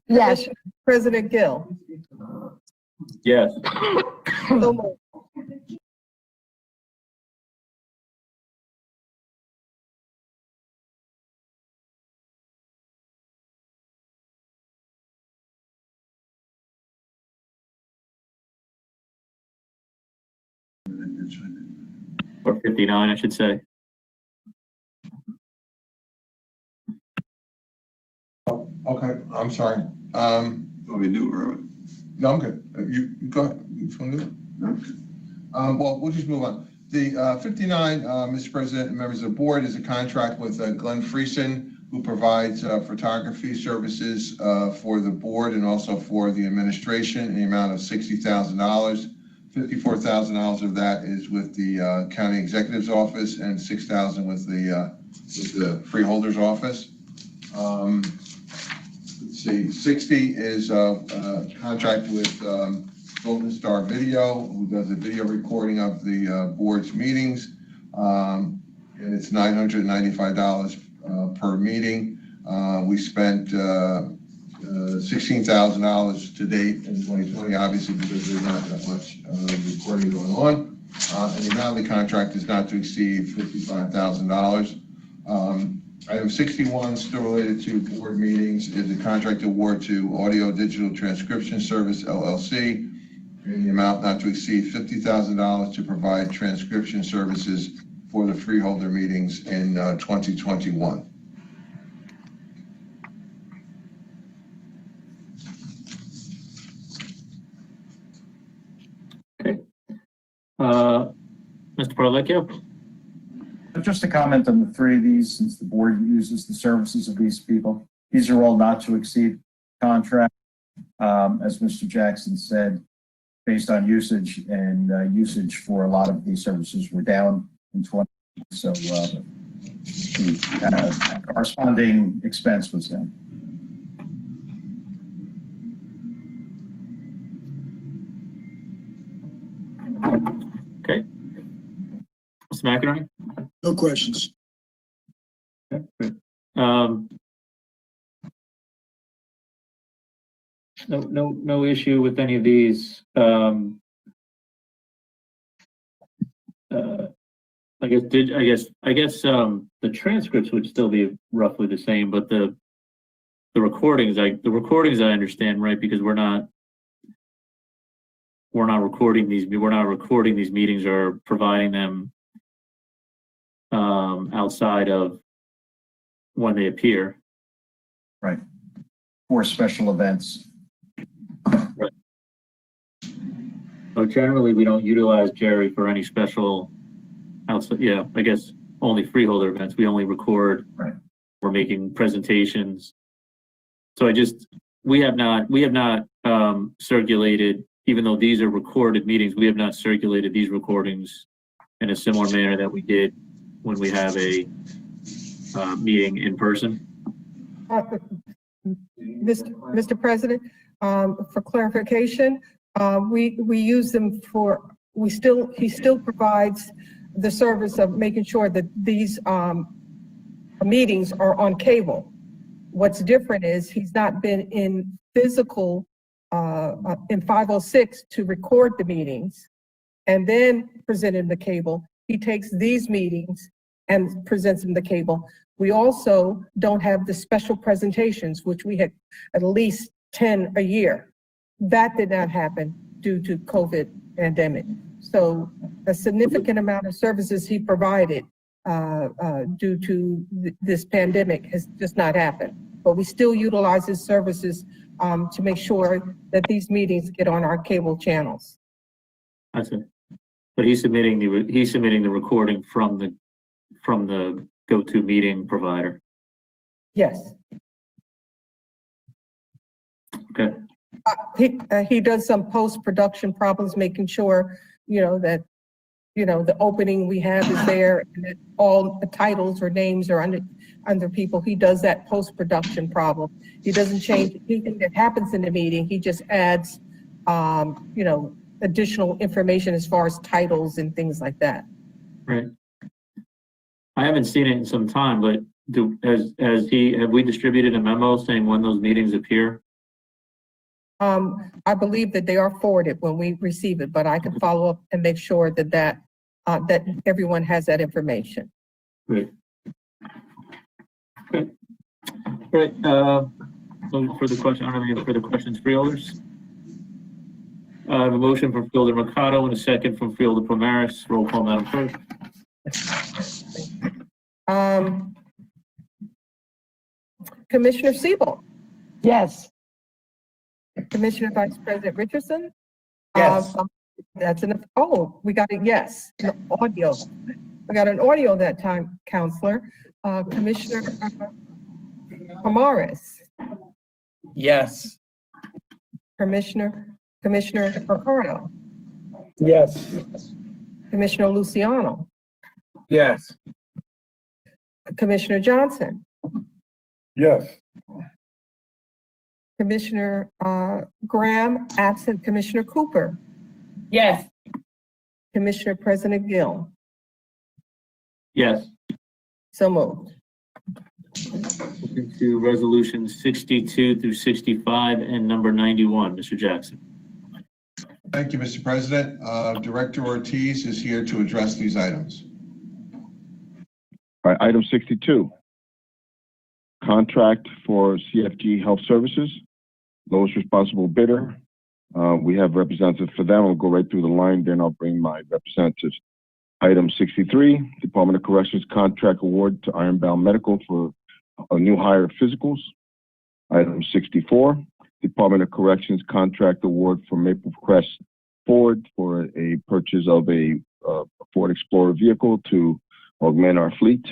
Yes. President Gill. Yes. So moved. Or 59, I should say. Okay, I'm sorry. We do, Robert. No, I'm good. You go ahead. You just want to do it? No. Well, we'll just move on. The 59, Mr. President and members of the board, is a contract with Glenn Friesen, who provides photography services for the board and also for the administration in the amount of $60,000. $54,000 of that is with the county executive's office and $6,000 with the freeholder's office. Let's see, 60 is a contract with Golden Star Video, who does the video recording of the board's meetings. And it's $995 per meeting. We spent $16,000 to date in 2020, obviously, because there's not that much recording going on. And the amount of the contract is not to exceed $55,000. Item 61, still related to board meetings, is a contract award to Audio Digital Transcription Service, LLC, in the amount not to exceed $50,000 to provide transcription services for the freeholder meetings in 2021. Okay. Mr. Parlecchio? Just a comment on the three of these, since the board uses the services of these people. These are all not to exceed contract. As Mr. Jackson said, based on usage, and usage for a lot of these services were down in 20. So the corresponding expense was down. Okay. Mr. McInerney? No questions. Okay, good. No issue with any of these. I guess the transcripts would still be roughly the same, but the recordings I understand, right? Because we're not recording these meetings or providing them outside of when they appear. Right. For special events. Right. So generally, we don't utilize Jerry for any special outside. Yeah, I guess only freeholder events. We only record. Right. We're making presentations. So we have not circulated, even though these are recorded meetings, we have not circulated these recordings in a similar manner that we did when we have a meeting in person. Mr. President, for clarification, we use them for, he still provides the service of making sure that these meetings are on cable. What's different is he's not been in physical, in 506 to record the meetings and then present in the cable. He takes these meetings and presents them the cable. We also don't have the special presentations, which we had at least 10 a year. That did not happen due to COVID pandemic. So a significant amount of services he provided due to this pandemic has just not happened. But we still utilize his services to make sure that these meetings get on our cable channels. That's it. But he's submitting the recording from the go-to meeting provider. Yes. Okay. He does some post-production problems, making sure, that, the opening we have is there and that all the titles or names are under people. He does that post-production problem. He doesn't change anything that happens in the meeting. He just adds, additional information as far as titles and things like that. Right. I haven't seen it in some time, but have we distributed a memo saying when those meetings appear? I believe that they are forwarded when we receive it, but I can follow up and make sure that everyone has that information. Great. Okay. Great. So for the question, I don't have any further questions, freeholders. I have a motion from Freeholder Mercado and a second from Freeholder Pomaris. Roll call, Madam Clerk. Commissioner Siebel. Yes. Commissioner Vice President Richardson. Yes. That's enough. Oh, we got a yes. The audio. We got an audio that time, Counselor. Commissioner Pomaris. Yes. Commissioner Mercado. Yes. Commissioner Luciano. Yes. Commissioner Johnson. Yes. Commissioner Graham, absent. Commissioner Cooper. Yes. Commissioner President Gill. Yes. So moved. Looking to resolutions 62 through 65 and number 91. Mr. Jackson. Thank you, Mr. President. Director Ortiz is here to address these items. All right, item 62. Contract for CFG Health Services, lowest responsible bidder. We have representatives for them. I'll go right through the line, then I'll bring my representatives. Item 63, Department of Corrections contract award to Ironbound Medical for a new hire physicals. Item 64, Department of Corrections contract award for Maple Crest Ford for a purchase of a Ford Explorer vehicle to augment our fleet.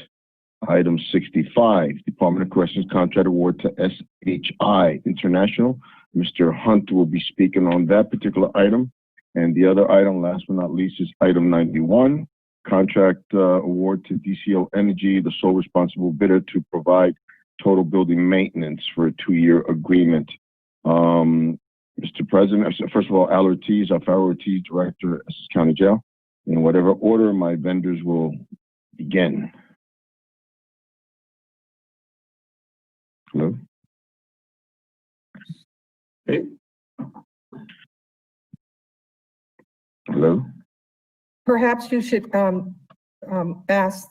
Item 65, Department of Corrections contract award to SHI International. Mr. Hunt will be speaking on that particular item. And the other item, last but not least, is item 91, contract award to DCO Energy, the sole responsible bidder, to provide total building maintenance for a 2-year agreement. Mr. President, first of all, Al Ortiz, Alfaro Ortiz, Director, Essex County Jail. In whatever order, my vendors will begin. Hello? Hey. Hello? Perhaps you should ask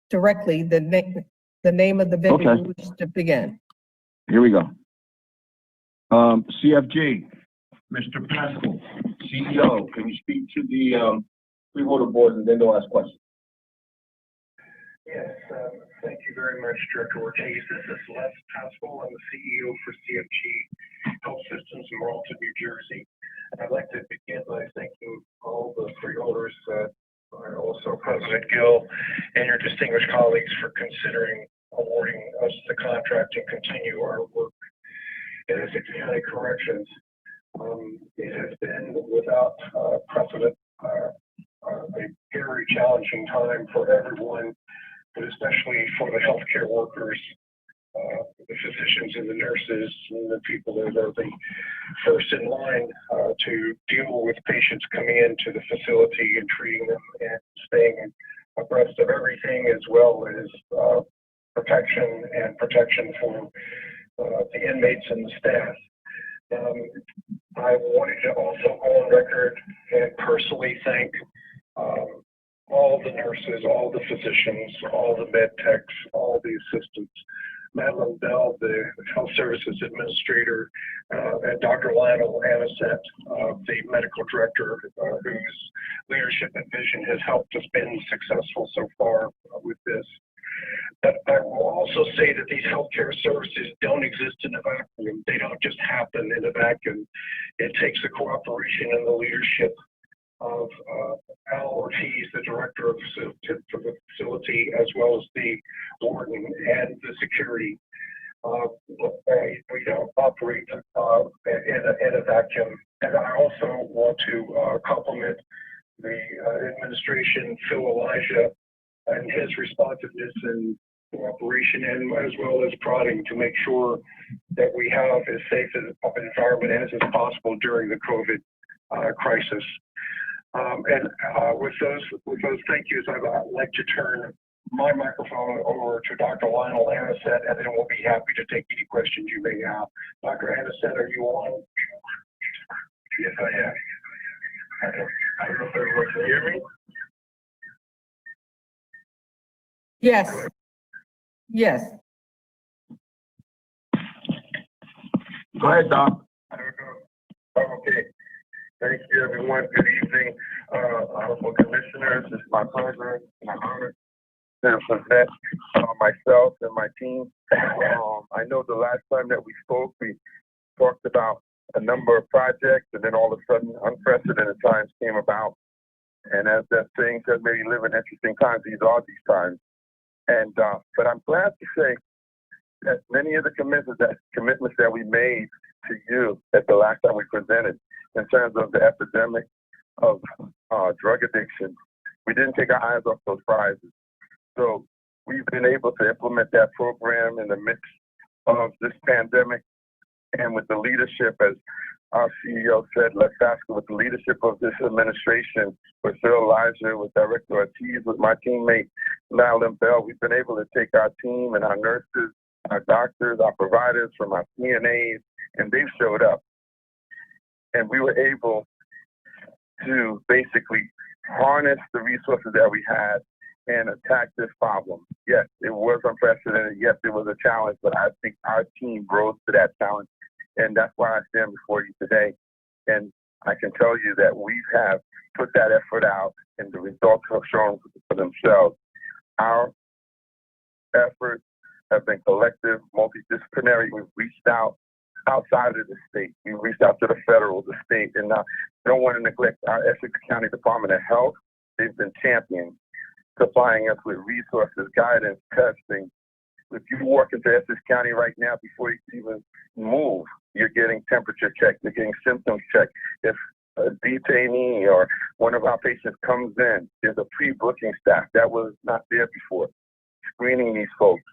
directly the name of the vendor Okay. who wishes to begin. Here we go. CFG, Mr. Pascal, CEO, can you speak to the freeholder board and then they'll ask questions? Yes, thank you very much, Director Ortiz. This is Les Pascal. I'm the CEO for CFG Health Systems in Marlton, New Jersey. I'd like to begin by thanking all the freeholders, and also President Gill and your distinguished colleagues for considering awarding us the contract and continue our work in Essex County Corrections. It has been without precedent a very challenging time for everyone, but especially for the healthcare workers, the physicians and the nurses and the people that are the first in line to deal with patients coming into the facility and treating them and staying abreast of everything, as well as protection for the inmates and the staff. I wanted to also go on record and personally thank all the nurses, all the physicians, all the med techs, all the assistants, Madeline Bell, the Health Services Administrator, and Dr. Lionel Anisette, the Medical Director, whose leadership and vision has helped us been successful so far with this. But I will also say that these healthcare services don't exist in a vacuum. They don't just happen in a vacuum. It takes the cooperation and the leadership of Al Ortiz, the director of the facility, as well as the warden and the security. We don't operate in a vacuum. And I also want to compliment the administration, Phil Elijah, and his responsiveness and cooperation, and as well as prodding to make sure that we have as safe an environment as is possible during the COVID crisis. And with those thank yous, I'd like to turn my microphone over to Dr. Lionel Anisette, and then we'll be happy to take any questions you may have. Dr. Anisette, are you on? Yes, I am. I don't know if everyone can hear me. Yes. Yes. Go ahead, Doc. Okay. Thank you, everyone. Good evening, honorable commissioners. It's my pleasure and my honor to present myself and my team. I know the last time that we spoke, we talked about a number of projects, and then all of a sudden, unprecedented times came about. And as that saying says, maybe live in interesting times. These are these times. And but I'm glad to say that many of the commitments that we made to you at the last time we presented, in terms of the epidemic of drug addiction, we didn't take our eyes off those prizes. So we've been able to implement that program in the midst of this pandemic, and with the leadership, as our CEO said, let's ask with the leadership of this administration, with Phil Elijah, with Director Ortiz, with my teammate, Madeline Bell, we've been able to take our team and our nurses, our doctors, our providers from our CNAs, and they've showed up. And we were able to basically harness the resources that we had and attack this problem. Yes, it was unprecedented. Yes, it was a challenge, but I think our team rose to that challenge. And that's why I stand before you today. And I can tell you that we have put that effort out, and the results have shown for themselves. Our efforts have been collective, multidisciplinary. We've reached out outside of the state. We've reached out to the federal, the state, and I don't want to neglect our Essex County Department of Health. They've been champions, supplying us with resources, guidance, testing. If you walk into Essex County right now, before you can even move, you're getting temperature checked, you're getting symptoms checked. If a detainee or one of our patients comes in, there's a pre-booking staff that was not there before, screening these folks.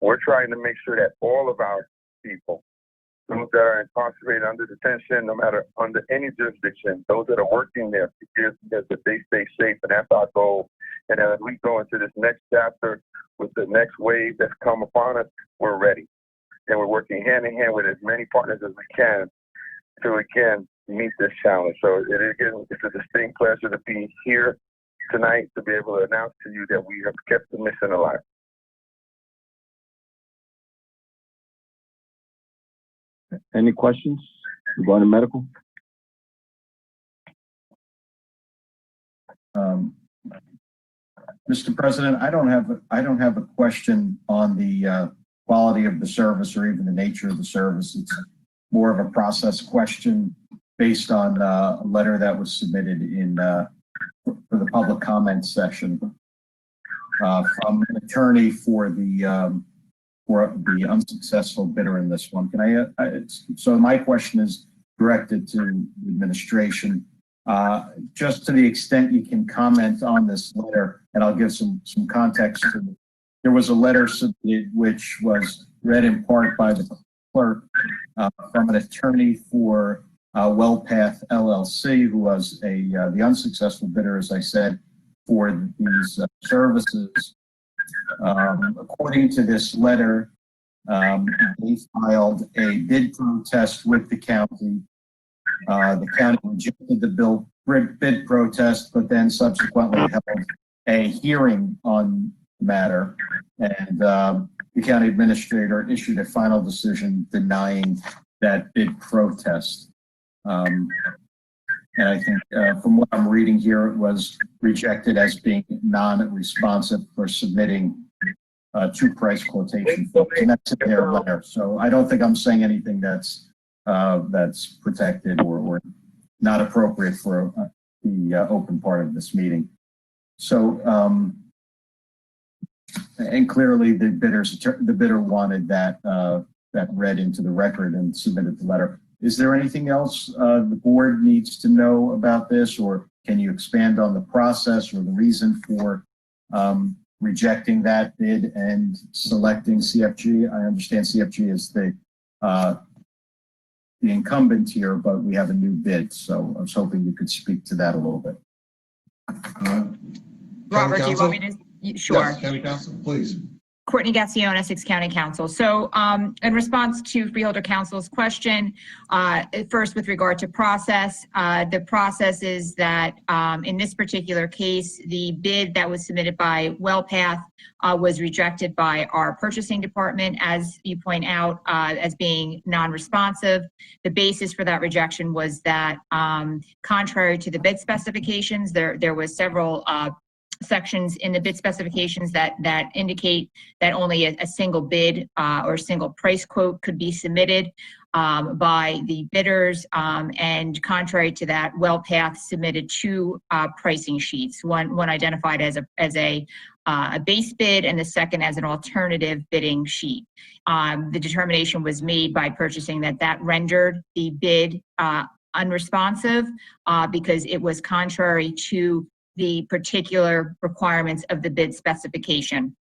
We're trying to make sure that all of our people, those that are incarcerated under detention, no matter under any jurisdiction, those that are working there, that they stay safe, and that's our goal. And as we go into this next chapter with the next wave that's come upon us, we're ready. And we're working hand in hand with as many partners as we can to, again, meet this challenge. So it's a distinct pleasure to be here tonight to be able to announce to you that we have kept the mission alive. Any questions regarding medical? Mr. President, I don't have a question on the quality of the service or even the nature of the service. It's more of a process question based on a letter that was submitted for the public comment section from an attorney for the for the unsuccessful bidder in this one. Can so my question is directed to the administration. Just to the extent you can comment on this letter, and I'll give some context to it. There was a letter submitted which was read in part by the clerk from an attorney for WellPath LLC, who was the unsuccessful bidder, as I said, for these services. According to this letter, they filed a bid protest with the county. The county rejected the bid protest, but then subsequently held a hearing on the matter, and the county administrator issued a final decision denying that bid protest. And I think from what I'm reading here, it was rejected as being non-responsive for submitting two price quotation forms, and that's in their letter. So I don't think I'm saying anything that's protected or not appropriate for the open part of this meeting. So, and clearly the bidder wanted that read into the record and submitted the letter. Is there anything else the board needs to know about this, or can you expand on the process or the reason for rejecting that bid and selecting CFG? I understand CFG is the incumbent here, but we have a new bid, so I was hoping you could speak to that a little bit. Robert, do you want me to? Sure. Yes, County Council, please. Courtney Gassione, Essex County Council. So in response to Freeholder Council's question, first with regard to process, the process is that in this particular case, the bid that was submitted by WellPath was rejected by our purchasing department, as you point out, as being non-responsive. The basis for that rejection was that contrary to the bid specifications, there was several sections in the bid specifications that indicate that only a single bid or single price quote could be submitted by the bidders, and contrary to that, WellPath submitted two pricing sheets, one identified as a base bid and the second as an alternative bidding sheet. The determination was made by purchasing that rendered the bid unresponsive because it was contrary to the particular requirements of the bid specification.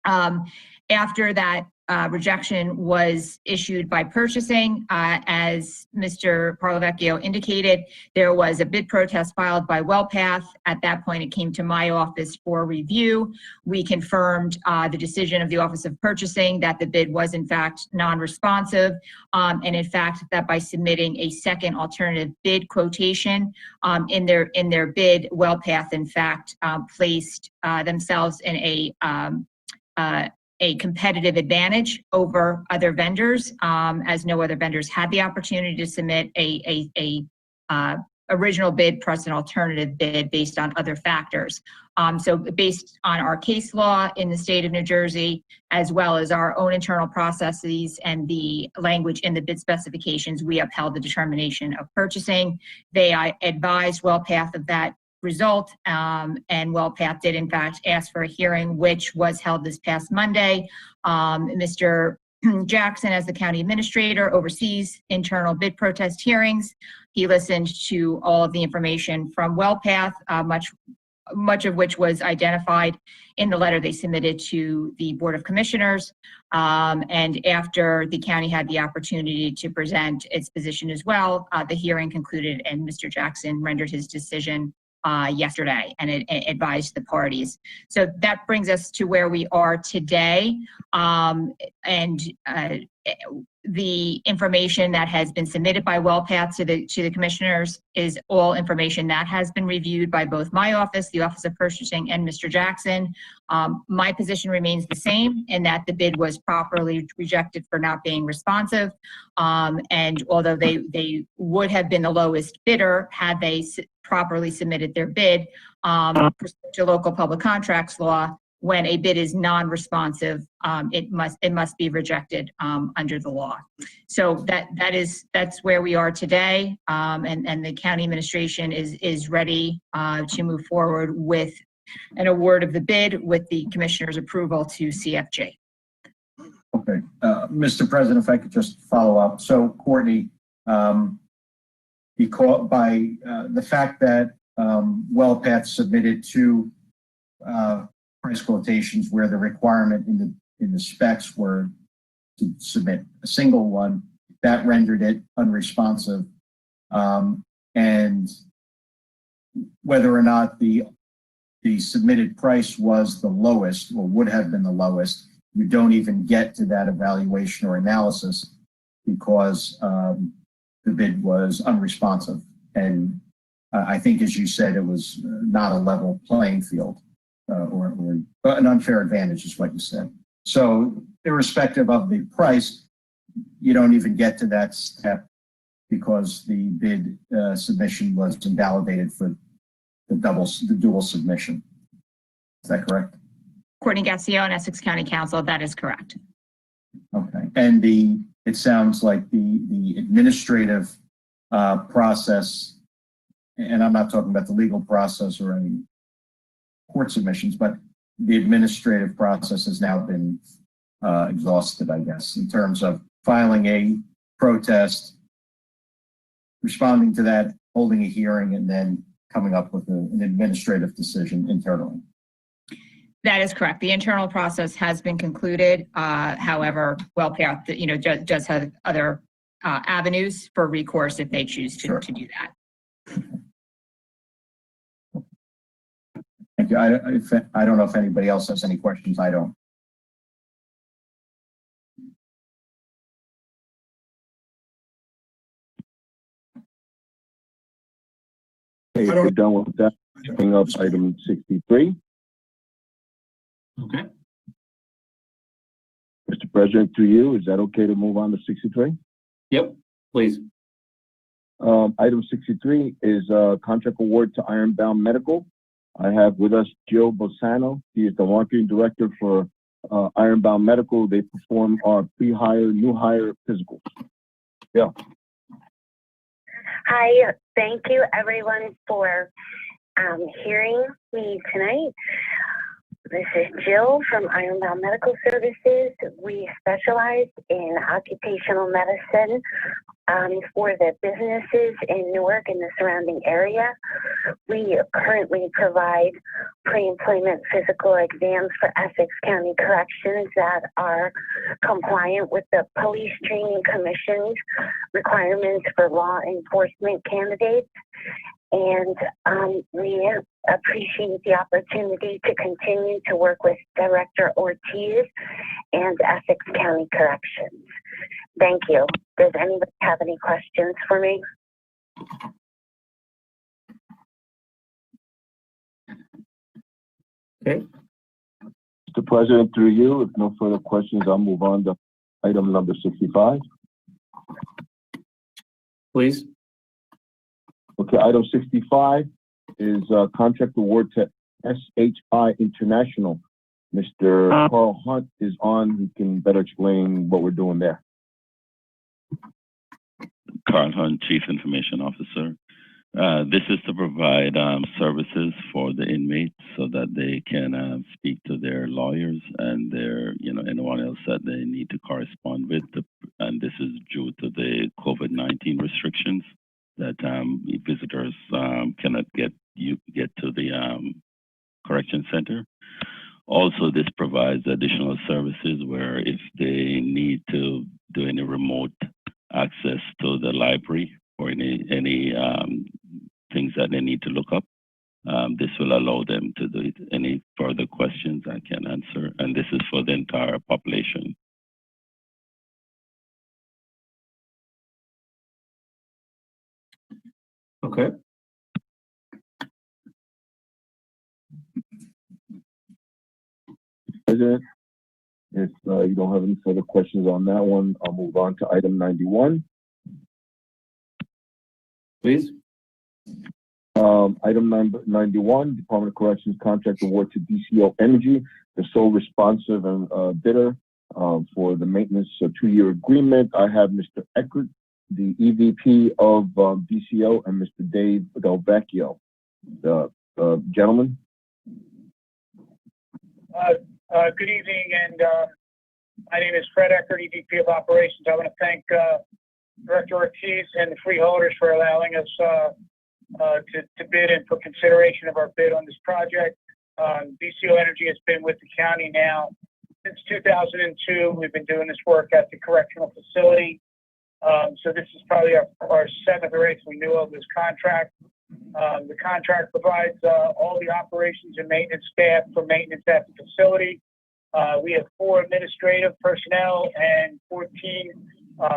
After that rejection was issued by purchasing, as Mr. Parlavecchio indicated, there was a bid protest filed by WellPath. At that point, it came to my office for review. We confirmed the decision of the Office of Purchasing that the bid was in fact non-responsive, and in fact that by submitting a second alternative bid quotation in their bid, WellPath in fact placed themselves in a competitive advantage over other vendors, as no other vendors had the opportunity to submit a original bid plus an alternative bid based on other factors. So based on our case law in the state of New Jersey, as well as our own internal processes and the language in the bid specifications, we upheld the determination of purchasing. They advised WellPath of that result, and WellPath did in fact ask for a hearing, which was held this past Monday. Mr. Jackson, as the county administrator, oversees internal bid protest hearings. He listened to all of the information from WellPath, much of which was identified in the letter they submitted to the Board of Commissioners. And after the county had the opportunity to present its position as well, the hearing concluded and Mr. Jackson rendered his decision yesterday, and it advised the parties. So that brings us to where we are today. The information that has been submitted by WellPath to the commissioners is all information that has been reviewed by both my office, the Office of Purchasing, and Mr. Jackson. My position remains the same in that the bid was properly rejected for not being responsive. And although they would have been the lowest bidder had they properly submitted their bid, pursuant to local public contracts law, when a bid is non-responsive, it must be rejected under the law. So that's where we are today, and the county administration is ready to move forward with an award of the bid with the commissioner's approval to CFG. Okay. Mr. President, if I could just follow up. So, Courtney, because by the fact that WellPath submitted two price quotations where the requirement in the specs were to submit a single one, that rendered it unresponsive. And whether or not the submitted price was the lowest or would have been the lowest, you don't even get to that evaluation or analysis because the bid was unresponsive. And I think, as you said, it was not a level playing field or an unfair advantage is what you said. So irrespective of the price, you don't even get to that step because the bid submission was invalidated for the dual submission. Is that correct? Courtney Gassione, Essex County Council, that is correct. Okay. And it sounds like the administrative process, and I'm not talking about the legal process or any court submissions, but the administrative process has now been exhausted, I guess, in terms of filing a protest, responding to that, holding a hearing, and then coming up with an administrative decision internally. That is correct. The internal process has been concluded. However, WellPath, does have other avenues for recourse if they choose to do that. Thank you. I don't know if anybody else has any questions. I don't. Okay, if we're done with that, bring up item 63. Okay. Mr. President, through you, is that okay to move on to 63? Yep, please. Item 63 is a contract award to Ironbound Medical. I have with us Joe Bosano. He is the marketing director for Ironbound Medical. They perform our pre-hire, new hire physicals. Yeah. Hi, thank you everyone for hearing me tonight. This is Jill from Ironbound Medical Services. We specialize in occupational medicine for the businesses in Newark and the surrounding area. We currently provide pre-employment physical exams for Essex County Corrections that are compliant with the Police Training Commission's requirements for law enforcement candidates. And we appreciate the opportunity to continue to work with Director Ortiz and Essex County Corrections. Thank you. Does anybody have any questions for me? Okay. Mr. President, through you, if no further questions, I'll move on to item number 65. Please. Okay, item 65 is a contract award to SHI International. Mr. Carl Hunt is on. He can better explain what we're doing there. Carl Hunt, Chief Information Officer. This is to provide services for the inmates so that they can speak to their lawyers and their, anyone else that they need to correspond with. And this is due to the COVID-19 restrictions that visitors cannot get to the correction center. Also, this provides additional services where if they need to do any remote access to the library or any things that they need to look up, this will allow them to do it. Any further questions I can answer, and this is for the entire population. Okay. President, if you don't have any further questions on that one, I'll move on to item 91. Please. Item number 91, Department of Corrections contract award to DCO Energy, the sole responsive and bidder for the maintenance 2-year agreement. I have Mr. Eckert, the EVP of DCO, and Mr. Dave Del Vecchio. Gentlemen. Good evening, and My name is Fred Eckert, EVP of Operations. I want to thank Director Ortiz and the freeholders for allowing us to bid and for consideration of our bid on this project. BCO Energy has been with the county now since 2002. We've been doing this work at the correctional facility. So this is probably our seventh or eighth renewal of this contract. The contract provides all the operations and maintenance staff for maintenance at the facility. We have 4 administrative personnel and 14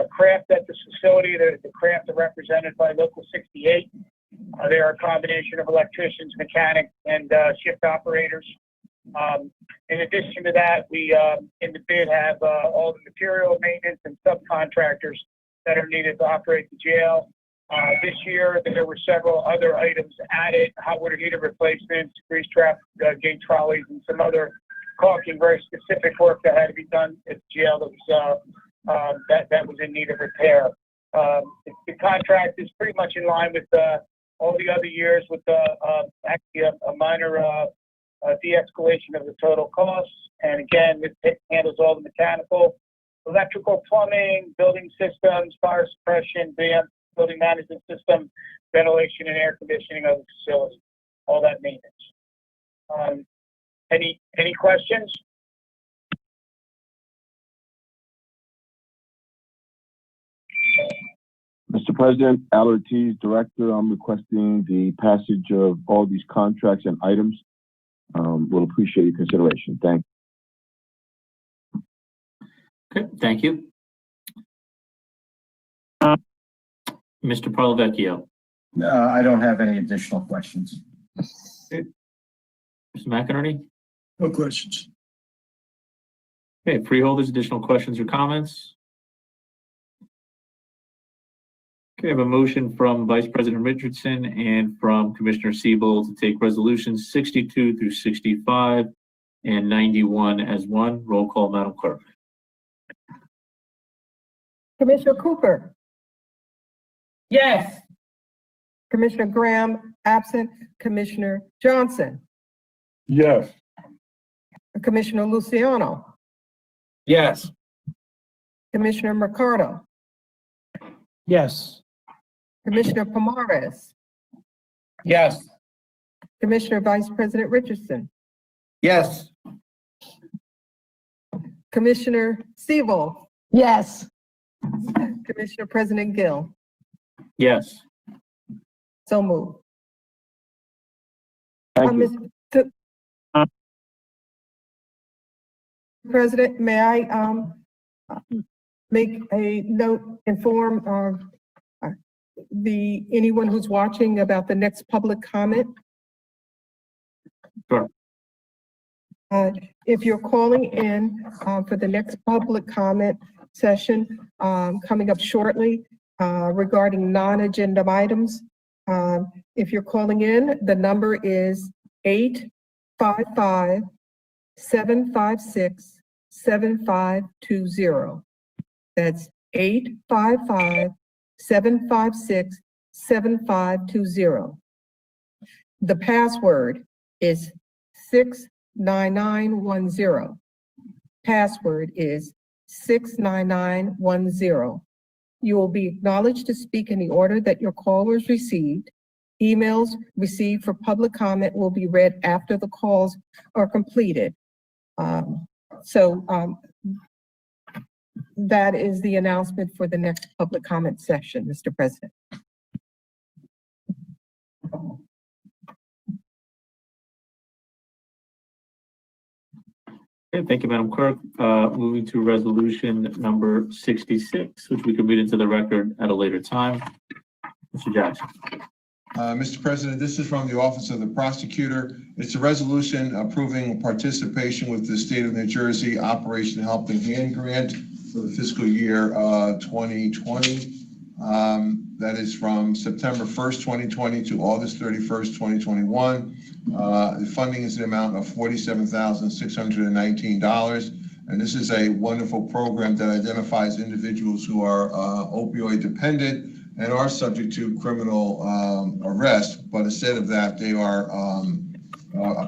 craft at this facility. The craft are represented by Local 68. They are a combination of electricians, mechanics, and shift operators. In addition to that, we in the bid have all the material maintenance and subcontractors that are needed to operate the jail. This year, there were several other items added: hot water heater replacements, grease trap gate trolleys, and some other caulking, very specific work that had to be done at the jail that was in need of repair. The contract is pretty much in line with all the other years, with actually a minor de-escalation of the total costs. And again, it handles all the mechanical, electrical, plumbing, building systems, fire suppression, building management system, ventilation and air conditioning of the facility, all that maintenance. Any questions? Mr. President, Al Ortiz, Director, I'm requesting the passage of all these contracts and items. We'll appreciate your consideration. Thank you. Okay, thank you. Mr. Parlavecchio. I don't have any additional questions. Okay. Mr. McInerney? No questions. Okay, freeholders, additional questions or comments? Okay, I have a motion from Vice President Richardson and from Commissioner Siebel to take resolutions 62 through 65 and 91 as one. Roll call, Madam Clerk. Commissioner Cooper, Yes. Commissioner Graham, absent. Commissioner Johnson, Yes. Commissioner Luciano, Yes. Commissioner Mercado, Yes. Commissioner Pomares, Yes. Commissioner Vice President Richardson, Yes. Commissioner Siebel, Yes. Commissioner President Gill. Yes. So moved. Thank you. Mr. President, may I make a note, inform anyone who's watching about the next public comment? Sure. If you're calling in for the next public comment session coming up shortly regarding non-agenda items, if you're calling in, the number is 855-756-7520. That's 855-756-7520. The password is 69910. Password is 69910. You will be acknowledged to speak in the order that your call was received. Emails received for public comment will be read after the calls are completed. That is the announcement for the next public comment session, Mr. President. Okay, thank you, Madam Clerk. Moving to resolution number 66, which we can read into the record at a later time. Mr. Jackson. Mr. President, this is from the Office of the Prosecutor. It's a resolution approving participation with the State of New Jersey Operation Helping Hand Grant for the fiscal year 2020. That is from September 1st, 2020 to August 31st, 2021. The funding is the amount of $47,619. And this is a wonderful program that identifies individuals who are opioid dependent and are subject to criminal arrest, but instead of that, they are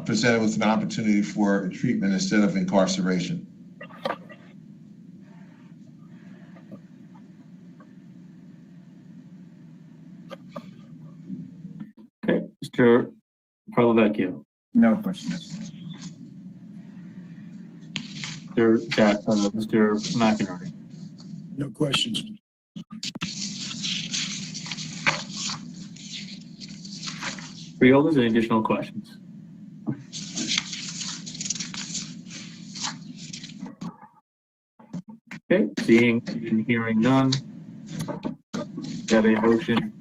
presented with an opportunity for treatment instead of incarceration. Mr. Parlavecchio. No questions. Mr. McInerney. No questions. Freeholders, any additional questions? Okay, seeing and hearing none. We have a motion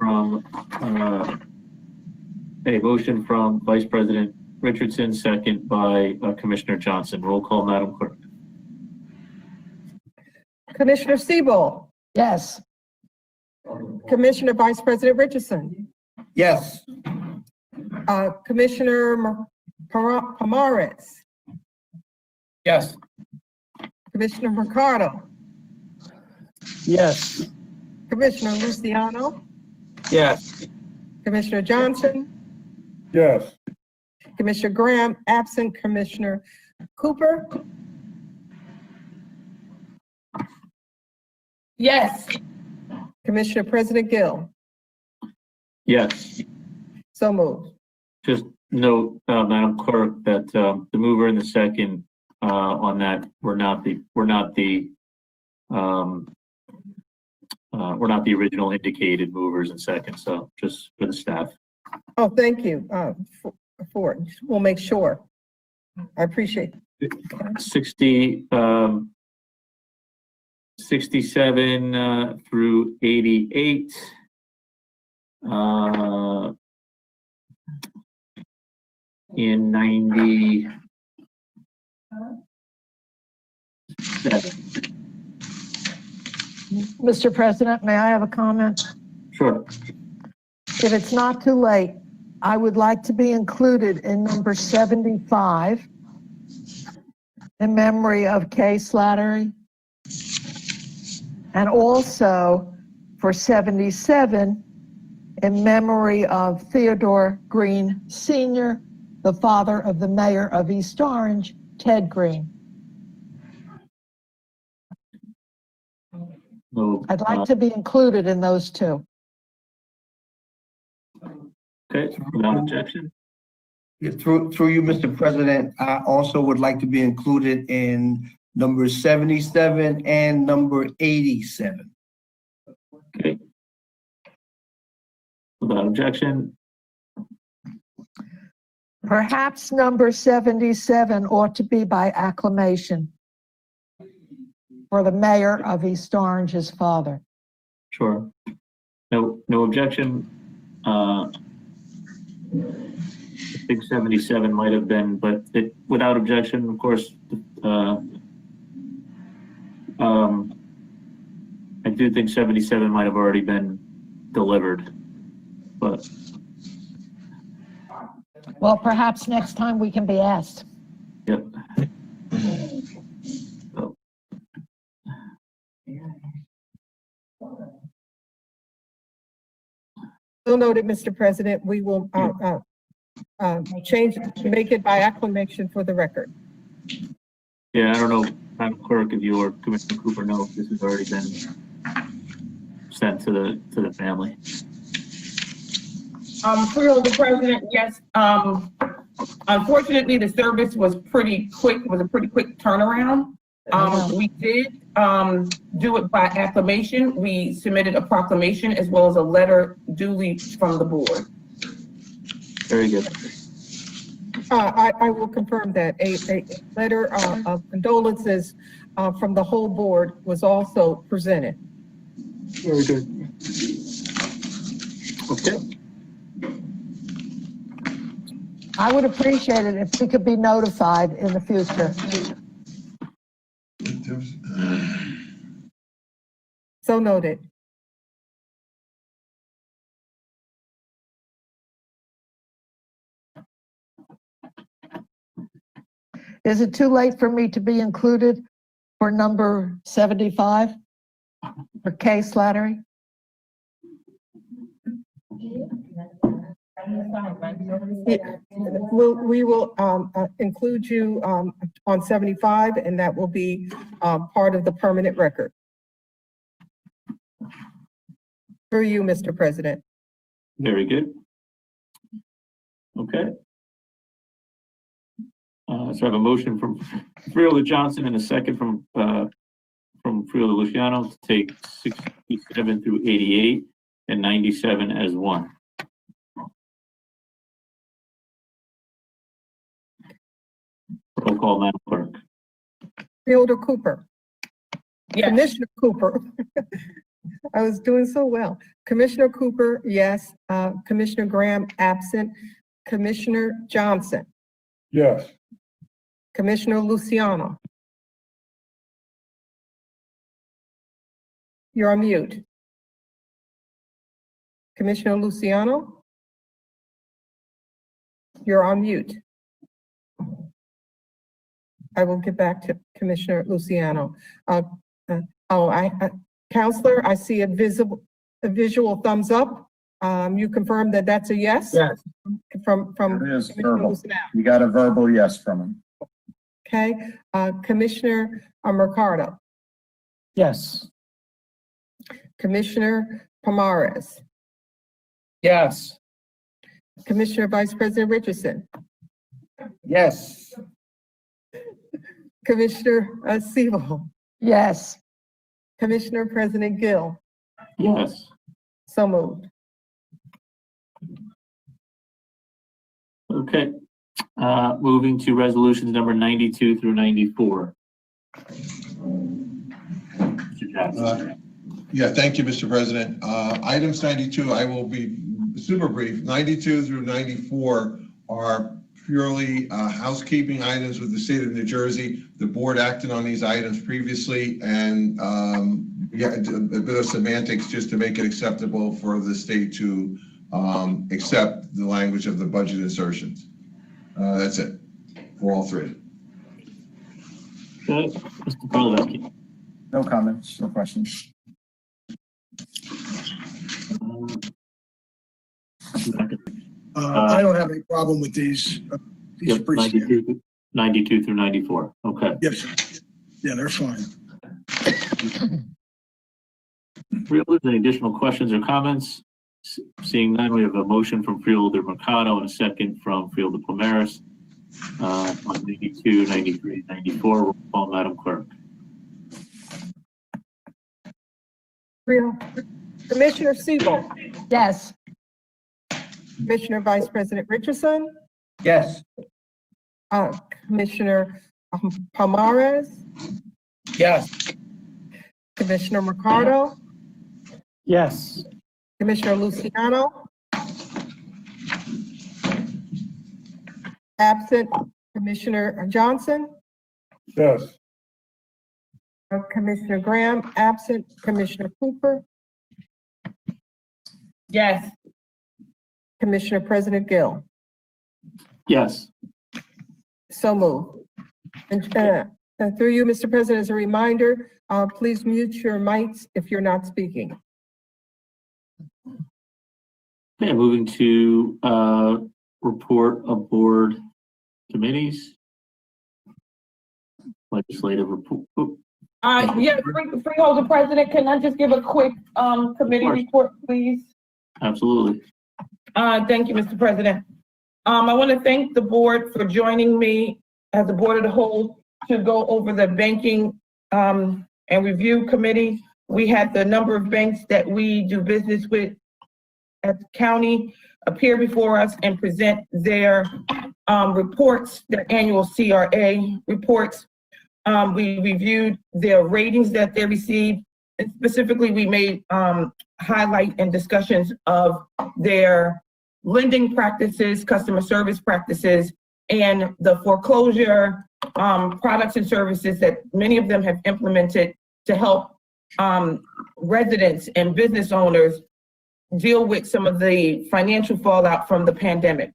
from Vice President Richardson, second by Commissioner Johnson. Roll call, Madam Clerk. Commissioner Siebel, Yes. Commissioner Vice President Richardson, Yes. Commissioner Pomaretz, Yes. Commissioner Mercado, Yes. Commissioner Luciano, Yes. Commissioner Johnson, Yes. Commissioner Graham, absent Commissioner Cooper, Yes. Commissioner President Gill. Yes. So moved. Just note, Madam Clerk, that the mover and the second on that were not the original indicated movers and seconds. So just for the staff. Oh, thank you we'll make sure. I appreciate it. 67 through 88. In 97. Mr. President, may I have a comment? Sure. If it's not too late, I would like to be included in number 75 in memory of Kay Slattery. And also for 77 in memory of Theodore Green Sr., the father of the mayor of East Orange, Ted Green. I'd like to be included in those two. Okay, without objection. Yeah, through you, Mr. President, I also would like to be included in number 77 and number 87. Okay. Without objection. Perhaps number 77 ought to be by acclamation for the mayor of East Orange, his father. Sure. No objection. I think 77 might have been, but without objection, of course. I do think 77 might have already been delivered, but. Well, perhaps next time we can be asked. Yep. So noted, Mr. President. We will make it by acclamation for the record. Yeah, I don't know, Madam Clerk, if you or Commissioner Cooper know if this has already been sent to the family. Freeholder President, yes. Unfortunately, the service was pretty quick. It was a pretty quick turnaround. We did do it by acclamation. We submitted a proclamation as well as a letter duly from the board. Very good. I will confirm that a letter of condolences from the whole board was also presented. Very good. Okay. I would appreciate it if we could be notified in the future. So noted. Is it too late for me to be included for number 75 for Kay Slattery? Yeah. We will include you on 75, and that will be part of the permanent record. Through you, Mr. President. Very good. Okay. So I have a motion from Freeholder Johnson and a second from Freeholder Luciano to take 67 through 88 and 97 as one. Roll call, Madam Clerk. Freeholder Cooper. Yes. Commissioner Cooper. I was doing so well. Commissioner Cooper, yes. Commissioner Graham, absent. Commissioner Johnson. Yes. Commissioner Luciano. You're on mute. Commissioner Luciano. You're on mute. I will get back to Commissioner Luciano. Counselor, I see a visual thumbs up. You confirm that that's a yes? Yes. From It is Commissioner verbal. Luciano. You got a verbal yes from him. Okay, Commissioner Mercado, Yes. Commissioner Pomares, Yes. Commissioner Vice President Richardson, Yes. Commissioner Siebel, Yes. Commissioner President Gill. Yes. So moved. Okay. Moving to resolutions number 92 through 94. Mr. Jackson. Yeah, thank you, Mr. President. Items 92, I will be super brief. 92 through 94 are purely housekeeping items with the state of New Jersey. The board acted on these items previously, and yeah, a bit of semantics just to make it acceptable for the state to accept the language of the budget insertions. That's it for all three. Okay. Mr. Pawlowski. No comments, no questions. I don't have any problem with these. These are Yep, pretty standard. 92 through 94. Okay. Yes. Yeah, they're fine. Freeholders, any additional questions or comments? Seeing none, we have a motion from Freeholder Mercado and a second from Freeholder Pomares on 92, 93, 94. Roll call, Madam Clerk. Commissioner Siebel, Yes. Commissioner Vice President Richardson, Yes. Commissioner Pomares, Yes. Commissioner Mercado, Yes. Commissioner Luciano, absent Commissioner Johnson, Yes. Commissioner Graham, absent Commissioner Cooper, Yes. Commissioner President Gill. Yes. So moved. And through you, Mr. President, as a reminder, please mute your mics if you're not speaking. Okay, moving to report of board committees. Legislative report. Yeah, Freeholder President, can I just give a quick committee report, please? Absolutely. Thank you, Mr. President. I want to thank the board for joining me as the board of the whole to go over the banking and review committee. We had the number of banks that we do business with at the county appear before us and present their reports, their annual CRA reports. We reviewed their ratings that they received, and specifically we made highlight and discussions of their lending practices, customer service practices, and the foreclosure products and services that many of them have implemented to help residents and business owners deal with some of the financial fallout from the pandemic.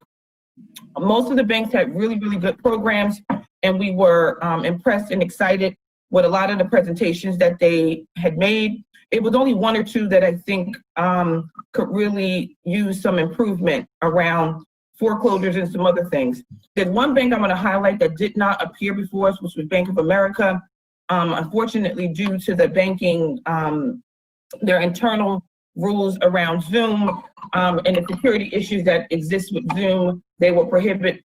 Most of the banks had really, really good programs, and we were impressed and excited with a lot of the presentations that they had made. It was only one or two that I think could really use some improvement around foreclosures and some other things. There's one bank I'm going to highlight that did not appear before us, which was Bank of America. Unfortunately, due to the banking, their internal rules around Zoom, and the security issues that exist with Zoom. They were prohibited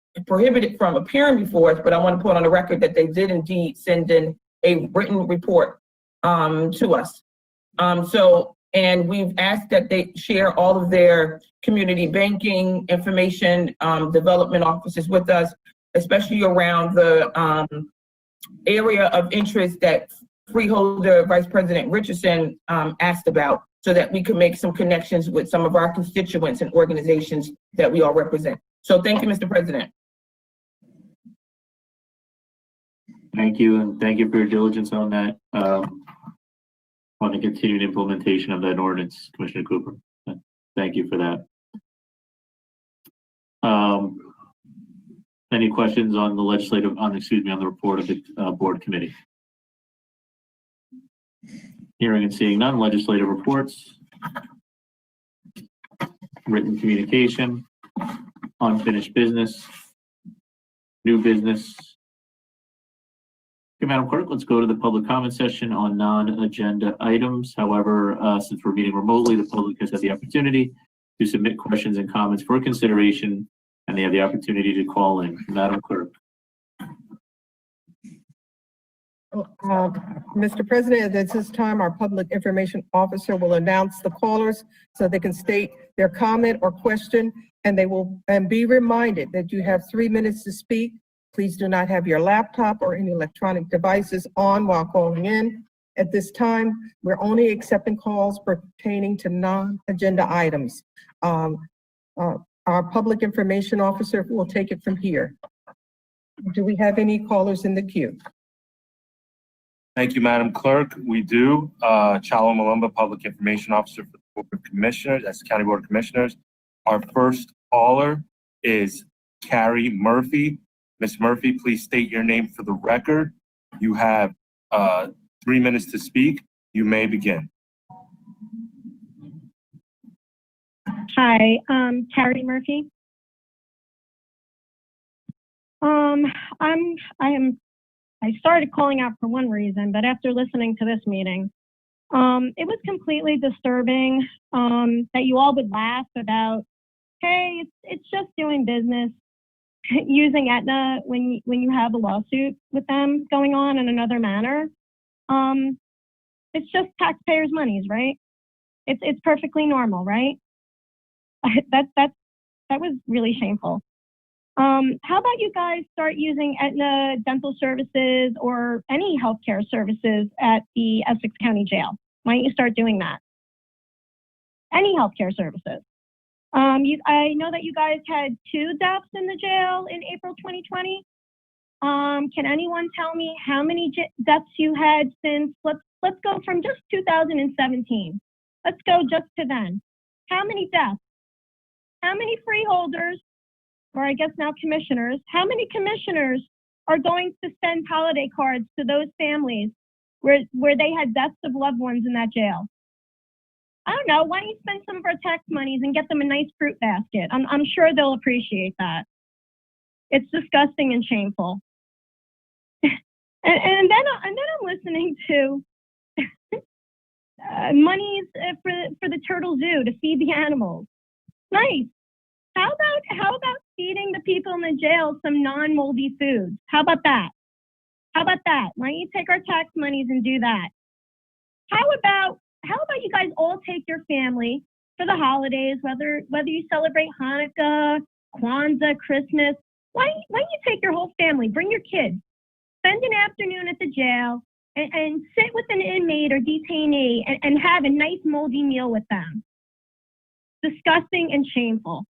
from appearing before us, but I want to put on the record that they did indeed send in a written report to us. And we've asked that they share all of their community banking information, development offices with us, especially around the area of interest that Freeholder Vice President Richardson asked about, so that we can make some connections with some of our constituents and organizations that we all represent. So thank you, Mr. President. Thank you, and thank you for your diligence on that, on the continued implementation of that ordinance, Commissioner Cooper. Thank you for that. Any questions on the on the report of the board committee? Hearing and seeing none, legislative reports, written communication, unfinished business, new business. Okay, Madam Clerk, let's go to the public comment session on non-agenda items. However, since we're meeting remotely, the public has had the opportunity to submit questions and comments for consideration, and they have the opportunity to call in. Madam Clerk. Mr. President, at this time, our public information officer will announce the callers so they can state their comment or question, and be reminded that you have 3 minutes to speak. Please do not have your laptop or any electronic devices on while calling in. At this time, we're only accepting calls pertaining to non-agenda items. Our public information officer will take it from here. Do we have any callers in the queue? Thank you, Madam Clerk. We do. Chalo Malumba, Public Information Officer for the Board of Commissioners, Essex County Board of Commissioners. Our first caller is Carrie Murphy. Ms. Murphy, please state your name for the record. You have 3 minutes to speak. You may begin. Hi, Carrie Murphy. I started calling out for one reason, but after listening to this meeting, it was completely disturbing that you all would laugh about, hey, it's just doing business, using Aetna when you have a lawsuit with them going on in another manner. It's just taxpayers' monies, right? It's perfectly normal, right? That was really shameful. How about you guys start using Aetna dental services or any healthcare services at the Essex County Jail? Why don't you start doing that? Any healthcare services. I know that you guys had 2 deaths in the jail in April 2020. Can anyone tell me how many deaths you had since, let's go from just 2017. Let's go just to then. How many deaths? How many freeholders, or I guess now commissioners, how many commissioners are going to send holiday cards to those families where they had deaths of loved ones in that jail? I don't know. Why don't you spend some of our tax monies and get them a nice fruit basket? I'm sure they'll appreciate that. It's disgusting and shameful. and then I'm listening to monies for the Turtle Zoo to feed the animals. Nice. How about feeding the people in the jail some non-moldy foods? How about that? Why don't you take our tax monies and do that? How about you guys all take your family for the holidays, whether you celebrate Hanukkah, Kwanzaa, Christmas? Why don't you take your whole family, bring your kids, spend an afternoon at the jail and sit with an inmate or detainee and have a nice moldy meal with them? Disgusting and shameful.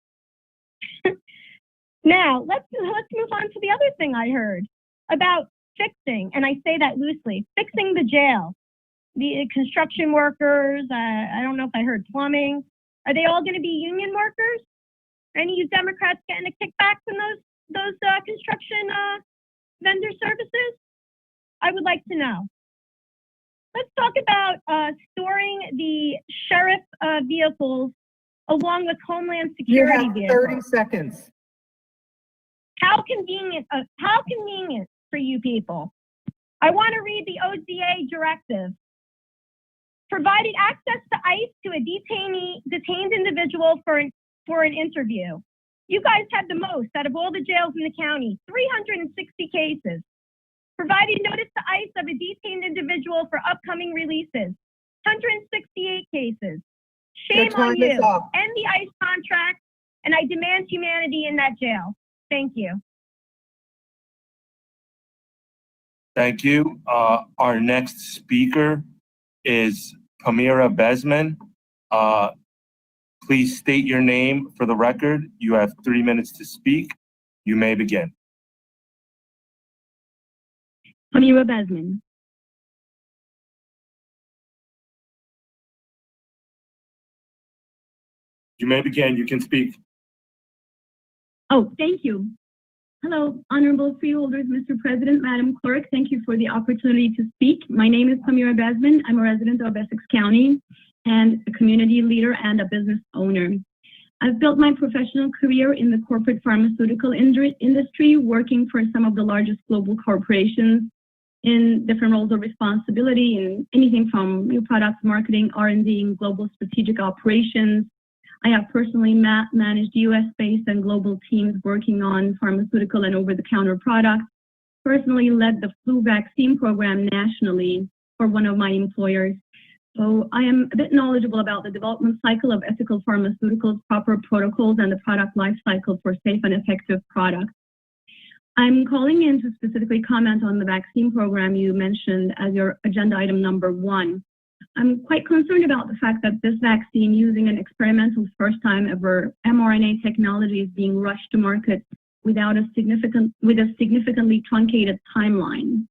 Now, let's move on to the other thing I heard about fixing, and I say that loosely, fixing the jail. The construction workers, I don't know if I heard plumbing. Are they all going to be union workers? Are any of you Democrats getting a kickback from those construction vendor services? I would like to know. Let's talk about storing the sheriff vehicles along with Homeland Security vehicles. You have 30 seconds. How convenient for you people. I want to read the ODA directive. provided access to ICE to a detained individual for an interview. You guys had the most out of all the jails in the county, 360 cases. Provided notice to ICE of a detained individual for upcoming releases, 168 cases. Shame on you. End the ICE contract, and I demand humanity in that jail. Thank you. Thank you. Our next speaker is Pamira Besman. Please state your name for the record. You have 3 minutes to speak. You may begin. Pamira Besman. You may begin. You can speak. Oh, thank you. Hello, Honorable Freeholders, Mr. President, Madam Clerk. Thank you for the opportunity to speak. My name is Pamira Besman. I'm a resident of Essex County and a community leader and a business owner. I've built my professional career in the corporate pharmaceutical industry, working for some of the largest global corporations in different roles of responsibility in anything from new products, marketing, R&D, and global strategic operations. I have personally managed US-based and global teams working on pharmaceutical and over-the-counter products, personally led the flu vaccine program nationally for one of my employers. So I am a bit knowledgeable about the development cycle of ethical pharmaceuticals, proper protocols, and the product life cycle for safe and effective products. I'm calling in to specifically comment on the vaccine program you mentioned as your agenda item number 1. I'm quite concerned about the fact that this vaccine, using an experimental first time ever mRNA technology, is being rushed to market without a significantly truncated timeline.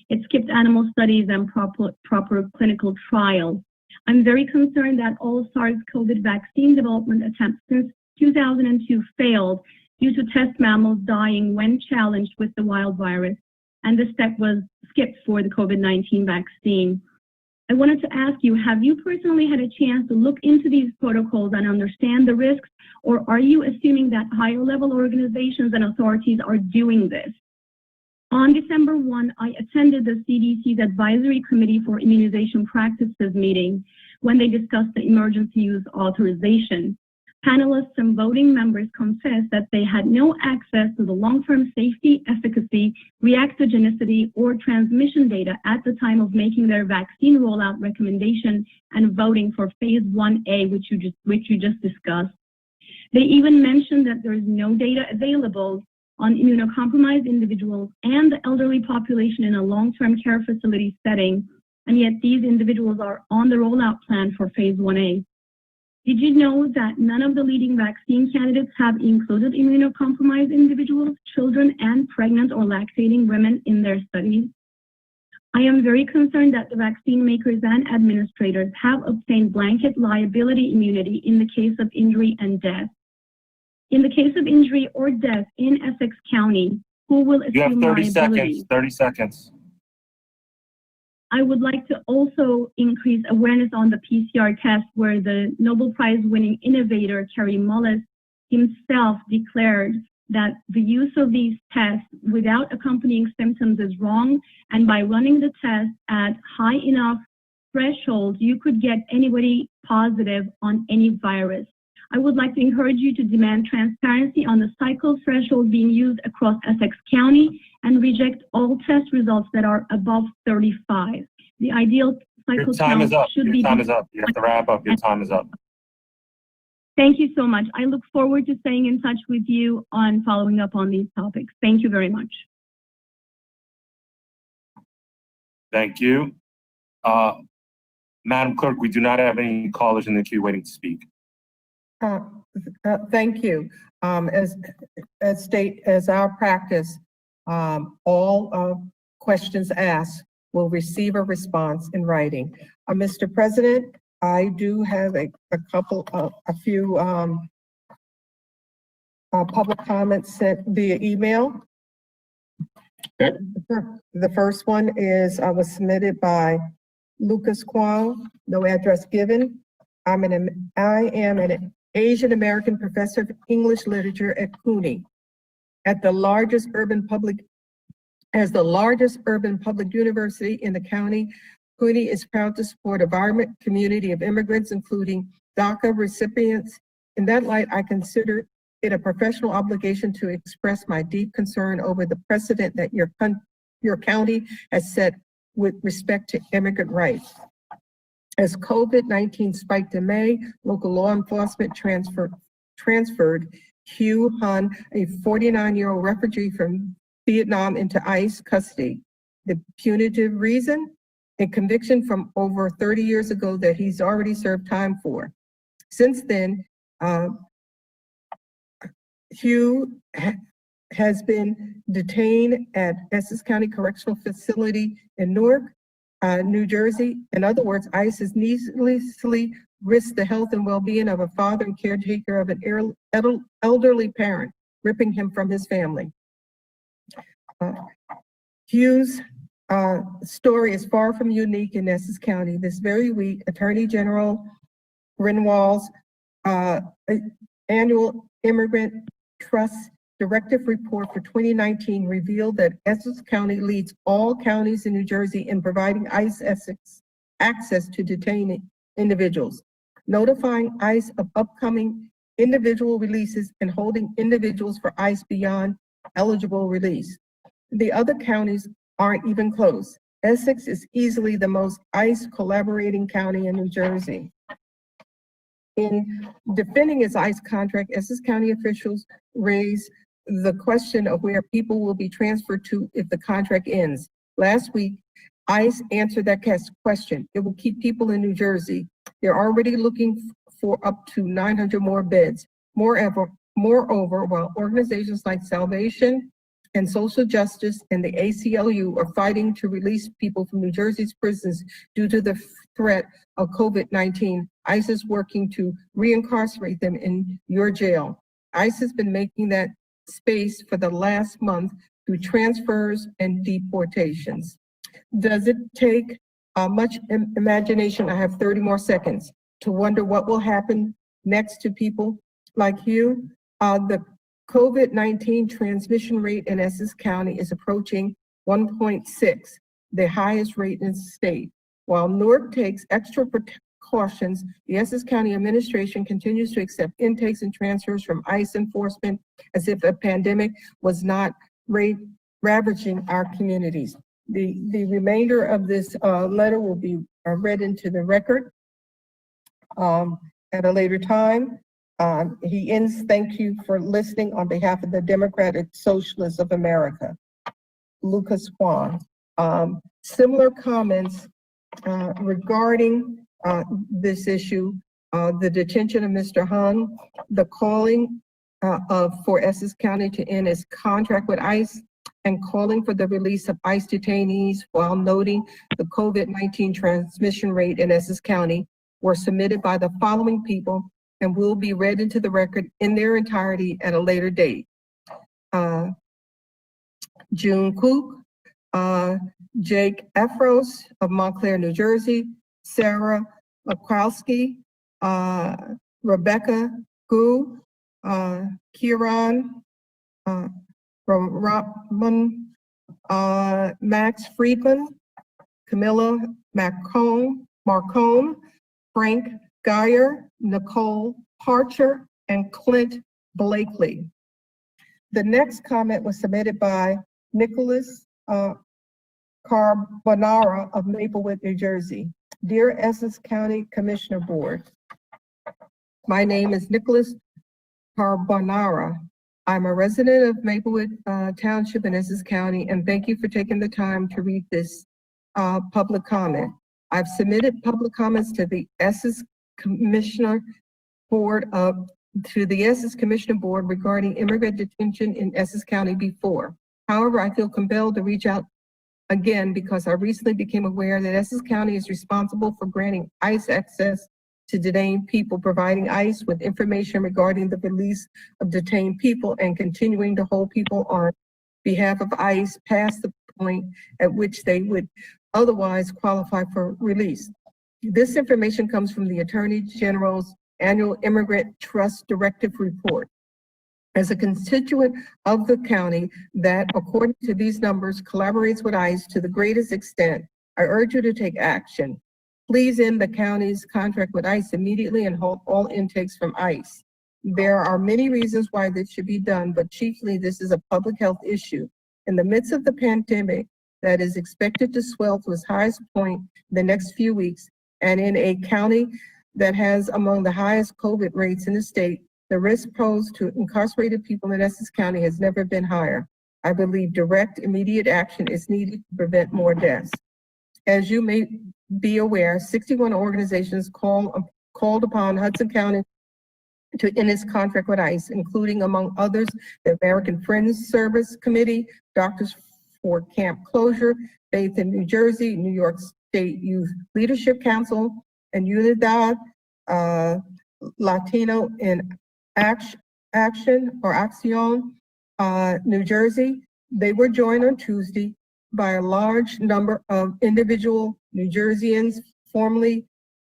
It skipped animal studies and proper clinical trials. I'm very concerned that all SARS-CoV vaccine development attempts since 2002 failed due to test mammals dying when challenged with the wild virus, and this step was skipped for the COVID-19 vaccine. I wanted to ask you, have you personally had a chance to look into these protocols and understand the risks, or are you assuming that higher level organizations and authorities are doing this? On December 1, I attended the CDC's Advisory Committee for Immunization Practices meeting when they discussed the emergency use authorization. Panelists and voting members confessed that they had no access to the long-term safety, efficacy, reactogenicity, or transmission data at the time of making their vaccine rollout recommendation and voting for phase 1A, which you just discussed. They even mentioned that there is no data available on immunocompromised individuals and the elderly population in a long-term care facility setting, and yet these individuals are on the rollout plan for phase 1A. Did you know that none of the leading vaccine candidates have included immunocompromised individuals, children, and pregnant or lactating women in their studies? I am very concerned that the vaccine makers and administrators have obtained blanket liability immunity in the case of injury and death. In the case of injury or death in Essex County, who will assume liability? You have 30 seconds. 30 seconds. I would like to also increase awareness on the PCR test, where the Nobel Prize winning innovator, Kary Mullis, himself declared that the use of these tests without accompanying symptoms is wrong. And by running the test at high enough thresholds, you could get anybody positive on any virus. I would like to encourage you to demand transparency on the cycle threshold being used across Essex County and reject all test results that are above 35. The ideal cycle count should be... Your time is up. You have to wrap up. Your time is up. Thank you so much. I look forward to staying in touch with you on following up on these topics. Thank you very much. Thank you. Madam Clerk, we do not have any callers in the queue waiting to speak. Thank you. As our practice, all questions asked will receive a response in writing. Mr. President, I do have a few public comments sent via email. Okay. The first one was submitted by Lucas Kwong, no address given. I am an Asian American professor of English literature at CUNY. As the largest urban public university in the county, CUNY is proud to support a vibrant community of immigrants, including DACA recipients. In that light, I consider it a professional obligation to express my deep concern over the precedent that your county has set with respect to immigrant rights. As COVID-19 spiked in May, local law enforcement transferred Hugh Hun, a 49-year-old refugee from Vietnam, into ICE custody. The punitive reason? A conviction from over 30 years ago that he's already served time for. Since then, Hugh has been detained at Essex County Correctional Facility in Newark, New Jersey. In other words, ICE has needlessly risked the health and well-being of a father and caretaker of an elderly parent, ripping him from his family. Hugh's story is far from unique in Essex County. This very week, Attorney General Renwall's annual Immigrant Trust Directive Report for 2019 revealed that Essex County leads all counties in New Jersey in providing ICE access to detained individuals, notifying ICE of upcoming individual releases, and holding individuals for ICE beyond eligible release. The other counties aren't even close. Essex is easily the most ICE collaborating county in New Jersey. In defending its ICE contract, Essex County officials raised the question of where people will be transferred to if the contract ends. Last week, ICE answered that question. It will keep people in New Jersey. They're already looking for up to 900 more beds. Moreover, while organizations like Salvation and Social Justice and the ACLU are fighting to release people from New Jersey's prisons due to the threat of COVID-19, ICE is working to reincarcerate them in your jail. ICE has been making that space for the last month through transfers and deportations. Does it take much imagination, I have 30 more seconds, to wonder what will happen next to people like you? The COVID-19 transmission rate in Essex County is approaching 1.6, the highest rate in the state. While Newark takes extra precautions, the Essex County administration continues to accept intakes and transfers from ICE enforcement as if a pandemic was not ravaging our communities. The remainder of this letter will be read into the record at a later time. He ends, thank you for listening on behalf of the Democratic Socialists of America. Lucas Juan. Similar comments regarding this issue, the detention of Mr. Hun, the calling for Essex County to end its contract with ICE, and calling for the release of ICE detainees while noting the COVID-19 transmission rate in Essex County were submitted by the following people and will be read into the record in their entirety at a later date. June Cook, Jake Efros of Montclair, New Jersey, Sarah Lakowski, Rebecca Gu, Kieran Robin, Max Friedman, Camilla Marcone, Frank Geyer, Nicole Parcher, and Clint Blakely. The next comment was submitted by Nicholas Carbonara of Maplewood, New Jersey. Dear Essex County Commissioner Board, my name is Nicholas Carbonara. I'm a resident of Maplewood Township in Essex County, and thank you for taking the time to read this public comment. I've submitted public comments to the Essex Commissioner Board regarding immigrant detention in Essex County before. However, I feel compelled to reach out again because I recently became aware that Essex County is responsible for granting ICE access to detained people, providing ICE with information regarding the release of detained people, and continuing to hold people on behalf of ICE past the point at which they would otherwise qualify for release. This information comes from the Attorney General's annual Immigrant Trust Directive Report. As a constituent of the county that, according to these numbers, collaborates with ICE to the greatest extent, I urge you to take action. Please end the county's contract with ICE immediately and halt all intakes from ICE. There are many reasons why this should be done, but chiefly this is a public health issue. In the midst of the pandemic that is expected to swell to its highest point the next few weeks, and in a county that has among the highest COVID rates in the state, the risk posed to incarcerated people in Essex County has never been higher. I believe direct, immediate action is needed to prevent more deaths. As you may be aware, 61 organizations called upon Hudson County to end its contract with ICE, including, among others, the American Friends Service Committee, Doctors for Camp Closure, Faith in New Jersey, New York State Youth Leadership Council, and Unidad Latino in Action, New Jersey. They were joined on Tuesday by a large number of individual New Jerseyans,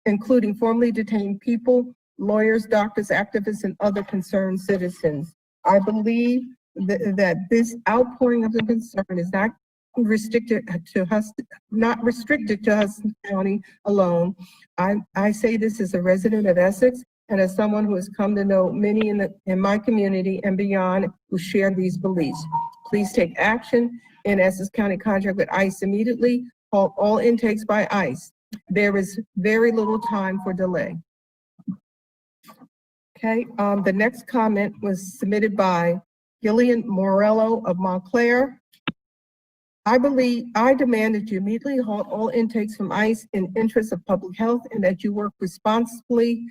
including formerly detained people, lawyers, doctors, activists, and other concerned citizens. I believe that this outpouring of the concern is not restricted to Hudson County alone. I say this as a resident of Essex and as someone who has come to know many in my community and beyond who share these beliefs. Please take action in Essex County contract with ICE immediately. Halt all intakes by ICE. There is very little time for delay. Okay, the next comment was submitted by Gillian Morello of Montclair. I demand that you immediately halt all intakes from ICE in interest of public health and that you work responsibly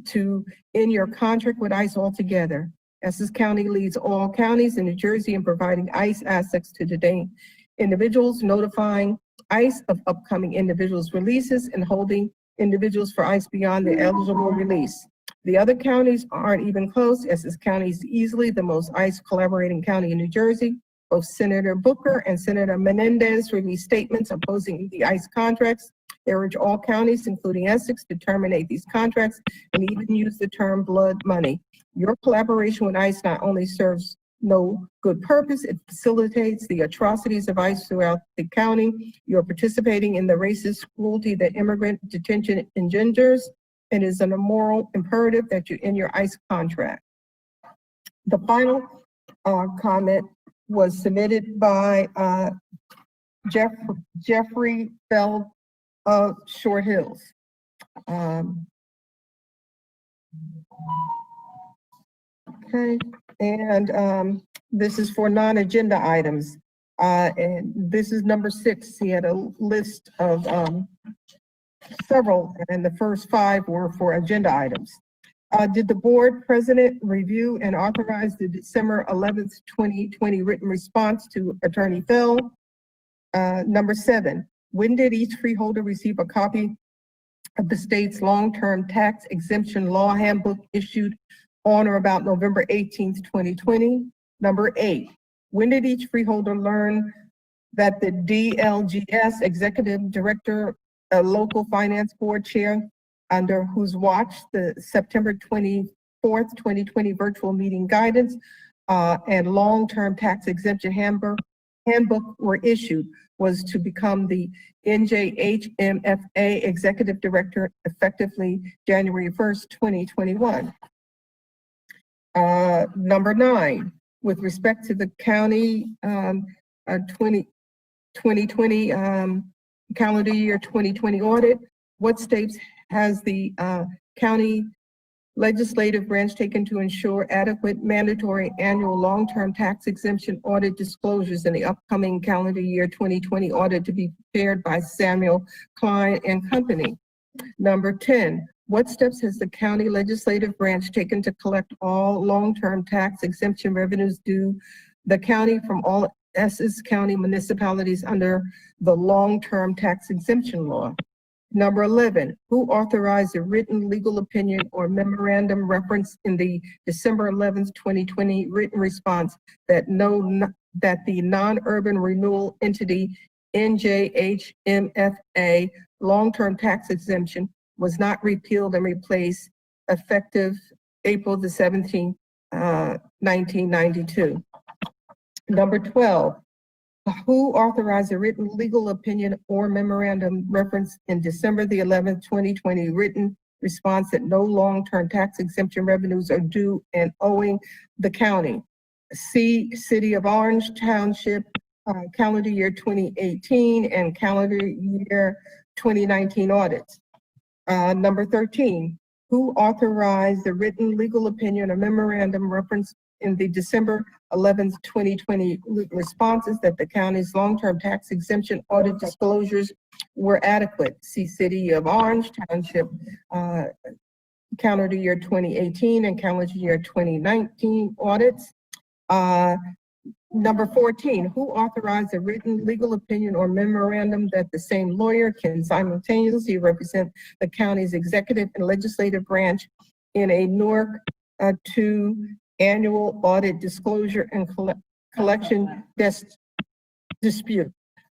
to end your contract with ICE altogether. Essex County leads all counties in New Jersey in providing ICE access to detained individuals, notifying ICE of upcoming individuals' releases, and holding individuals for ICE beyond their eligible release. The other counties aren't even close. Essex County is easily the most ICE collaborating county in New Jersey. Both Senator Booker and Senator Menendez released statements opposing the ICE contracts. They urge all counties, including Essex, to terminate these contracts and even use the term blood money. Your collaboration with ICE not only serves no good purpose, it facilitates the atrocities of ICE throughout the county. You're participating in the racist cruelty that immigrant detention engenders, and is an immoral imperative that you end your ICE contract. The final comment was submitted by Jeffrey Feld of Short Hills. Okay, and this is for non-agenda items. And this is number 6. He had a list of several, and the first 5 were for agenda items. Did the board president review and authorize the December 11th, 2020 written response to Attorney Feld? Number 7, when did each freeholder receive a copy of the state's long-term tax exemption law handbook issued on or about November 18th, 2020? Number 8, when did each freeholder learn that the DLGS executive director, a local finance board chair, under whose watch the September 24th, 2020 virtual meeting guidance and long-term tax exemption handbook were issued, was to become the NJHMFA executive director effectively January 1st, 2021. Number 9, with respect to the county 2020 calendar year 2020 audit, what steps has the county legislative branch taken to ensure adequate mandatory annual long-term tax exemption audit disclosures in the upcoming calendar year 2020 audit to be prepared by Samuel Klein and Company? Number 10, what steps has the county legislative branch taken to collect all long-term tax exemption revenues due the county from all Essex County municipalities under the long-term tax exemption law? Number 11, who authorized a written legal opinion or memorandum reference in the December 11th, 2020 written response that the non-urban renewal entity NJHMFA long-term tax exemption was not repealed and replaced effective April the 17th, 1992. Number 12, Who authorized a written legal opinion or memorandum reference in December the 11th, 2020 written response that no long-term tax exemption revenues are due and owing the county? C, City of Orange Township, calendar year 2018 and calendar year 2019 audits. Number 13, who authorized the written legal opinion or memorandum reference in the December 11th, 2020 responses that the county's long-term tax exemption audit disclosures were adequate? See City of Orange Township, calendar year 2018 and calendar year 2019 audits. Number 14, who authorized a written legal opinion or memorandum that the same lawyer can simultaneously represent the county's executive and legislative branch in a Newark 2 annual audit disclosure and collection dispute?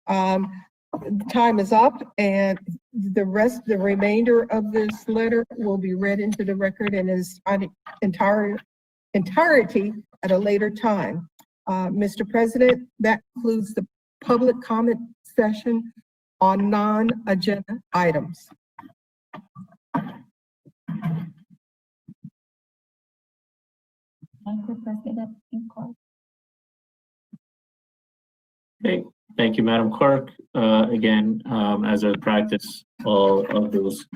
Time is up, and the remainder of this letter will be read into the record in its entirety at a later time. Mr. President, that concludes the public comment session on non-agenda items. Okay, thank you, Madam Clerk. Again, as a practice, all of those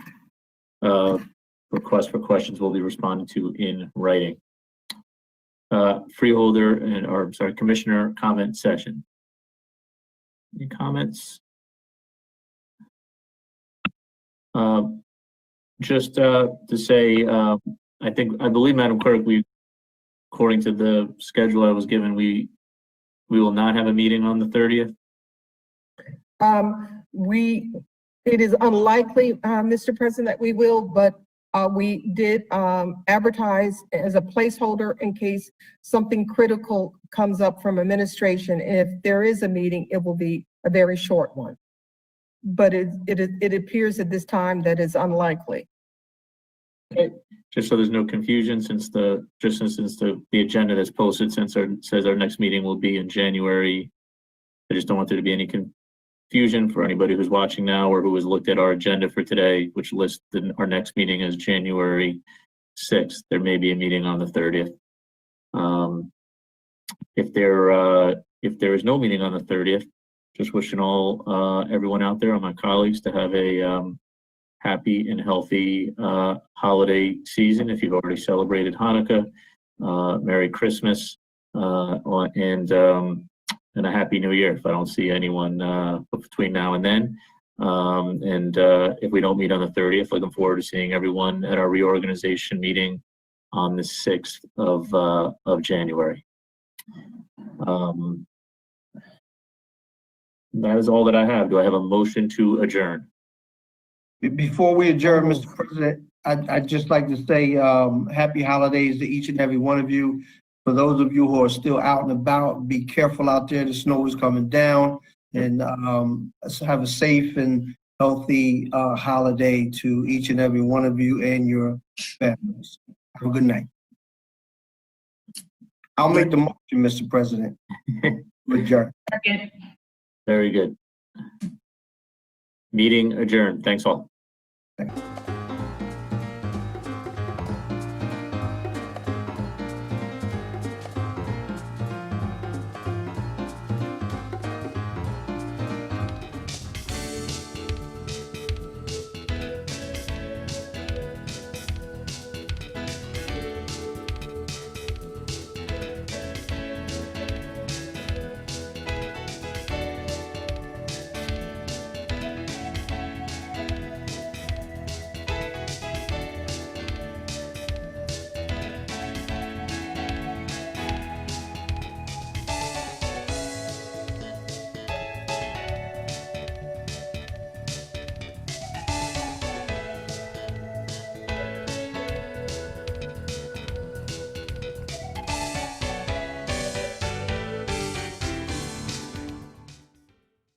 requests for questions will be responded to in writing. Freeholder commissioner comment session. Any comments? Just to say, I believe, Madam Clerk, according to the schedule I was given, we will not have a meeting on the 30th. It is unlikely, Mr. President, that we will, but we did advertise as a placeholder in case something critical comes up from administration. If there is a meeting, it will be a very short one. But it appears at this time that it's unlikely. Okay. Just so there's no confusion, since the agenda that's posted says our next meeting will be in January. I just don't want there to be any confusion for anybody who's watching now or who has looked at our agenda for today, which lists our next meeting as January 6th. There may be a meeting on the 30th. If there is no meeting on the 30th, just wishing everyone out there, all my colleagues, to have a happy and healthy holiday season. If you've already celebrated Hanukkah, Merry Christmas, and a Happy New Year if I don't see anyone between now and then. If we don't meet on the 30th, looking forward to seeing everyone at our reorganization meeting on the 6th of January. That is all that I have. Do I have a motion to adjourn? Before we adjourn, Mr. President, I'd just like to say happy holidays to each and every one of you. For those of you who are still out and about, be careful out there. The snow is coming down, and have a safe and healthy holiday to each and every one of you and your families. Have a good night. I'll make the motion, Mr. President. Adjourn. Very good. Meeting adjourned. Thanks all. Thank you.